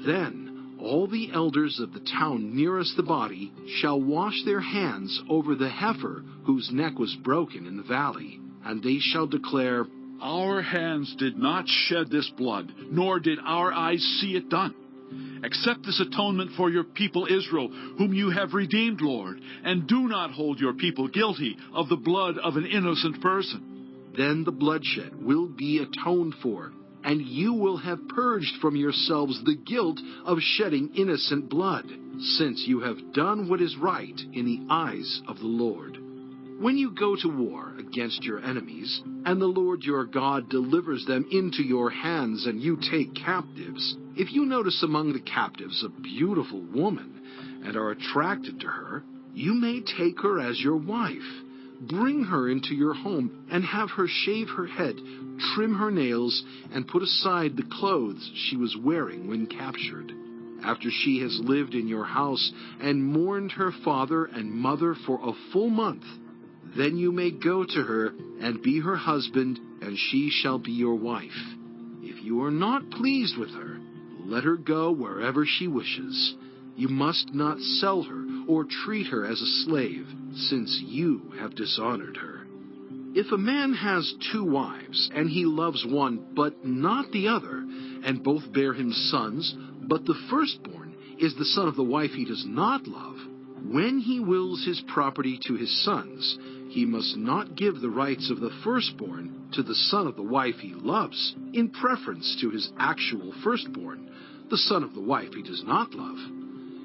Then all the elders of the town nearest the body shall wash their hands over the heifer whose neck was broken in the valley, and they shall declare, Our hands did not shed this blood, nor did our eyes see it done. Accept this atonement for your people Israel, whom you have redeemed, Lord, and do not hold your people guilty of the blood of an innocent person. Then the bloodshed will be atoned for, and you will have purged from yourselves the guilt of shedding innocent blood, since you have done what is right in the eyes of the Lord. When you go to war against your enemies, and the Lord your God delivers them into your hands, and you take captives, if you notice among the captives a beautiful woman, and are attracted to her, you may take her as your wife. Bring her into your home, and have her shave her head, trim her nails, and put aside the clothes she was wearing when captured. After she has lived in your house, and mourned her father and mother for a full month, then you may go to her and be her husband, and she shall be your wife. If you are not pleased with her, let her go wherever she wishes. You must not sell her or treat her as a slave, since you have dishonored her. If a man has 2 wives, and he loves one but not the other, and both bear him sons, but the firstborn is the son of the wife he does not love, when he wills his property to his sons, he must not give the rights of the firstborn to the son of the wife he loves, in preference to his actual firstborn, the son of the wife he does not love.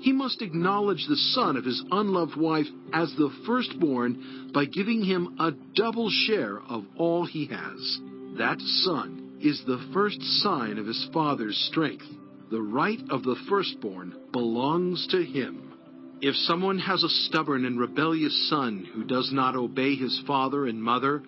He must acknowledge the son of his unloved wife as the firstborn by giving him a double share of all he has. That son is the first sign of his father's strength. The right of the firstborn belongs to him. If someone has a stubborn and rebellious son who does not obey his father and mother,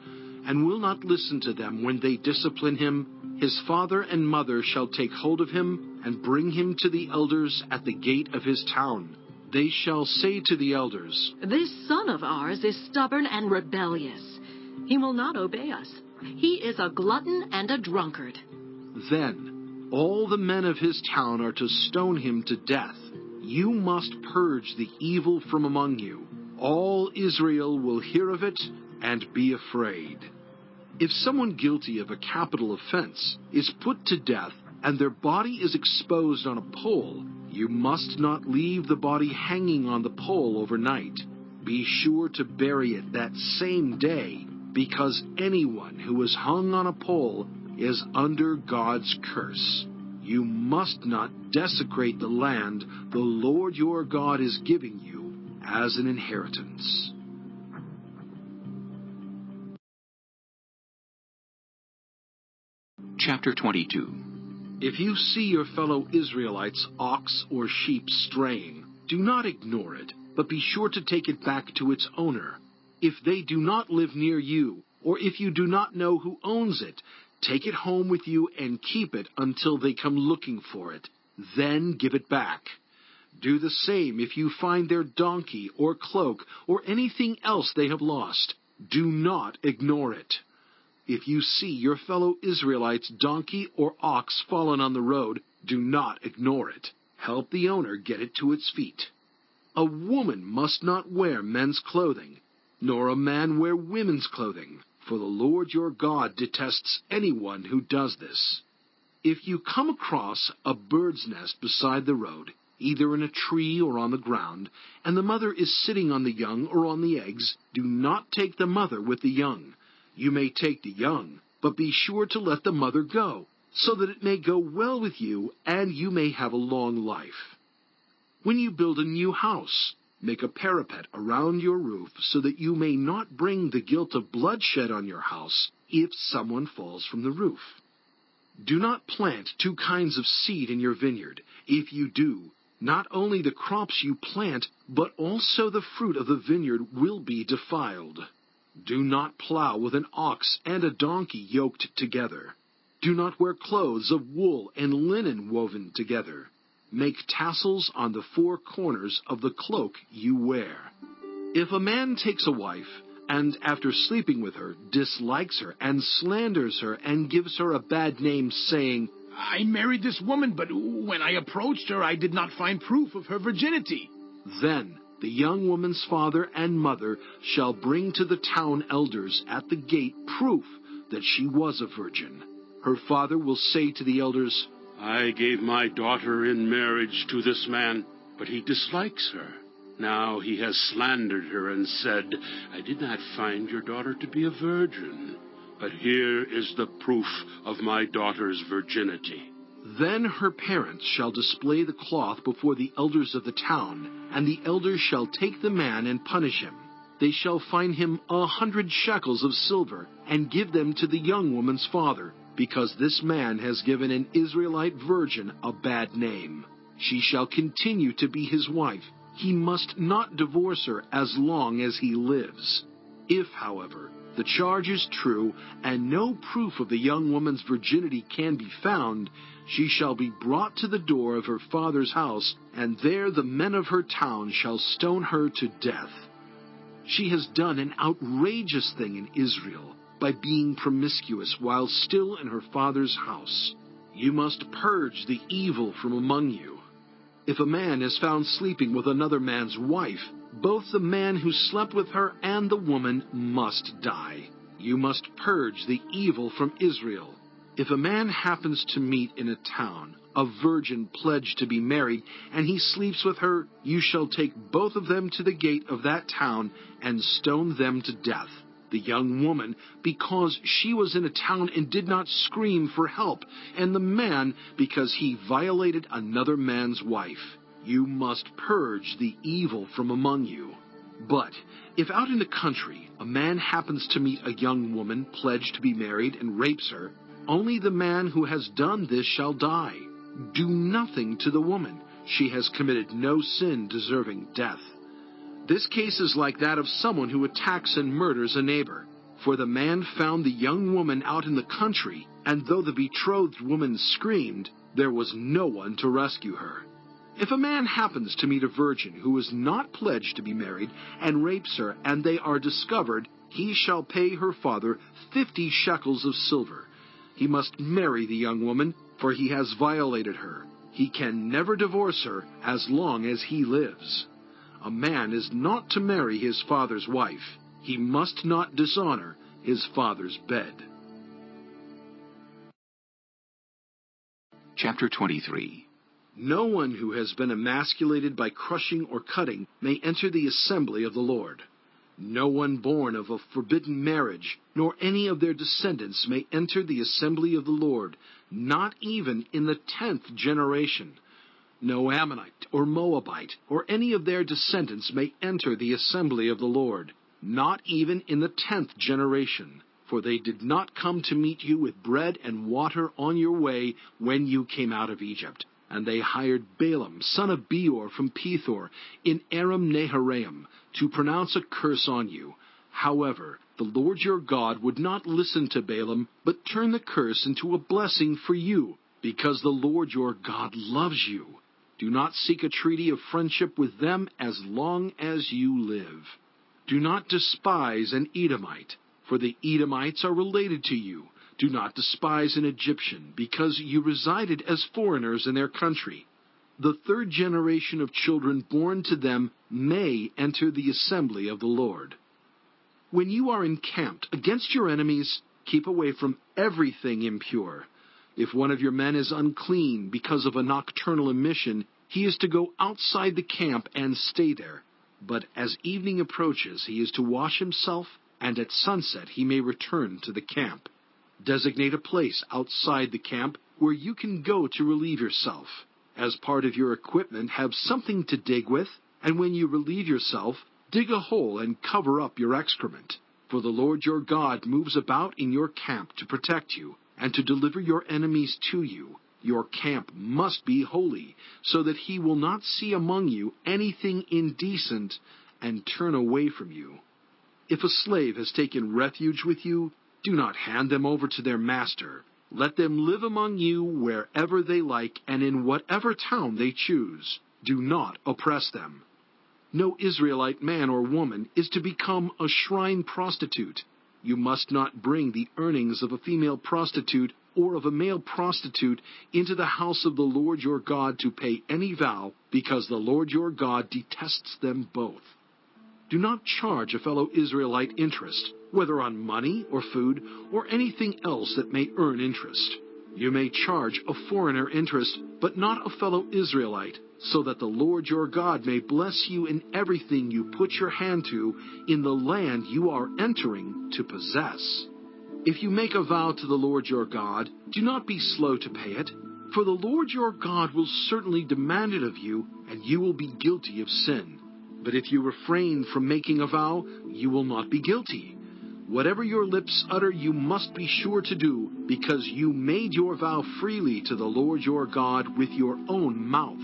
and will not listen to them when they discipline him, his father and mother shall take hold of him and bring him to the elders at the gate of his town. They shall say to the elders, This son of ours is stubborn and rebellious. He will not obey us. He is a glutton and a drunkard. Then all the men of his town are to stone him to death. You must purge the evil from among you. All Israel will hear of it and be afraid. If someone guilty of a capital offense is put to death, and their body is exposed on a pole, you must not leave the body hanging on the pole overnight. Be sure to bury it that same day, because anyone who is hung on a pole is under God's curse. You must not desecrate the land the Lord your God is giving you as an inheritance. Chapter 22. If you see your fellow Israelites' ox or sheep straying, do not ignore it, but be sure to take it back to its owner. If they do not live near you, or if you do not know who owns it, Take it home with you and keep it until they come looking for it. Then give it back. Do the same if you find their donkey or cloak or anything else they have lost. Do not ignore it. If you see your fellow Israelites' donkey or ox fallen on the road, do not ignore it. Help the owner get it to its feet. A woman must not wear men's clothing, nor a man wear women's clothing, for the Lord your God detests anyone who does this. If you come across a bird's nest beside the road, either in a tree or on the ground, and the mother is sitting on the young or on the eggs, do not take the mother with the young. You may take the young, but be sure to let the mother go, so that it may go well with you and you may have a long life. When you build a new house, make a parapet around your roof so that you may not bring the guilt of bloodshed on your house if someone falls from the roof. Do not plant two kinds of seed in your vineyard. If you do, not only the crops you plant, but also the fruit of the vineyard will be defiled. Do not plow with an ox and a donkey yoked together. Do not wear clothes of wool and linen woven together. Make tassels on the four corners of the cloak you wear. If a man takes a wife, and after sleeping with her, dislikes her and slanders her and gives her a bad name, saying, I married this woman, but when I approached her, I did not find proof of her virginity. Then the young woman's father and mother shall bring to the town elders at the gate proof that she was a virgin. Her father will say to the elders, I gave my daughter in marriage to this man, but he dislikes her. Now he has slandered her and said, I did not find your daughter to be a virgin, but here is the proof of my daughter's virginity. Then her parents shall display the cloth before the elders of the town, and the elders shall take the man and punish him. They shall fine him 100 shekels of silver, and give them to the young woman's father, because this man has given an Israelite virgin a bad name. She shall continue to be his wife. He must not divorce her as long as he lives. If, however, the charge is true, and no proof of the young woman's virginity can be found, she shall be brought to the door of her father's house, and there the men of her town shall stone her to death. She has done an outrageous thing in Israel by being promiscuous while still in her father's house. You must purge the evil from among you. If a man is found sleeping with another man's wife, both the man who slept with her and the woman must die. You must purge the evil from Israel. If a man happens to meet in a town a virgin pledged to be married, and he sleeps with her, you shall take both of them to the gate of that town and stone them to death. The young woman, because she was in a town and did not scream for help, and the man, because he violated another man's wife. You must purge the evil from among you. But if out in the country a man happens to meet a young woman pledged to be married and rapes her, only the man who has done this shall die. Do nothing to the woman. She has committed no sin deserving death. This case is like that of someone who attacks and murders a neighbor. For the man found the young woman out in the country, and though the betrothed woman screamed, there was no one to rescue her. If a man happens to meet a virgin who is not pledged to be married and rapes her, and they are discovered, he shall pay her father 50 shekels of silver. He must marry the young woman, for he has violated her. He can never divorce her as long as he lives. A man is not to marry his father's wife. He must not dishonor his father's bed. Chapter 23. No one who has been emasculated by crushing or cutting may enter the assembly of the Lord. No one born of a forbidden marriage, nor any of their descendants may enter the assembly of the Lord, not even in the 10th generation. No Ammonite or Moabite or any of their descendants may enter the assembly of the Lord, not even in the 10th generation. For they did not come to meet you with bread and water on your way when you came out of Egypt. And they hired Balaam, son of Beor from Pethor, in Aram Naharaim, to pronounce a curse on you. However, the Lord your God would not listen to Balaam, but turn the curse into a blessing for you, because the Lord your God loves you. Do not seek a treaty of friendship with them as long as you live. Do not despise an Edomite, for the Edomites are related to you. Do not despise an Egyptian, because you resided as foreigners in their country. The third generation of children born to them may enter the assembly of the Lord. When you are encamped against your enemies, keep away from everything impure. If one of your men is unclean because of a nocturnal emission, he is to go outside the camp and stay there. But as evening approaches, he is to wash himself, and at sunset he may return to the camp. Designate a place outside the camp where you can go to relieve yourself. As part of your equipment, have something to dig with, and when you relieve yourself, dig a hole and cover up your excrement. For the Lord your God moves about in your camp to protect you, and to deliver your enemies to you. Your camp must be holy, so that he will not see among you anything indecent and turn away from you. If a slave has taken refuge with you, do not hand them over to their master. Let them live among you wherever they like and in whatever town they choose. Do not oppress them. No Israelite man or woman is to become a shrine prostitute. You must not bring the earnings of a female prostitute or of a male prostitute into the house of the Lord your God to pay any vow, because the Lord your God detests them both. Do not charge a fellow Israelite interest, whether on money or food or anything else that may earn interest. You may charge a foreigner interest, but not a fellow Israelite, so that the Lord your God may bless you in everything you put your hand to in the land you are entering to possess. If you make a vow to the Lord your God, do not be slow to pay it, for the Lord your God will certainly demand it of you, and you will be guilty of sin. But if you refrain from making a vow, you will not be guilty. Whatever your lips utter, you must be sure to do, because you made your vow freely to the Lord your God with your own mouth.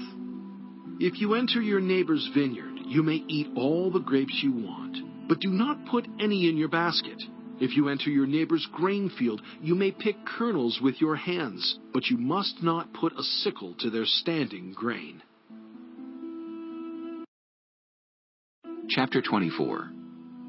If you enter your neighbor's vineyard, you may eat all the grapes you want, but do not put any in your basket. If you enter your neighbor's grain field, you may pick kernels with your hands, but you must not put a sickle to their standing grain. Chapter 24.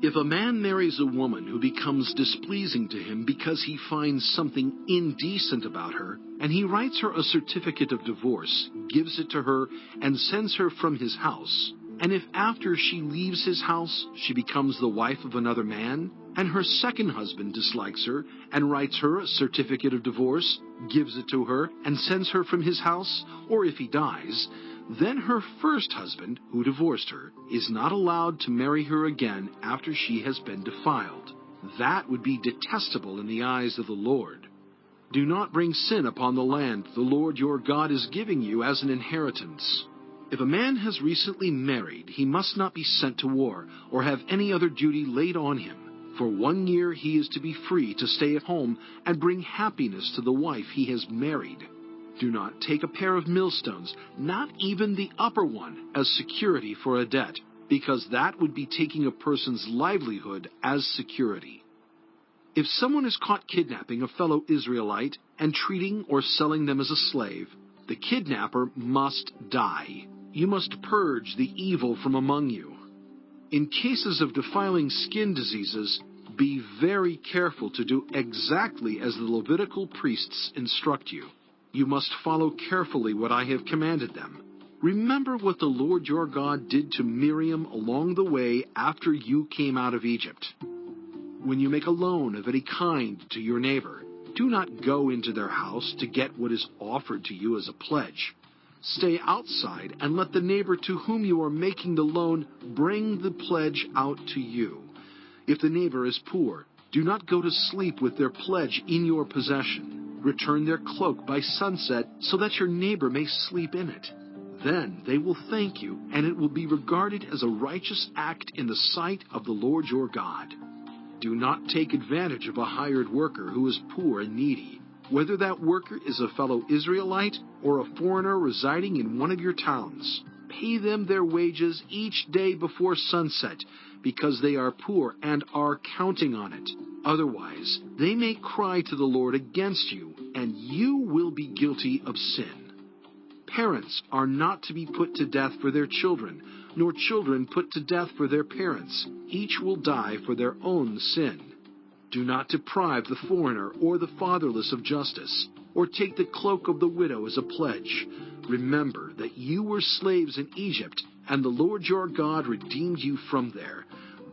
If a man marries a woman who becomes displeasing to him because he finds something indecent about her, and he writes her a certificate of divorce, gives it to her, and sends her from his house, and if after she leaves his house she becomes the wife of another man, and her second husband dislikes her, and writes her a certificate of divorce, gives it to her, and sends her from his house, or if he dies, then her first husband, who divorced her, is not allowed to marry her again after she has been defiled. That would be detestable in the eyes of the Lord. Do not bring sin upon the land the Lord your God is giving you as an inheritance. If a man has recently married, he must not be sent to war, or have any other duty laid on him. For 1 year he is to be free to stay at home and bring happiness to the wife he has married. Do not take a pair of millstones, not even the upper one, as security for a debt, because that would be taking a person's livelihood as security. If someone is caught kidnapping a fellow Israelite and treating or selling them as a slave, the kidnapper must die. You must purge the evil from among you. In cases of defiling skin diseases, be very careful to do exactly as the Levitical priests instruct you. You must follow carefully what I have commanded them. Remember what the Lord your God did to Miriam along the way after you came out of Egypt. When you make a loan of any kind to your neighbor, do not go into their house to get what is offered to you as a pledge. Stay outside and let the neighbor to whom you are making the loan bring the pledge out to you. If the neighbor is poor, do not go to sleep with their pledge in your possession. Return their cloak by sunset so that your neighbor may sleep in it. Then they will thank you, and it will be regarded as a righteous act in the sight of the Lord your God. Do not take advantage of a hired worker who is poor and needy, whether that worker is a fellow Israelite or a foreigner residing in one of your towns. Pay them their wages each day before sunset, because they are poor and are counting on it. Otherwise, they may cry to the Lord against you, and you will be guilty of sin. Parents are not to be put to death for their children, nor children put to death for their parents. Each will die for their own sin. Do not deprive the foreigner or the fatherless of justice, or take the cloak of the widow as a pledge. Remember that you were slaves in Egypt, and the Lord your God redeemed you from there.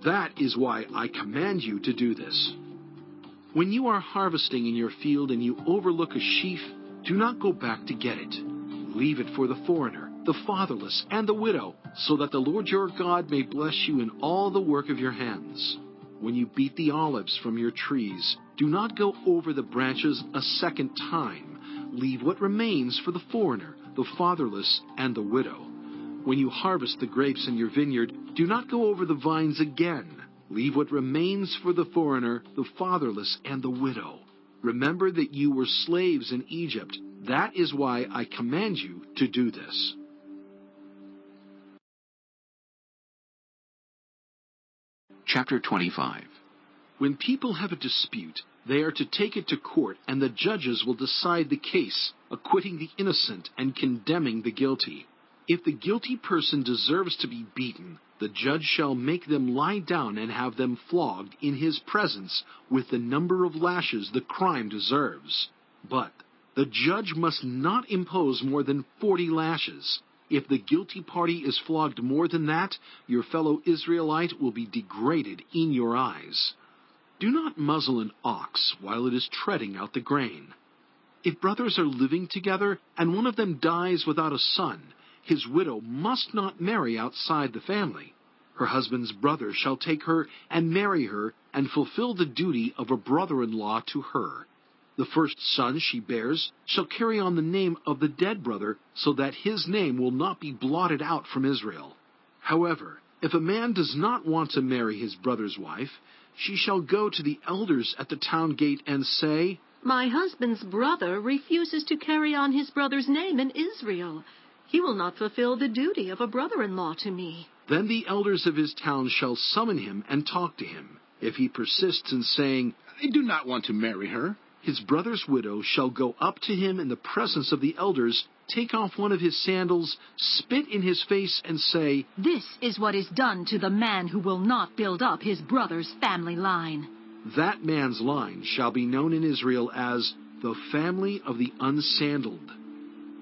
That is why I command you to do this. When you are harvesting in your field and you overlook a sheaf, do not go back to get it. Leave it for the foreigner, the fatherless, and the widow, so that the Lord your God may bless you in all the work of your hands. When you beat the olives from your trees, do not go over the branches a second time. Leave what remains for the foreigner, the fatherless, and the widow. When you harvest the grapes in your vineyard, do not go over the vines again. Leave what remains for the foreigner, the fatherless, and the widow. Remember that you were slaves in Egypt. That is why I command you to do this. Chapter 25. When people have a dispute, they are to take it to court, and the judges will decide the case, acquitting the innocent and condemning the guilty. If the guilty person deserves to be beaten, the judge shall make them lie down and have them flogged in his presence with the number of lashes the crime deserves. But the judge must not impose more than 40 lashes. If the guilty party is flogged more than that, your fellow Israelite will be degraded in your eyes. Do not muzzle an ox while it is treading out the grain. If brothers are living together and one of them dies without a son, his widow must not marry outside the family. Her husband's brother shall take her and marry her and fulfill the duty of a brother-in-law to her. The first son she bears shall carry on the name of the dead brother, so that his name will not be blotted out from Israel. However, if a man does not want to marry his brother's wife, she shall go to the elders at the town gate and say, My husband's brother refuses to carry on his brother's name in Israel. He will not fulfill the duty of a brother-in-law to me. Then the elders of his town shall summon him and talk to him. If he persists in saying, I do not want to marry her, his brother's widow shall go up to him in the presence of the elders, take off one of his sandals, spit in his face, and say, This is what is done to the man who will not build up his brother's family line. That man's line shall be known in Israel as the family of the unsandaled.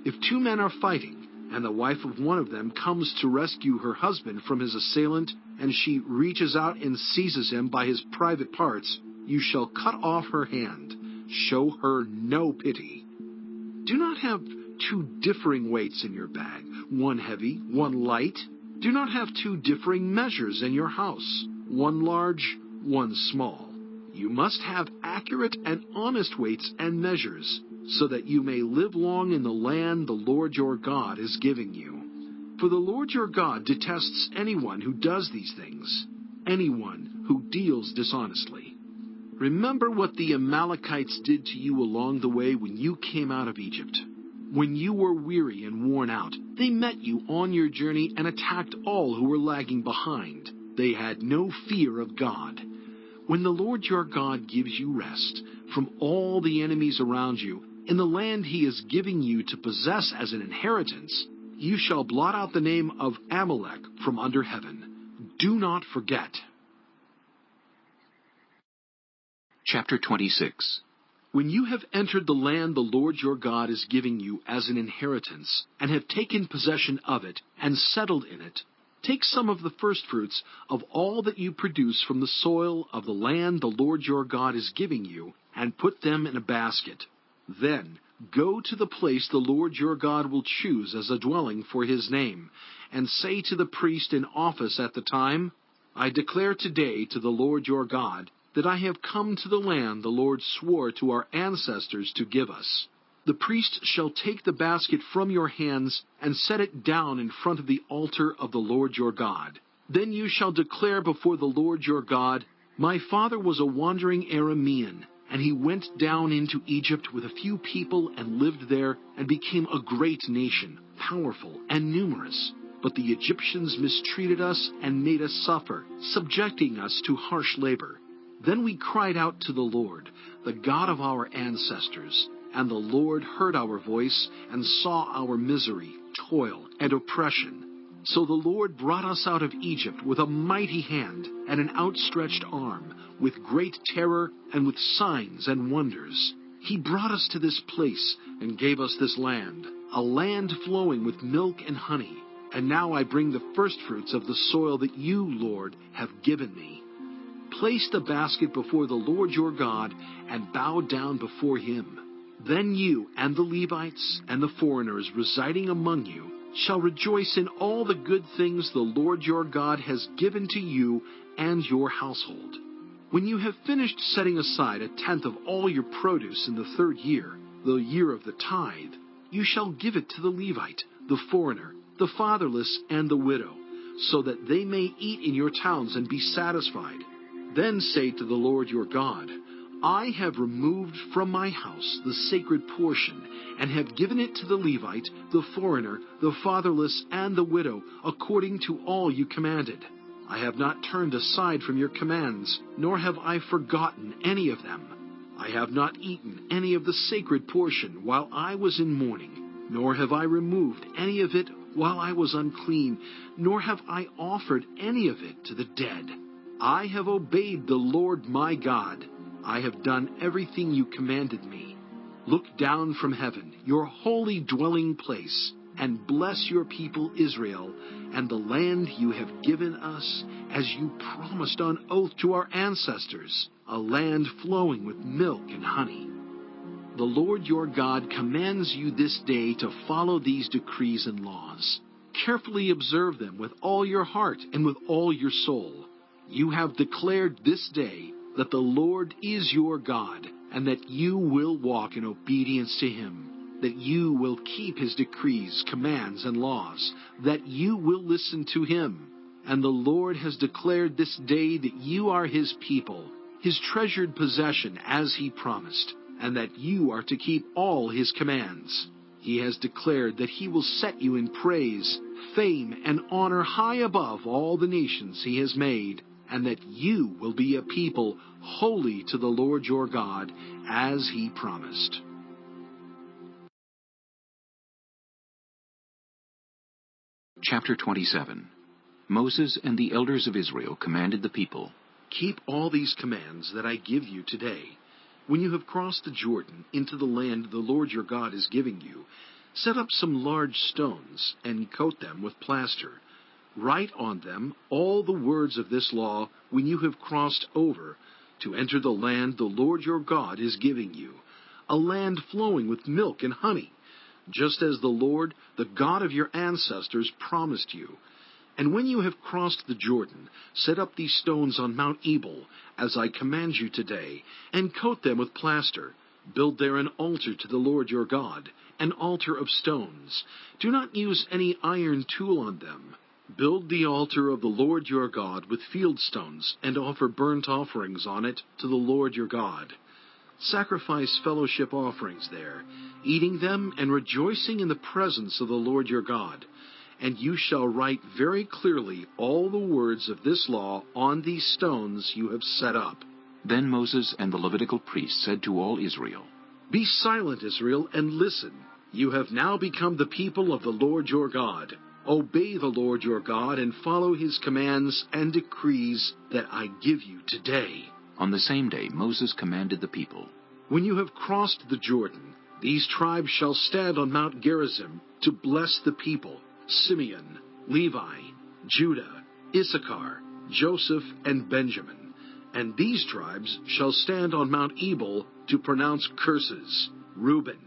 If two men are fighting, and the wife of one of them comes to rescue her husband from his assailant, and she reaches out and seizes him by his private parts, you shall cut off her hand. Show her no pity. Do not have two differing weights in your bag, one heavy, one light. Do not have two differing measures in your house, one large, one small. You must have accurate and honest weights and measures, so that you may live long in the land the Lord your God is giving you. For the Lord your God detests anyone who does these things, anyone who deals dishonestly. Remember what the Amalekites did to you along the way when you came out of Egypt. When you were weary and worn out, they met you on your journey and attacked all who were lagging behind. They had no fear of God. When the Lord your God gives you rest from all the enemies around you, in the land he is giving you to possess as an inheritance, you shall blot out the name of Amalek from under heaven. Do not forget. Chapter 26. When you have entered the land the Lord your God is giving you as an inheritance, and have taken possession of it, and settled in it, take some of the firstfruits of all that you produce from the soil of the land the Lord your God is giving you, and put them in a basket. Then go to the place the Lord your God will choose as a dwelling for his name, and say to the priest in office at the time, I declare today to the Lord your God that I have come to the land the Lord swore to our ancestors to give us. The priest shall take the basket from your hands and set it down in front of the altar of the Lord your God. Then you shall declare before the Lord your God, My father was a wandering Aramean, and he went down into Egypt with a few people and lived there and became a great nation, powerful and numerous. But the Egyptians mistreated us and made us suffer, subjecting us to harsh labor. Then we cried out to the Lord, the God of our ancestors, and the Lord heard our voice and saw our misery, toil, and oppression. So the Lord brought us out of Egypt with a mighty hand and an outstretched arm, with great terror and with signs and wonders. He brought us to this place and gave us this land, a land flowing with milk and honey. And now I bring the firstfruits of the soil that you, Lord, have given me. Place the basket before the Lord your God and bow down before him. Then you and the Levites and the foreigners residing among you shall rejoice in all the good things the Lord your God has given to you and your household. When you have finished setting aside 1/10 of all your produce in the 3rd year, the year of the tithe, you shall give it to the Levite, the foreigner, the fatherless, and the widow, so that they may eat in your towns and be satisfied. Then say to the Lord your God, I have removed from my house the sacred portion, and have given it to the Levite, the foreigner, the fatherless, and the widow, according to all you commanded. I have not turned aside from your commands, nor have I forgotten any of them. I have not eaten any of the sacred portion while I was in mourning, nor have I removed any of it while I was unclean, nor have I offered any of it to the dead. I have obeyed the Lord my God. I have done everything you commanded me. Look down from heaven, your holy dwelling place, and bless your people Israel, and the land you have given us, as you promised on oath to our ancestors, a land flowing with milk and honey. The Lord your God commands you this day to follow these decrees and laws. Carefully observe them with all your heart and with all your soul. You have declared this day that the Lord is your God, and that you will walk in obedience to him, that you will keep his decrees, commands, and laws, that you will listen to him. And the Lord has declared this day that you are his people, his treasured possession as he promised, and that you are to keep all his commands. He has declared that he will set you in praise, fame, and honor high above all the nations he has made, and that you will be a people holy to the Lord your God, as he promised. Chapter 27. Moses and the elders of Israel commanded the people, Keep all these commands that I give you today. When you have crossed the Jordan into the land the Lord your God is giving you, set up some large stones and coat them with plaster. Write on them all the words of this law when you have crossed over to enter the land the Lord your God is giving you, a land flowing with milk and honey, just as the Lord, the God of your ancestors, promised you. And when you have crossed the Jordan, set up these stones on Mount Ebal, as I command you today, and coat them with plaster. Build there an altar to the Lord your God, an altar of stones. Do not use any iron tool on them. Build the altar of the Lord your God with field stones, and offer burnt offerings on it to the Lord your God. Sacrifice fellowship offerings there, eating them and rejoicing in the presence of the Lord your God. And you shall write very clearly all the words of this law on these stones you have set up. Then Moses and the Levitical priests said to all Israel, Be silent, Israel, and listen. You have now become the people of the Lord your God. Obey the Lord your God and follow his commands and decrees that I give you today. On the same day Moses commanded the people, When you have crossed the Jordan, these tribes shall stand on Mount Gerizim to bless the people: Simeon, Levi, Judah, Issachar, Joseph, and Benjamin. And these tribes shall stand on Mount Ebal to pronounce curses: Reuben,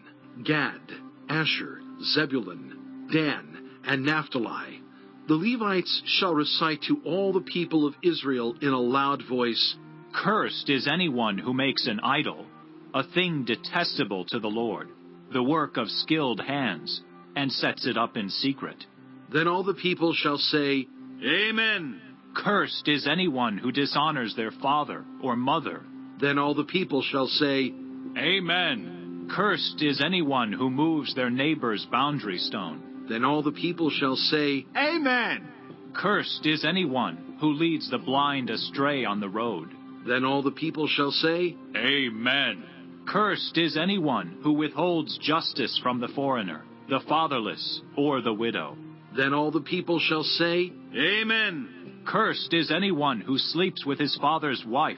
Gad, Asher, Zebulun, Dan, and Naphtali. The Levites shall recite to all the people of Israel in a loud voice, Cursed is anyone who makes an idol, a thing detestable to the Lord, the work of skilled hands, and sets it up in secret. Then all the people shall say, Amen. Cursed is anyone who dishonors their father or mother. Then all the people shall say, Amen. Cursed is anyone who moves their neighbor's boundary stone. Then all the people shall say, Amen. Cursed is anyone who leads the blind astray on the road. Then all the people shall say, Amen. Cursed is anyone who withholds justice from the foreigner, the fatherless, or the widow. Then all the people shall say, Amen. Cursed is anyone who sleeps with his father's wife,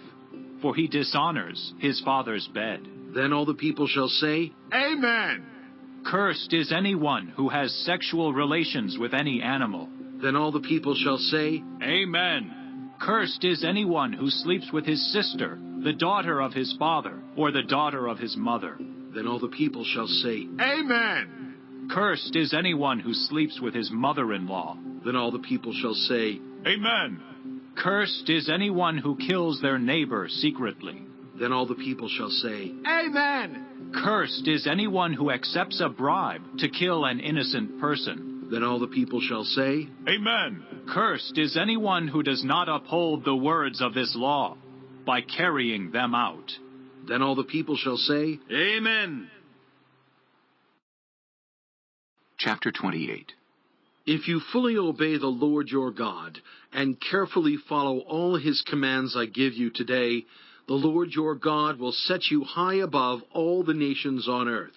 for he dishonors his father's bed. Then all the people shall say, Amen. Cursed is anyone who has sexual relations with any animal. Then all the people shall say, Amen. Cursed is anyone who sleeps with his sister, the daughter of his father, or the daughter of his mother. Then all the people shall say, Amen. Cursed is anyone who sleeps with his mother-in-law. Then all the people shall say, Amen. Cursed is anyone who kills their neighbor secretly. Then all the people shall say, Amen. Cursed is anyone who accepts a bribe to kill an innocent person. Then all the people shall say, Amen. Cursed is anyone who does not uphold the words of this law by carrying them out. Then all the people shall say, Amen. Chapter 28. If you fully obey the Lord your God, and carefully follow all his commands I give you today, the Lord your God will set you high above all the nations on earth.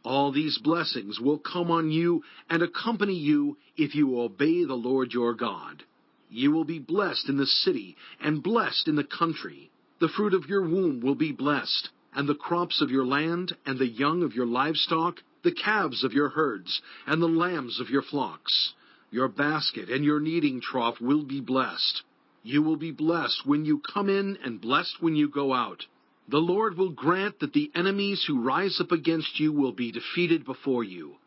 All these blessings will come on you and accompany you if you obey the Lord your God. You will be blessed in the city and blessed in the country. The fruit of your womb will be blessed, and the crops of your land, and the young of your livestock, the calves of your herds, and the lambs of your flocks. Your basket and your kneading trough will be blessed. You will be blessed when you come in and blessed when you go out. The Lord will grant that the enemies who rise up against you will be defeated before you.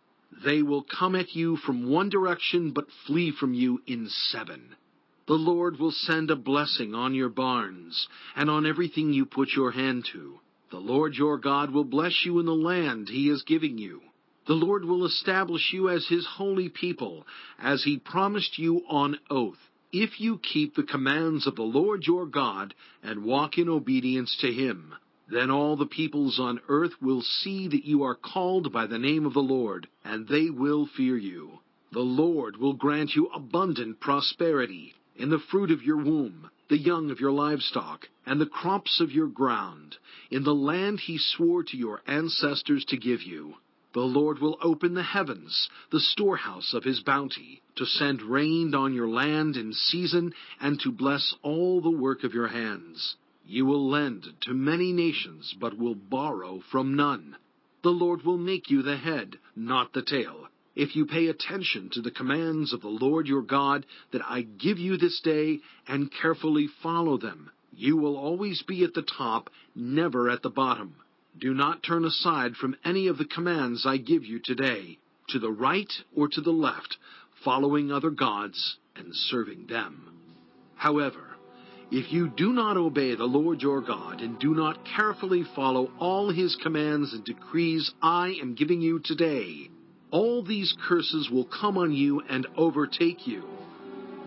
They will come at you from one direction but flee from you in 7. The Lord will send a blessing on your barns and on everything you put your hand to. The Lord your God will bless you in the land he is giving you. The Lord will establish you as his holy people, as he promised you on oath, if you keep the commands of the Lord your God and walk in obedience to him. Then all the peoples on earth will see that you are called by the name of the Lord, and they will fear you. The Lord will grant you abundant prosperity in the fruit of your womb, the young of your livestock, and the crops of your ground, in the land he swore to your ancestors to give you. The Lord will open the heavens, the storehouse of his bounty, to send rain on your land in season, and to bless all the work of your hands. You will lend to many nations, but will borrow from none. The Lord will make you the head, not the tail, if you pay attention to the commands of the Lord your God that I give you this day, and carefully follow them. You will always be at the top, never at the bottom. Do not turn aside from any of the commands I give you today, to the right or to the left, following other gods and serving them. However, if you do not obey the Lord your God and do not carefully follow all his commands and decrees I am giving you today, all these curses will come on you and overtake you.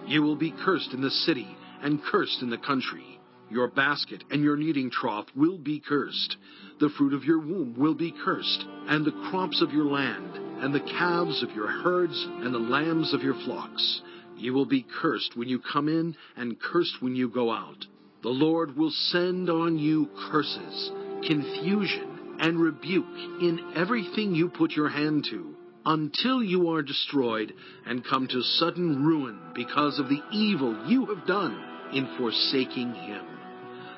You will be cursed in the city and cursed in the country. Your basket and your kneading trough will be cursed. The fruit of your womb will be cursed, and the crops of your land, and the calves of your herds, and the lambs of your flocks. You will be cursed when you come in, and cursed when you go out. The Lord will send on you curses, confusion, and rebuke in everything you put your hand to, until you are destroyed and come to sudden ruin because of the evil you have done in forsaking him.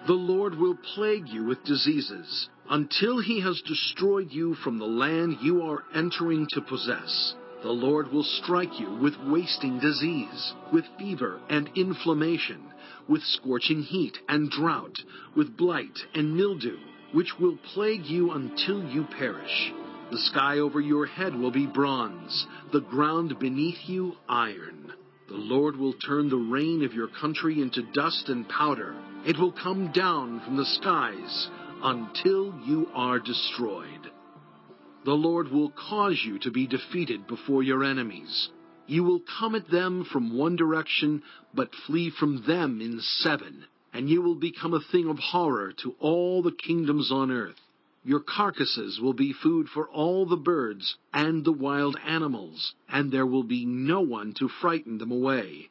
The Lord will plague you with diseases until he has destroyed you from the land you are entering to possess. The Lord will strike you with wasting disease, with fever and inflammation, with scorching heat and drought, with blight and mildew, which will plague you until you perish. The sky over your head will be bronze, the ground beneath you iron. The Lord will turn the rain of your country into dust and powder. It will come down from the skies until you are destroyed. The Lord will cause you to be defeated before your enemies. You will come at them from one direction, but flee from them in 7, and you will become a thing of horror to all the kingdoms on earth. Your carcasses will be food for all the birds and the wild animals, and there will be no one to frighten them away.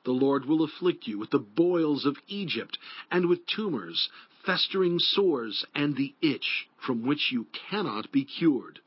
The Lord will afflict you with the boils of Egypt, and with tumors, festering sores, and the itch, from which you cannot be cured.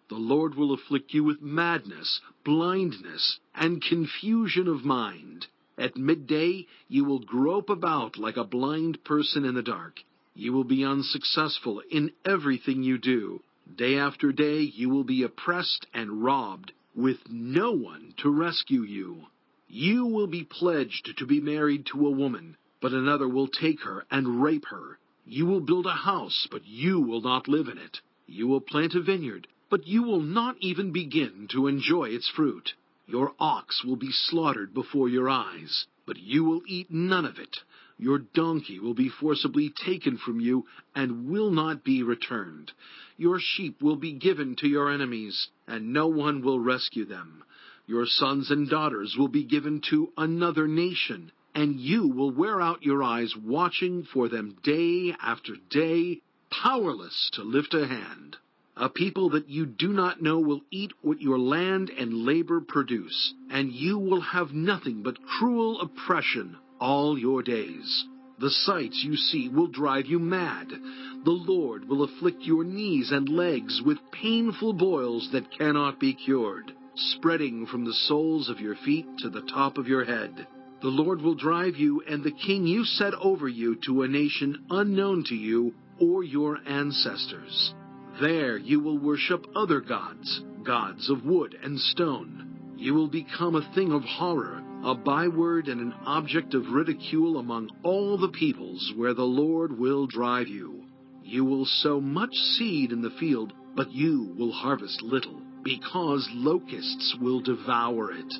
The Lord will afflict you with madness, blindness, and confusion of mind. At midday you will grope about like a blind person in the dark. You will be unsuccessful in everything you do. Day after day you will be oppressed and robbed, with no one to rescue you. You will be pledged to be married to a woman, but another will take her and rape her. You will build a house, but you will not live in it. You will plant a vineyard, but you will not even begin to enjoy its fruit. Your ox will be slaughtered before your eyes, but you will eat none of it. Your donkey will be forcibly taken from you and will not be returned. Your sheep will be given to your enemies, and no one will rescue them. Your sons and daughters will be given to another nation, and you will wear out your eyes watching for them day after day, powerless to lift a hand. A people that you do not know will eat what your land and labor produce, and you will have nothing but cruel oppression all your days. The sights you see will drive you mad. The Lord will afflict your knees and legs with painful boils that cannot be cured, spreading from the soles of your feet to the top of your head. The Lord will drive you and the king you set over you to a nation unknown to you or your ancestors. There you will worship other gods, gods of wood and stone. You will become a thing of horror, a byword and an object of ridicule among all the peoples where the Lord will drive you. You will sow much seed in the field, but you will harvest little, because locusts will devour it.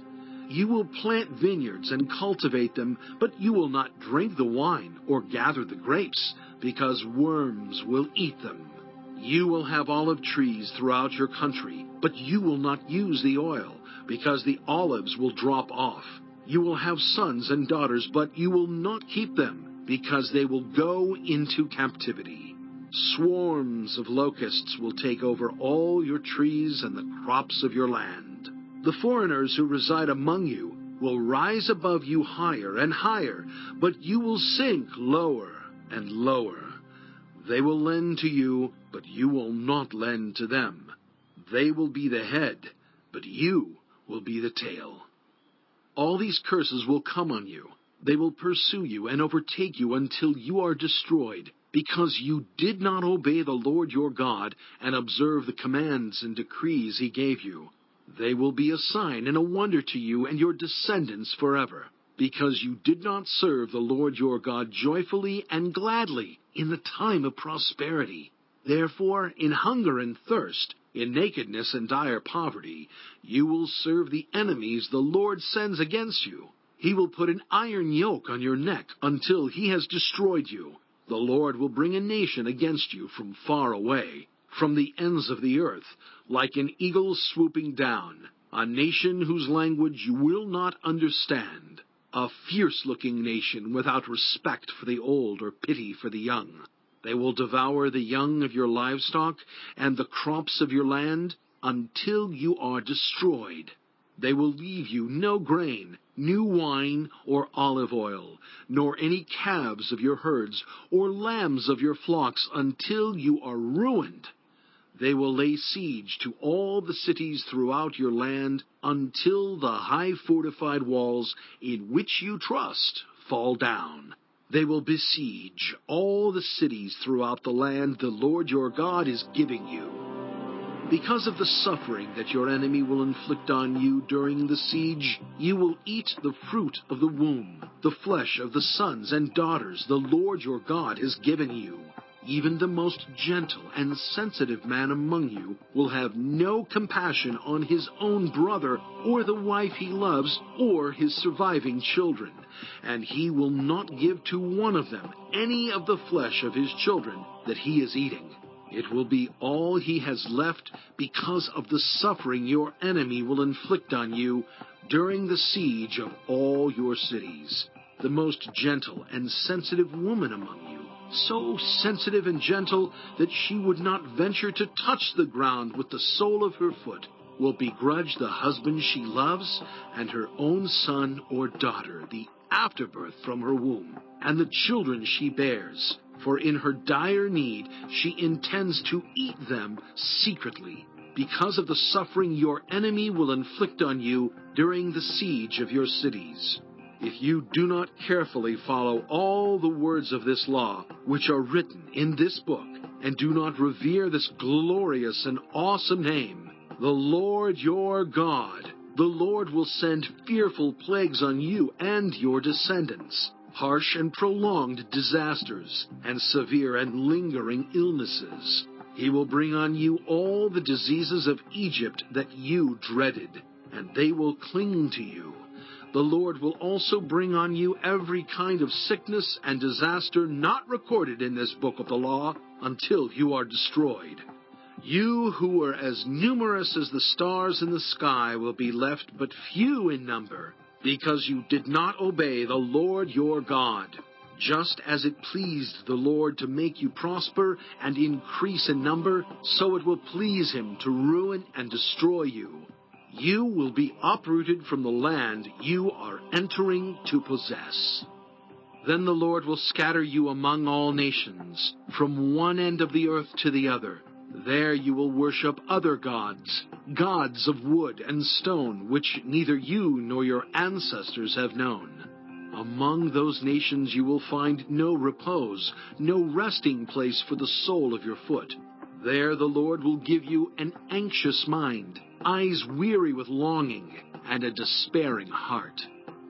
You will plant vineyards and cultivate them, but you will not drink the wine or gather the grapes, because worms will eat them. You will have olive trees throughout your country, but you will not use the oil, because the olives will drop off. You will have sons and daughters, but you will not keep them, because they will go into captivity. Swarms of locusts will take over all your trees and the crops of your land. The foreigners who reside among you will rise above you higher and higher, but you will sink lower and lower. They will lend to you, but you will not lend to them. They will be the head, but you will be the tail. All these curses will come on you. They will pursue you and overtake you until you are destroyed, because you did not obey the Lord your God and observe the commands and decrees he gave you. They will be a sign and a wonder to you and your descendants forever, because you did not serve the Lord your God joyfully and gladly in the time of prosperity. Therefore, in hunger and thirst, in nakedness and dire poverty, you will serve the enemies the Lord sends against you. He will put an iron yoke on your neck until he has destroyed you. The Lord will bring a nation against you from far away, from the ends of the earth, like an eagle swooping down, a nation whose language you will not understand, a fierce-looking nation without respect for the old or pity for the young. They will devour the young of your livestock and the crops of your land until you are destroyed. They will leave you no grain, new wine, or olive oil, nor any calves of your herds, or lambs of your flocks, until you are ruined. They will lay siege to all the cities throughout your land, until the high fortified walls in which you trust fall down. They will besiege all the cities throughout the land the Lord your God is giving you. Because of the suffering that your enemy will inflict on you during the siege, you will eat the fruit of the womb, the flesh of the sons and daughters the Lord your God has given you. Even the most gentle and sensitive man among you will have no compassion on his own brother or the wife he loves or his surviving children, and he will not give to one of them any of the flesh of his children that he is eating. It will be all he has left because of the suffering your enemy will inflict on you during the siege of all your cities. The most gentle and sensitive woman among you, so sensitive and gentle that she would not venture to touch the ground with the sole of her foot, will begrudge the husband she loves and her own son or daughter, the afterbirth from her womb, and the children she bears. For in her dire need she intends to eat them secretly, because of the suffering your enemy will inflict on you during the siege of your cities. If you do not carefully follow all the words of this law, which are written in this book, and do not revere this glorious and awesome name, the Lord your God, the Lord will send fearful plagues on you and your descendants, harsh and prolonged disasters, and severe and lingering illnesses. He will bring on you all the diseases of Egypt that you dreaded, and they will cling to you. The Lord will also bring on you every kind of sickness and disaster not recorded in this book of the law until you are destroyed. You who are as numerous as the stars in the sky will be left but few in number, because you did not obey the Lord your God. Just as it pleased the Lord to make you prosper and increase in number, so it will please him to ruin and destroy you. You will be uprooted from the land you are entering to possess. Then the Lord will scatter you among all nations, from one end of the earth to the other. There you will worship other gods, gods of wood and stone, which neither you nor your ancestors have known. Among those nations you will find no repose, no resting place for the sole of your foot. There the Lord will give you an anxious mind, eyes weary with longing, and a despairing heart.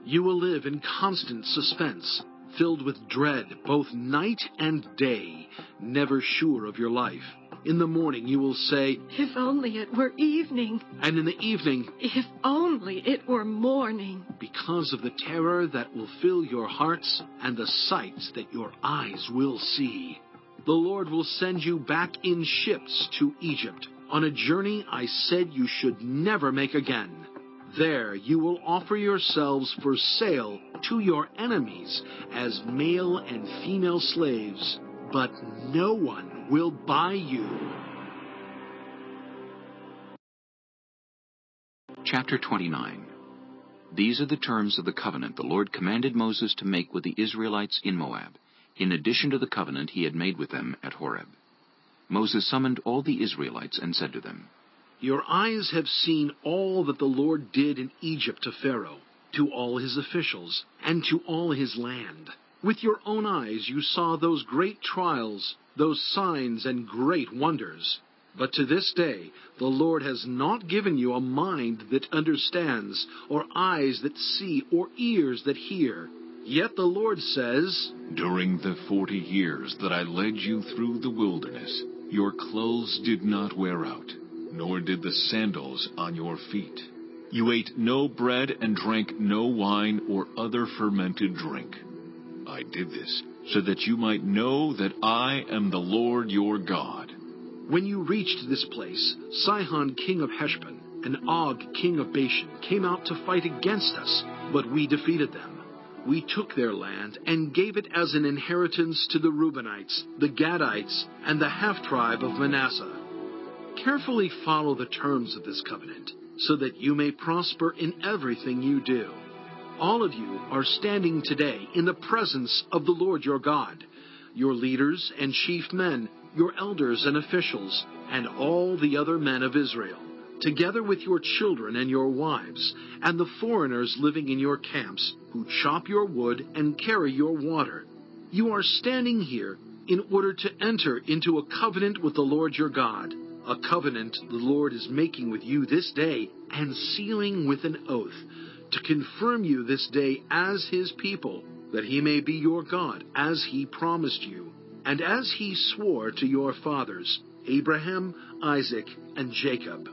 You will live in constant suspense, filled with dread both night and day, never sure of your life. In the morning you will say, "If only it were evening." And in the evening, "If only it were morning." Because of the terror that will fill your hearts and the sights that your eyes will see. The Lord will send you back in ships to Egypt, on a journey I said you should never make again. There you will offer yourselves for sale to your enemies as male and female slaves, but no one will buy you. Chapter 29. These are the terms of the covenant the Lord commanded Moses to make with the Israelites in Moab, in addition to the covenant he had made with them at Horeb. Moses summoned all the Israelites and said to them, Your eyes have seen all that the Lord did in Egypt to Pharaoh, to all his officials, and to all his land. With your own eyes you saw those great trials, those signs and great wonders. But to this day the Lord has not given you a mind that understands, or eyes that see, or ears that hear. Yet the Lord says, During the 40 years that I led you through the wilderness, your clothes did not wear out, nor did the sandals on your feet. You ate no bread and drank no wine or other fermented drink. I did this so that you might know that I am the Lord your God. When you reached this place, Sihon king of Heshbon and Og king of Bashan came out to fight against us, but we defeated them. We took their land and gave it as an inheritance to the Reubenites, the Gadites, and the half-tribe of Manasseh. Carefully follow the terms of this covenant, so that you may prosper in everything you do. All of you are standing today in the presence of the Lord your God, your leaders and chief men, your elders and officials, and all the other men of Israel, together with your children and your wives, and the foreigners living in your camps, who chop your wood and carry your water. You are standing here in order to enter into a covenant with the Lord your God, a covenant the Lord is making with you this day and sealing with an oath, to confirm you this day as his people, that he may be your God, as he promised you, and as he swore to your fathers, Abraham, Isaac, and Jacob.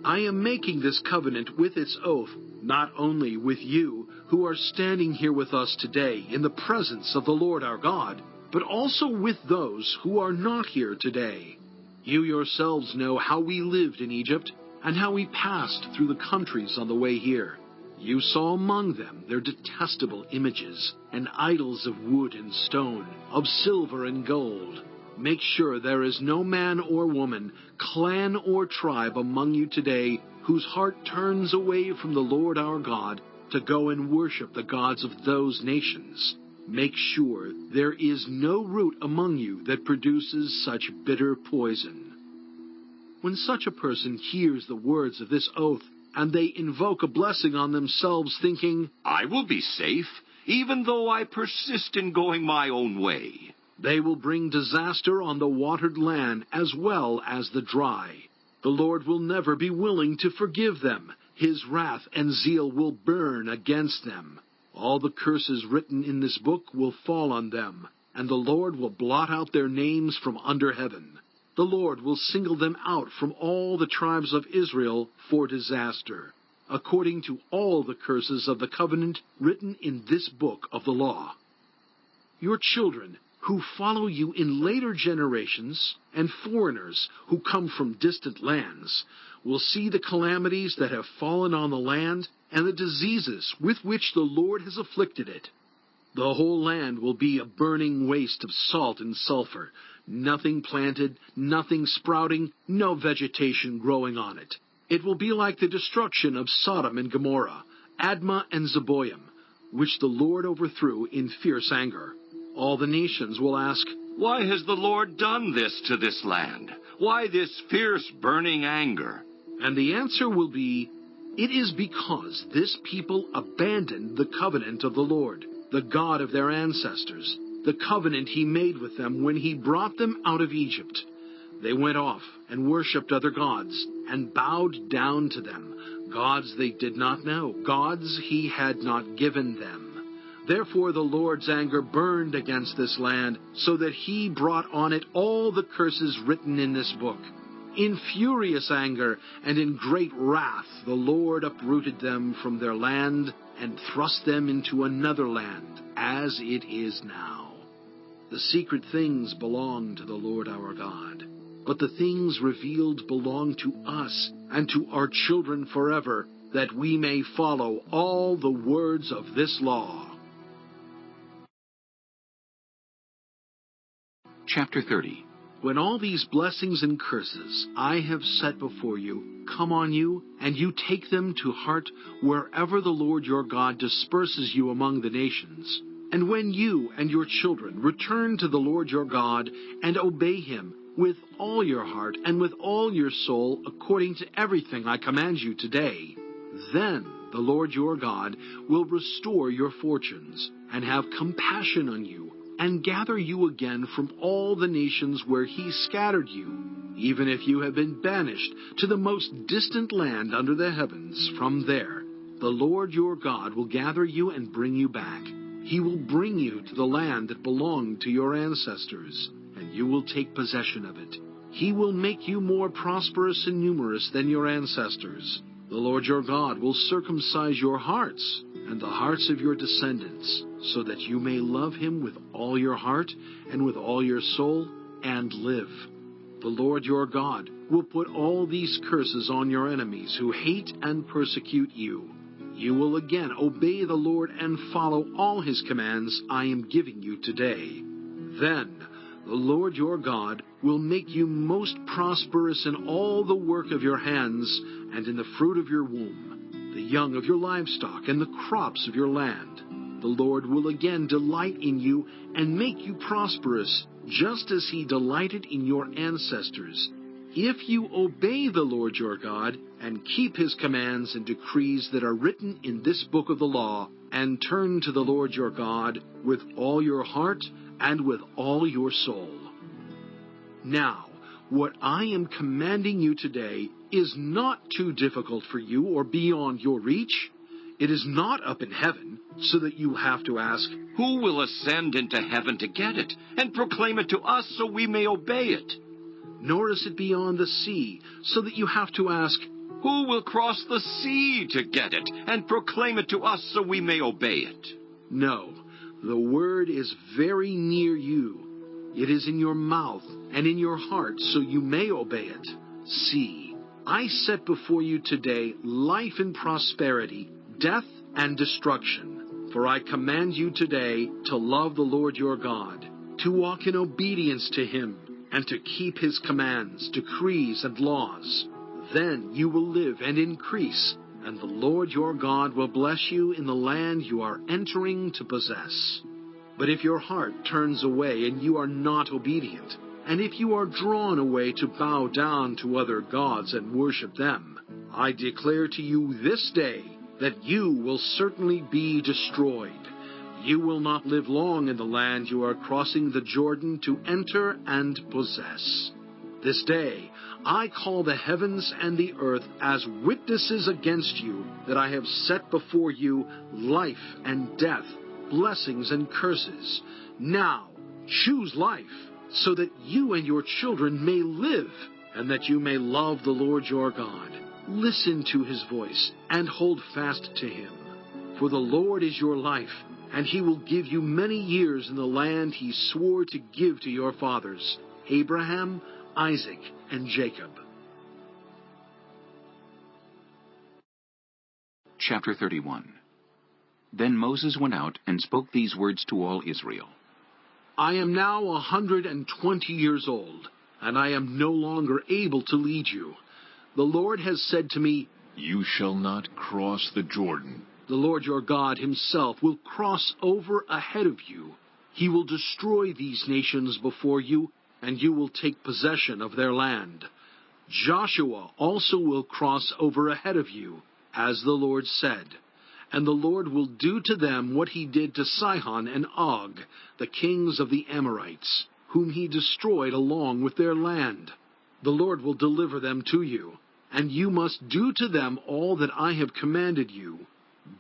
I am making this covenant with its oath, not only with you, who are standing here with us today in the presence of the Lord our God, but also with those who are not here today. You yourselves know how we lived in Egypt, and how we passed through the countries on the way here. You saw among them their detestable images, and idols of wood and stone, of silver and gold. Make sure there is no man or woman, clan or tribe among you today whose heart turns away from the Lord our God to go and worship the gods of those nations. Make sure there is no root among you that produces such bitter poison. When such a person hears the words of this oath, and they invoke a blessing on themselves, thinking, I will be safe, even though I persist in going my own way, they will bring disaster on the watered land as well as the dry. The Lord will never be willing to forgive them. His wrath and zeal will burn against them. All the curses written in this book will fall on them, and the Lord will blot out their names from under heaven. The Lord will single them out from all the tribes of Israel for disaster, according to all the curses of the covenant written in this book of the law. Your children, who follow you in later generations, and foreigners who come from distant lands, will see the calamities that have fallen on the land and the diseases with which the Lord has afflicted it. The whole land will be a burning waste of salt and sulfur, nothing planted, nothing sprouting, no vegetation growing on it. It will be like the destruction of Sodom and Gomorrah, Admah and Zeboim, which the Lord overthrew in fierce anger. All the nations will ask, Why has the Lord done this to this land? Why this fierce burning anger? And the answer will be, it is because this people abandoned the covenant of the Lord, the God of their ancestors, the covenant he made with them when he brought them out of Egypt. They went off and worshipped other gods and bowed down to them, gods they did not know, gods he had not given them. Therefore the Lord's anger burned against this land, so that he brought on it all the curses written in this book. In furious anger and in great wrath the Lord uprooted them from their land and thrust them into another land, as it is now. The secret things belong to the Lord our God, but the things revealed belong to us and to our children forever, that we may follow all the words of this law. Chapter 30. When all these blessings and curses I have set before you come on you, and you take them to heart wherever the Lord your God disperses you among the nations, and when you and your children return to the Lord your God and obey him with all your heart and with all your soul according to everything I command you today, then the Lord your God will restore your fortunes and have compassion on you, and gather you again from all the nations where he scattered you, even if you have been banished to the most distant land under the heavens. From there, the Lord your God will gather you and bring you back. He will bring you to the land that belonged to your ancestors, and you will take possession of it. He will make you more prosperous and numerous than your ancestors. The Lord your God will circumcise your hearts and the hearts of your descendants, so that you may love him with all your heart and with all your soul and live. The Lord your God will put all these curses on your enemies who hate and persecute you. You will again obey the Lord and follow all his commands I am giving you today. Then the Lord your God will make you most prosperous in all the work of your hands and in the fruit of your womb, the young of your livestock and the crops of your land. The Lord will again delight in you and make you prosperous, just as he delighted in your ancestors, if you obey the Lord your God and keep his commands and decrees that are written in this book of the law, and turn to the Lord your God with all your heart and with all your soul. Now, what I am commanding you today is not too difficult for you or beyond your reach. It is not up in heaven, so that you have to ask, Who will ascend into heaven to get it, and proclaim it to us so we may obey it? Nor is it beyond the sea, so that you have to ask, Who will cross the sea to get it, and proclaim it to us so we may obey it? No, the word is very near you. It is in your mouth and in your heart, so you may obey it. See, I set before you today life and prosperity, death and destruction. For I command you today to love the Lord your God, to walk in obedience to him, and to keep his commands, decrees, and laws. Then you will live and increase, and the Lord your God will bless you in the land you are entering to possess. But if your heart turns away and you are not obedient, and if you are drawn away to bow down to other gods and worship them, I declare to you this day that you will certainly be destroyed. You will not live long in the land you are crossing the Jordan to enter and possess. This day I call the heavens and the earth as witnesses against you that I have set before you life and death, blessings and curses. Now choose life, so that you and your children may live, and that you may love the Lord your God. Listen to his voice and hold fast to him. For the Lord is your life, and he will give you many years in the land he swore to give to your fathers, Abraham, Isaac, and Jacob. Chapter 31. Then Moses went out and spoke these words to all Israel. I am now 120 years old, and I am no longer able to lead you. The Lord has said to me, You shall not cross the Jordan. The Lord your God himself will cross over ahead of you. He will destroy these nations before you, and you will take possession of their land. Joshua also will cross over ahead of you, as the Lord said. And the Lord will do to them what he did to Sihon and Og, the kings of the Amorites, whom he destroyed along with their land. The Lord will deliver them to you, and you must do to them all that I have commanded you.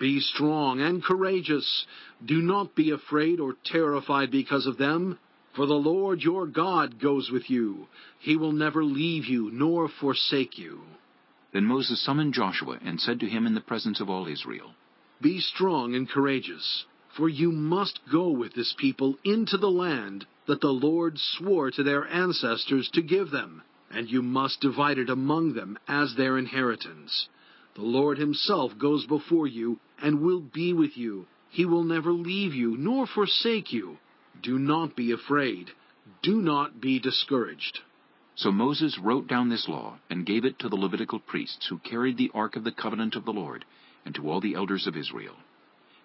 Be strong and courageous. Do not be afraid or terrified because of them, for the Lord your God goes with you. He will never leave you nor forsake you. Then Moses summoned Joshua and said to him in the presence of all Israel, Be strong and courageous, for you must go with this people into the land that the Lord swore to their ancestors to give them, and you must divide it among them as their inheritance. The Lord himself goes before you and will be with you. He will never leave you nor forsake you. Do not be afraid. Do not be discouraged. So Moses wrote down this law and gave it to the Levitical priests who carried the ark of the covenant of the Lord, and to all the elders of Israel.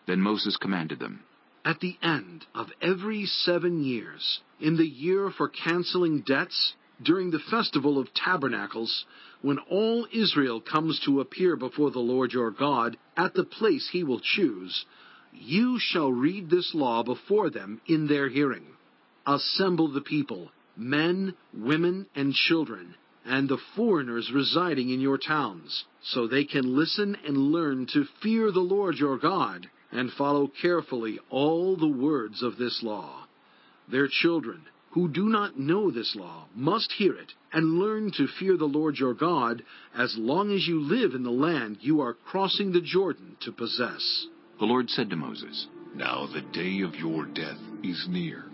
Then Moses commanded them, At the end of every 7 years, in the year for canceling debts, during the festival of tabernacles, when all Israel comes to appear before the Lord your God at the place he will choose, you shall read this law before them in their hearing. Assemble the people, men, women, and children, and the foreigners residing in your towns, so they can listen and learn to fear the Lord your God, and follow carefully all the words of this law. Their children, who do not know this law, must hear it and learn to fear the Lord your God as long as you live in the land you are crossing the Jordan to possess. The Lord said to Moses, Now the day of your death is near.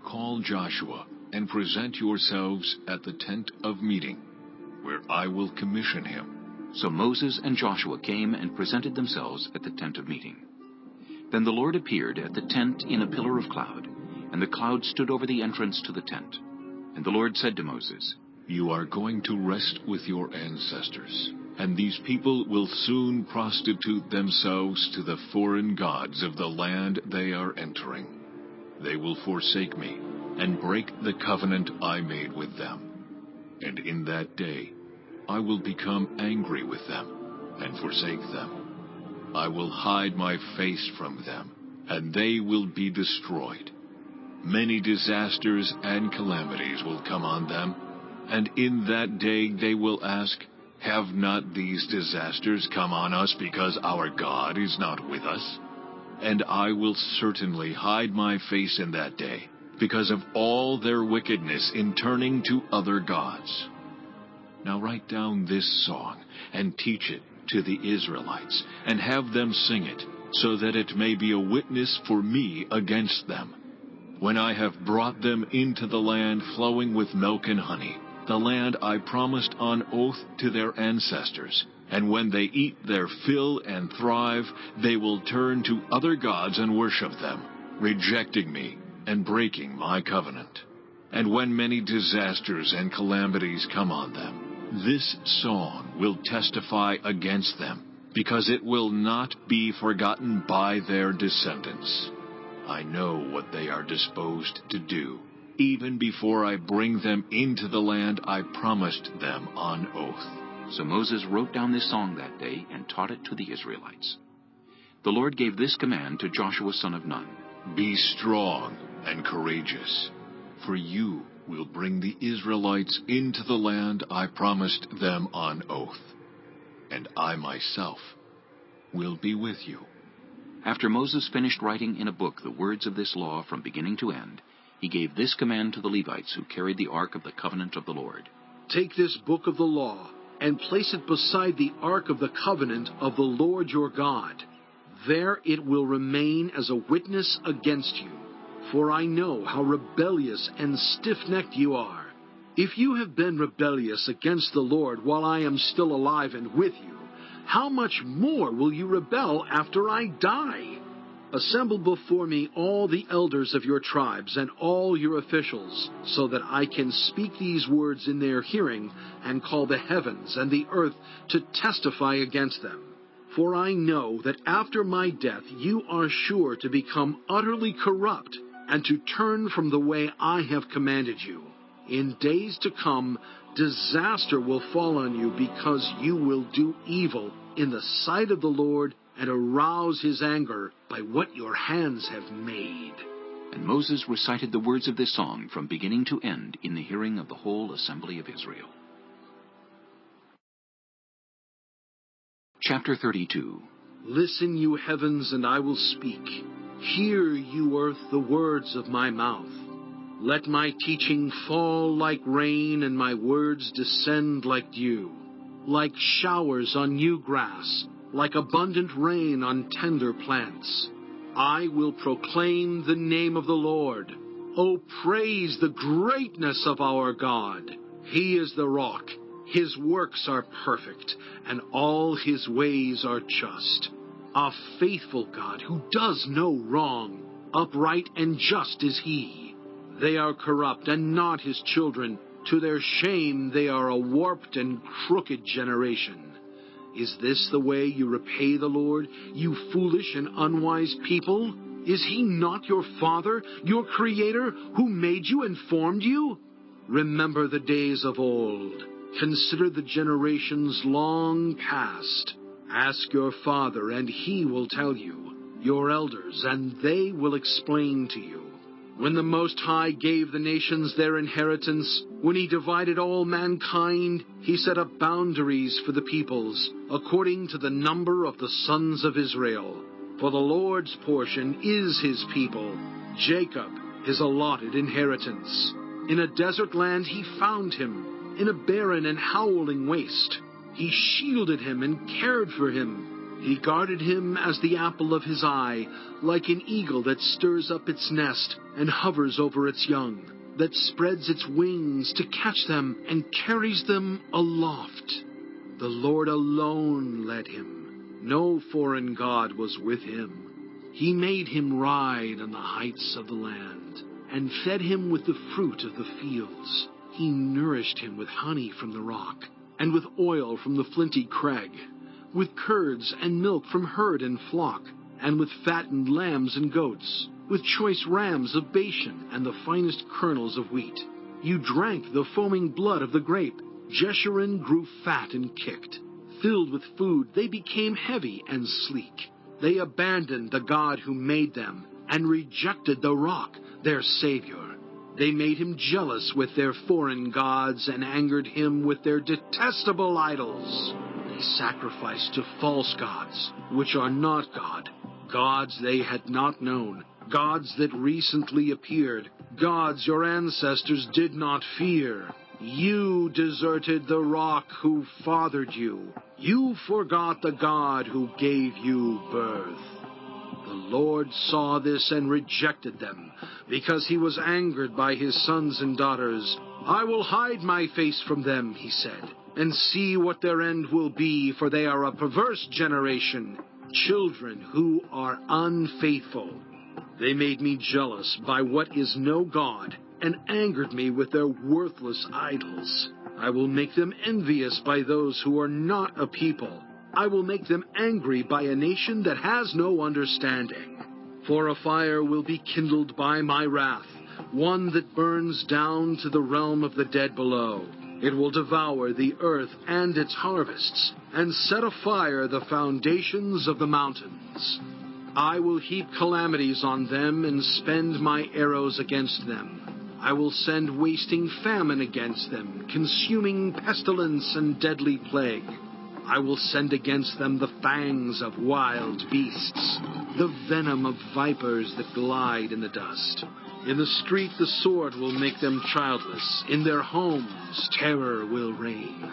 Call Joshua and present yourselves at the tent of meeting, where I will commission him. So Moses and Joshua came and presented themselves at the tent of meeting. Then the Lord appeared at the tent in a pillar of cloud, and the cloud stood over the entrance to the tent. And the Lord said to Moses, You are going to rest with your ancestors, and these people will soon prostitute themselves to the foreign gods of the land they are entering. They will forsake me and break the covenant I made with them. And in that day I will become angry with them and forsake them. I will hide my face from them, and they will be destroyed. Many disasters and calamities will come on them, and in that day they will ask, Have not these disasters come on us because our God is not with us? And I will certainly hide my face in that day, because of all their wickedness in turning to other gods. Now write down this song and teach it to the Israelites, and have them sing it, so that it may be a witness for me against them. When I have brought them into the land flowing with milk and honey, the land I promised on oath to their ancestors. And when they eat their fill and thrive, they will turn to other gods and worship them, rejecting me and breaking my covenant. And when many disasters and calamities come on them, this song will testify against them, because it will not be forgotten by their descendants. I know what they are disposed to do, even before I bring them into the land I promised them on oath. So Moses wrote down this song that day and taught it to the Israelites. The Lord gave this command to Joshua son of Nun. Be strong and courageous, for you will bring the Israelites into the land I promised them on oath, and I myself will be with you. After Moses finished writing in a book the words of this law from beginning to end, he gave this command to the Levites who carried the ark of the covenant of the Lord. Take this book of the law and place it beside the ark of the covenant of the Lord your God. There it will remain as a witness against you, for I know how rebellious and stiff-necked you are. If you have been rebellious against the Lord while I am still alive and with you, how much more will you rebel after I die? Assemble before me all the elders of your tribes and all your officials, so that I can speak these words in their hearing and call the heavens and the earth to testify against them. For I know that after my death you are sure to become utterly corrupt and to turn from the way I have commanded you. In days to come, disaster will fall on you because you will do evil in the sight of the Lord and arouse his anger by what your hands have made. And Moses recited the words of this song from beginning to end in the hearing of the whole assembly of Israel. Chapter 32. Listen, you heavens, and I will speak. Hear, you earth, the words of my mouth. Let my teaching fall like rain, and my words descend like dew, like showers on new grass, like abundant rain on tender plants. I will proclaim the name of the Lord. Oh, praise the greatness of our God. He is the rock. His works are perfect, and all his ways are just. A faithful God who does no wrong. Upright and just is he. They are corrupt and not his children. To their shame they are a warped and crooked generation. Is this the way you repay the Lord, you foolish and unwise people? Is he not your Father, your Creator, who made you and formed you? Remember the days of old. Consider the generations long past. Ask your father, and he will tell you, your elders, and they will explain to you. When the Most High gave the nations their inheritance, when he divided all mankind, he set up boundaries for the peoples, according to the number of the sons of Israel. For the Lord's portion is his people, Jacob his allotted inheritance. In a desert land he found him, in a barren and howling waste. He shielded him and cared for him. He guarded him as the apple of his eye, like an eagle that stirs up its nest and hovers over its young, that spreads its wings to catch them and carries them aloft. The Lord alone led him. No foreign god was with him. He made him ride on the heights of the land, and fed him with the fruit of the fields. He nourished him with honey from the rock, and with oil from the flinty crag, with curds and milk from herd and flock, and with fattened lambs and goats, with choice rams of Bashan and the finest kernels of wheat. You drank the foaming blood of the grape. Jeshurun grew fat and kicked. Filled with food, they became heavy and sleek. They abandoned the God who made them, and rejected the rock, their Savior. They made him jealous with their foreign gods and angered him with their detestable idols. They sacrificed to false gods, which are not God, gods they had not known, gods that recently appeared, gods your ancestors did not fear. You deserted the rock who fathered you. You forgot the God who gave you birth. The Lord saw this and rejected them, because he was angered by his sons and daughters, I will hide my face from them, he said, and see what their end will be, for they are a perverse generation, children who are unfaithful. They made me jealous by what is no God, and angered me with their worthless idols. I will make them envious by those who are not a people. I will make them angry by a nation that has no understanding. For a fire will be kindled by my wrath, one that burns down to the realm of the dead below. It will devour the earth and its harvests, and set afire the foundations of the mountains. I will heap calamities on them and spend my arrows against them. I will send wasting famine against them, consuming pestilence and deadly plague. I will send against them the fangs of wild beasts, the venom of vipers that glide in the dust. In the street the sword will make them childless. In their homes terror will reign.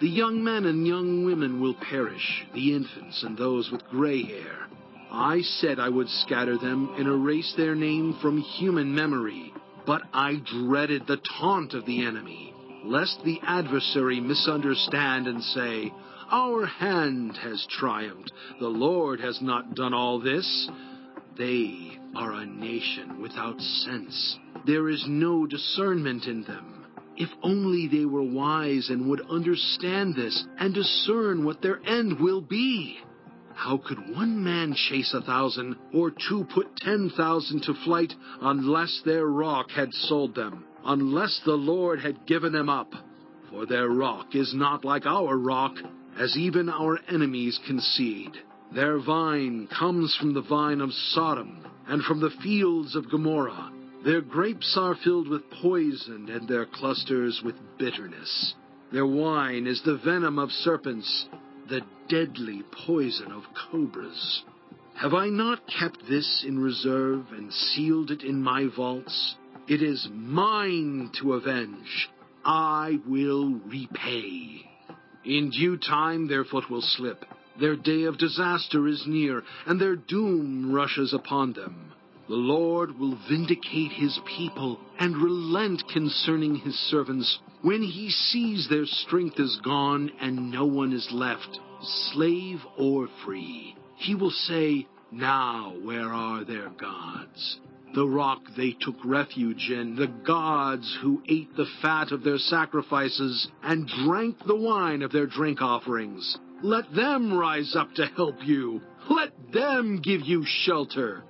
The young men and young women will perish, the infants and those with gray hair. I said I would scatter them and erase their name from human memory. But I dreaded the taunt of the enemy, lest the adversary misunderstand and say, "Our hand has triumphed. The Lord has not done all this." They are a nation without sense. There is no discernment in them. If only they were wise and would understand this and discern what their end will be. How could one man chase 1,000, or two put 10,000 to flight, unless their rock had sold them, unless the Lord had given them up? For their rock is not like our rock, as even our enemies concede. Their vine comes from the vine of Sodom, and from the fields of Gomorrah. Their grapes are filled with poison, and their clusters with bitterness. Their wine is the venom of serpents, the deadly poison of cobras. Have I not kept this in reserve and sealed it in my vaults? It is mine to avenge. I will repay. In due time their foot will slip. Their day of disaster is near, and their doom rushes upon them. The Lord will vindicate his people and relent concerning his servants when he sees their strength is gone and no one is left, slave or free. He will say, "Now where are their gods? The rock they took refuge in, the gods who ate the fat of their sacrifices and drank the wine of their drink offerings. Let them rise up to help you. Let them give you shelter.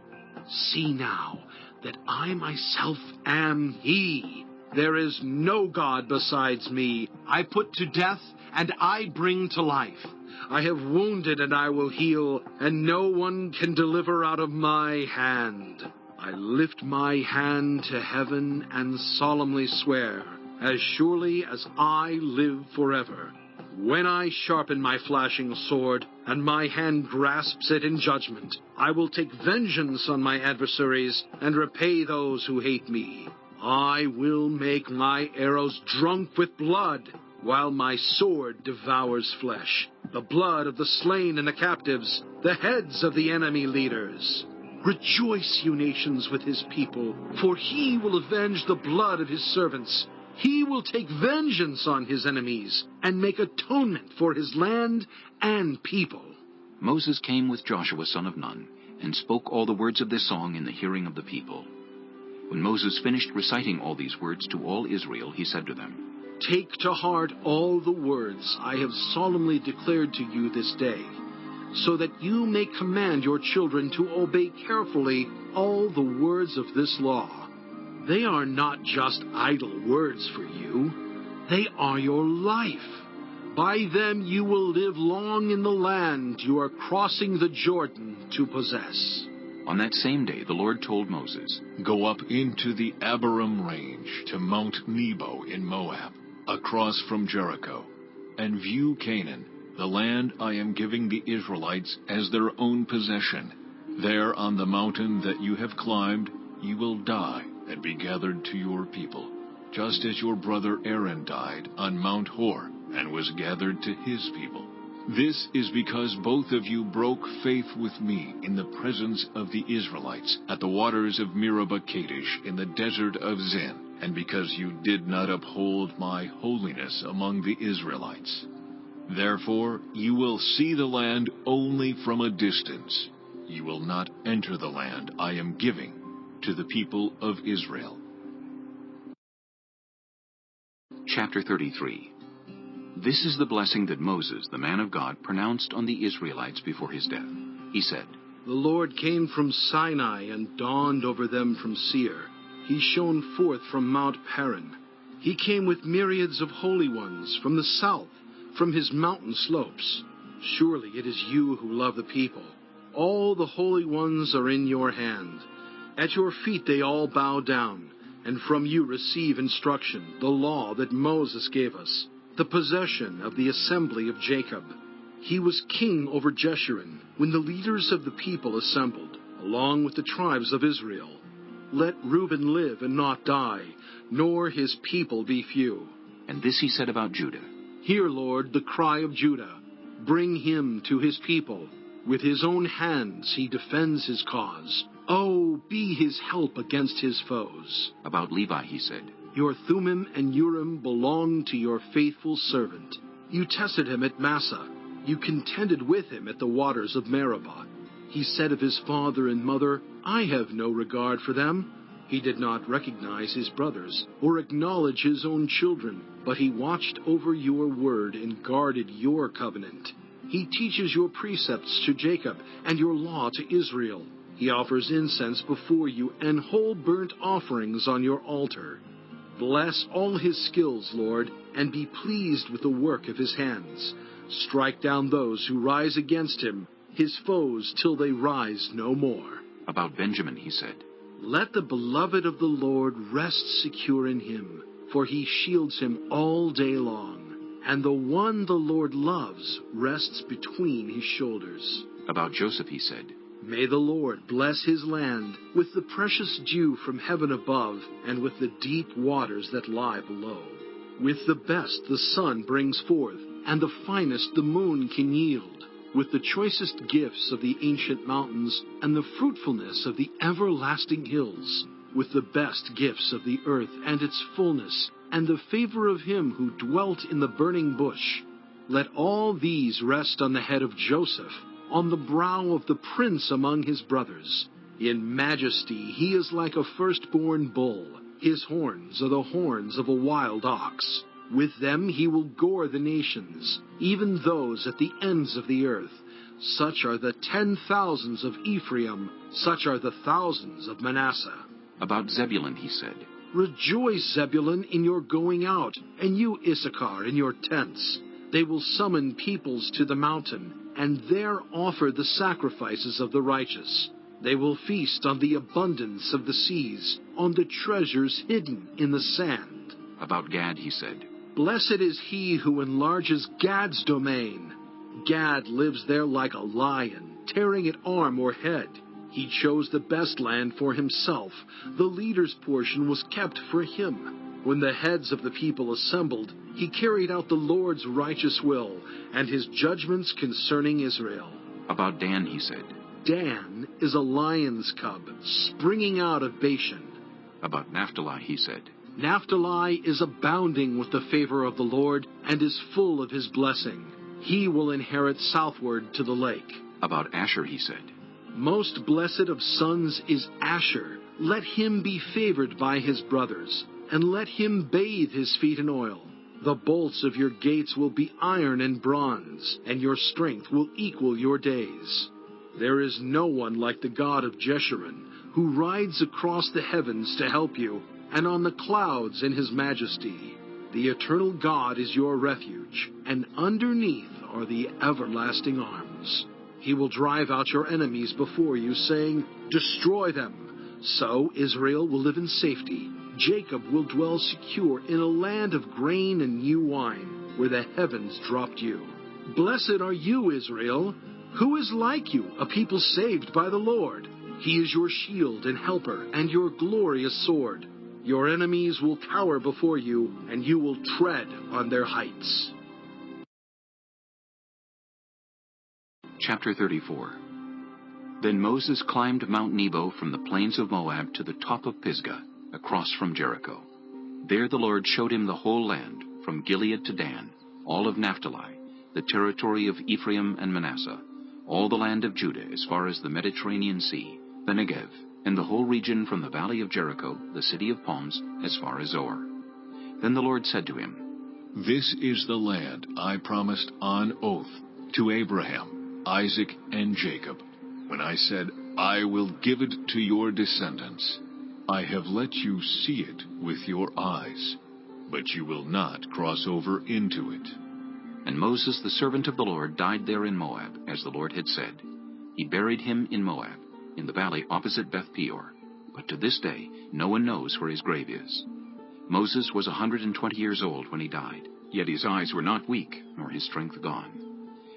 See now that I myself am he. There is no God besides me. I put to death, and I bring to life. I have wounded, and I will heal, and no one can deliver out of my hand. I lift my hand to heaven and solemnly swear, as surely as I live forever. When I sharpen my flashing sword, and my hand grasps it in judgment, I will take vengeance on my adversaries and repay those who hate me. I will make my arrows drunk with blood, while my sword devours flesh, the blood of the slain and the captives, the heads of the enemy leaders. Rejoice, you nations, with his people, for he will avenge the blood of his servants. He will take vengeance on his enemies and make atonement for his land and people. Moses came with Joshua son of Nun and spoke all the words of this song in the hearing of the people. When Moses finished reciting all these words to all Israel, he said to them, "Take to heart all the words I have solemnly declared to you this day, so that you may command your children to obey carefully all the words of this law. They are not just idle words for you. They are your life. By them you will live long in the land you are crossing the Jordan to possess." On that same day the Lord told Moses, "Go up into the Abarim range to Mount Nebo in Moab, across from Jericho, and view Canaan, the land I am giving the Israelites as their own possession. There on the mountain that you have climbed, you will die and be gathered to your people, just as your brother Aaron died on Mount Hor and was gathered to his people. This is because both of you broke faith with me in the presence of the Israelites at the waters of Meribah Kadesh in the desert of Zin, and because you did not uphold my holiness among the Israelites. Therefore you will see the land only from a distance. You will not enter the land I am giving to the people of Israel. Chapter 33. This is the blessing that Moses, the man of God, pronounced on the Israelites before his death. He said, The Lord came from Sinai and dawned over them from Seir. He shone forth from Mount Paran. He came with myriads of holy ones from the south, from his mountain slopes. Surely it is you who love the people. All the holy ones are in your hand. At your feet they all bow down, and from you receive instruction, the law that Moses gave us, the possession of the assembly of Jacob. He was king over Jeshurun when the leaders of the people assembled, along with the tribes of Israel. Let Reuben live and not die, nor his people be few. And this he said about Judah. Hear, Lord, the cry of Judah. Bring him to his people. With his own hands he defends his cause. Oh, be his help against his foes. About Levi he said, Your Thummim and Urim belong to your faithful servant. You tested him at Massah. You contended with him at the waters of Meribah. He said of his father and mother, I have no regard for them. He did not recognize his brothers or acknowledge his own children, but he watched over your word and guarded your covenant. He teaches your precepts to Jacob and your law to Israel. He offers incense before you and whole burnt offerings on your altar. Bless all his skills, Lord, and be pleased with the work of his hands. Strike down those who rise against him, his foes, till they rise no more. About Benjamin he said, Let the beloved of the Lord rest secure in him, for he shields him all day long, and the one the Lord loves rests between his shoulders. About Joseph he said, May the Lord bless his land with the precious dew from heaven above and with the deep waters that lie below. With the best the sun brings forth, and the finest the moon can yield, with the choicest gifts of the ancient mountains and the fruitfulness of the everlasting hills, with the best gifts of the earth and its fullness, and the favor of him who dwelt in the burning bush. Let all these rest on the head of Joseph, on the brow of the prince among his brothers. In majesty he is like a firstborn bull. His horns are the horns of a wild ox. With them he will gore the nations, even those at the ends of the earth. Such are the 10,000s of Ephraim, such are the thousands of Manasseh. About Zebulun he said, Rejoice, Zebulun, in your going out, and you, Issachar, in your tents. They will summon peoples to the mountain, and there offer the sacrifices of the righteous. They will feast on the abundance of the seas, on the treasures hidden in the sand. About Gad he said, Blessed is he who enlarges Gad's domain. Gad lives there like a lion, tearing at arm or head. He chose the best land for himself. The leader's portion was kept for him. When the heads of the people assembled, he carried out the Lord's righteous will and his judgments concerning Israel. About Dan he said, Dan is a lion's cub, springing out of Bashan. About Naphtali he said, Naphtali is abounding with the favor of the Lord and is full of his blessing. He will inherit southward to the lake. About Asher he said, Most blessed of sons is Asher. Let him be favored by his brothers, and let him bathe his feet in oil. The bolts of your gates will be iron and bronze, and your strength will equal your days. There is no one like the God of Jeshurun, who rides across the heavens to help you, and on the clouds in his majesty. The eternal God is your refuge, and underneath are the everlasting arms. He will drive out your enemies before you, saying, Destroy them. So Israel will live in safety. Jacob will dwell secure in a land of grain and new wine, where the heavens dropped you. Blessed are you, Israel. Who is like you, a people saved by the Lord? He is your shield and helper, and your glorious sword. Your enemies will cower before you, and you will tread on their heights. Chapter 34. Then Moses climbed Mount Nebo from the plains of Moab to the top of Pisgah, across from Jericho. There the Lord showed him the whole land, from Gilead to Dan, all of Naphtali, the territory of Ephraim and Manasseh, all the land of Judah as far as the Mediterranean Sea, the Negev, and the whole region from the valley of Jericho, the city of palms, as far as Zoar. Then the Lord said to him, This is the land I promised on oath to Abraham, Isaac, and Jacob, when I said, I will give it to your descendants. I have let you see it with your eyes, but you will not cross over into it. And Moses, the servant of the Lord, died there in Moab, as the Lord had said. He buried him in Moab, in the valley opposite Beth Peor. But to this day, no one knows where his grave is. Moses was 120 years old when he died, yet his eyes were not weak, nor his strength gone.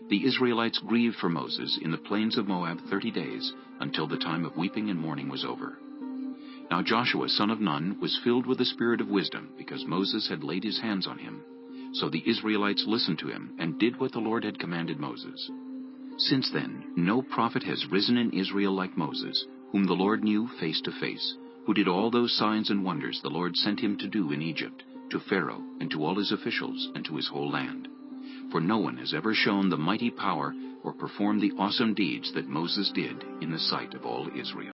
The Israelites grieved for Moses in the plains of Moab 30 days, until the time of weeping and mourning was over. Now Joshua, son of Nun, was filled with the spirit of wisdom, because Moses had laid his hands on him. So the Israelites listened to him, and did what the Lord had commanded Moses. Since then, no prophet has risen in Israel like Moses, whom the Lord knew face to face, who did all those signs and wonders the Lord sent him to do in Egypt, to Pharaoh, and to all his officials, and to his whole land. For no one has ever shown the mighty power or performed the awesome deeds that Moses did in the sight of all Israel.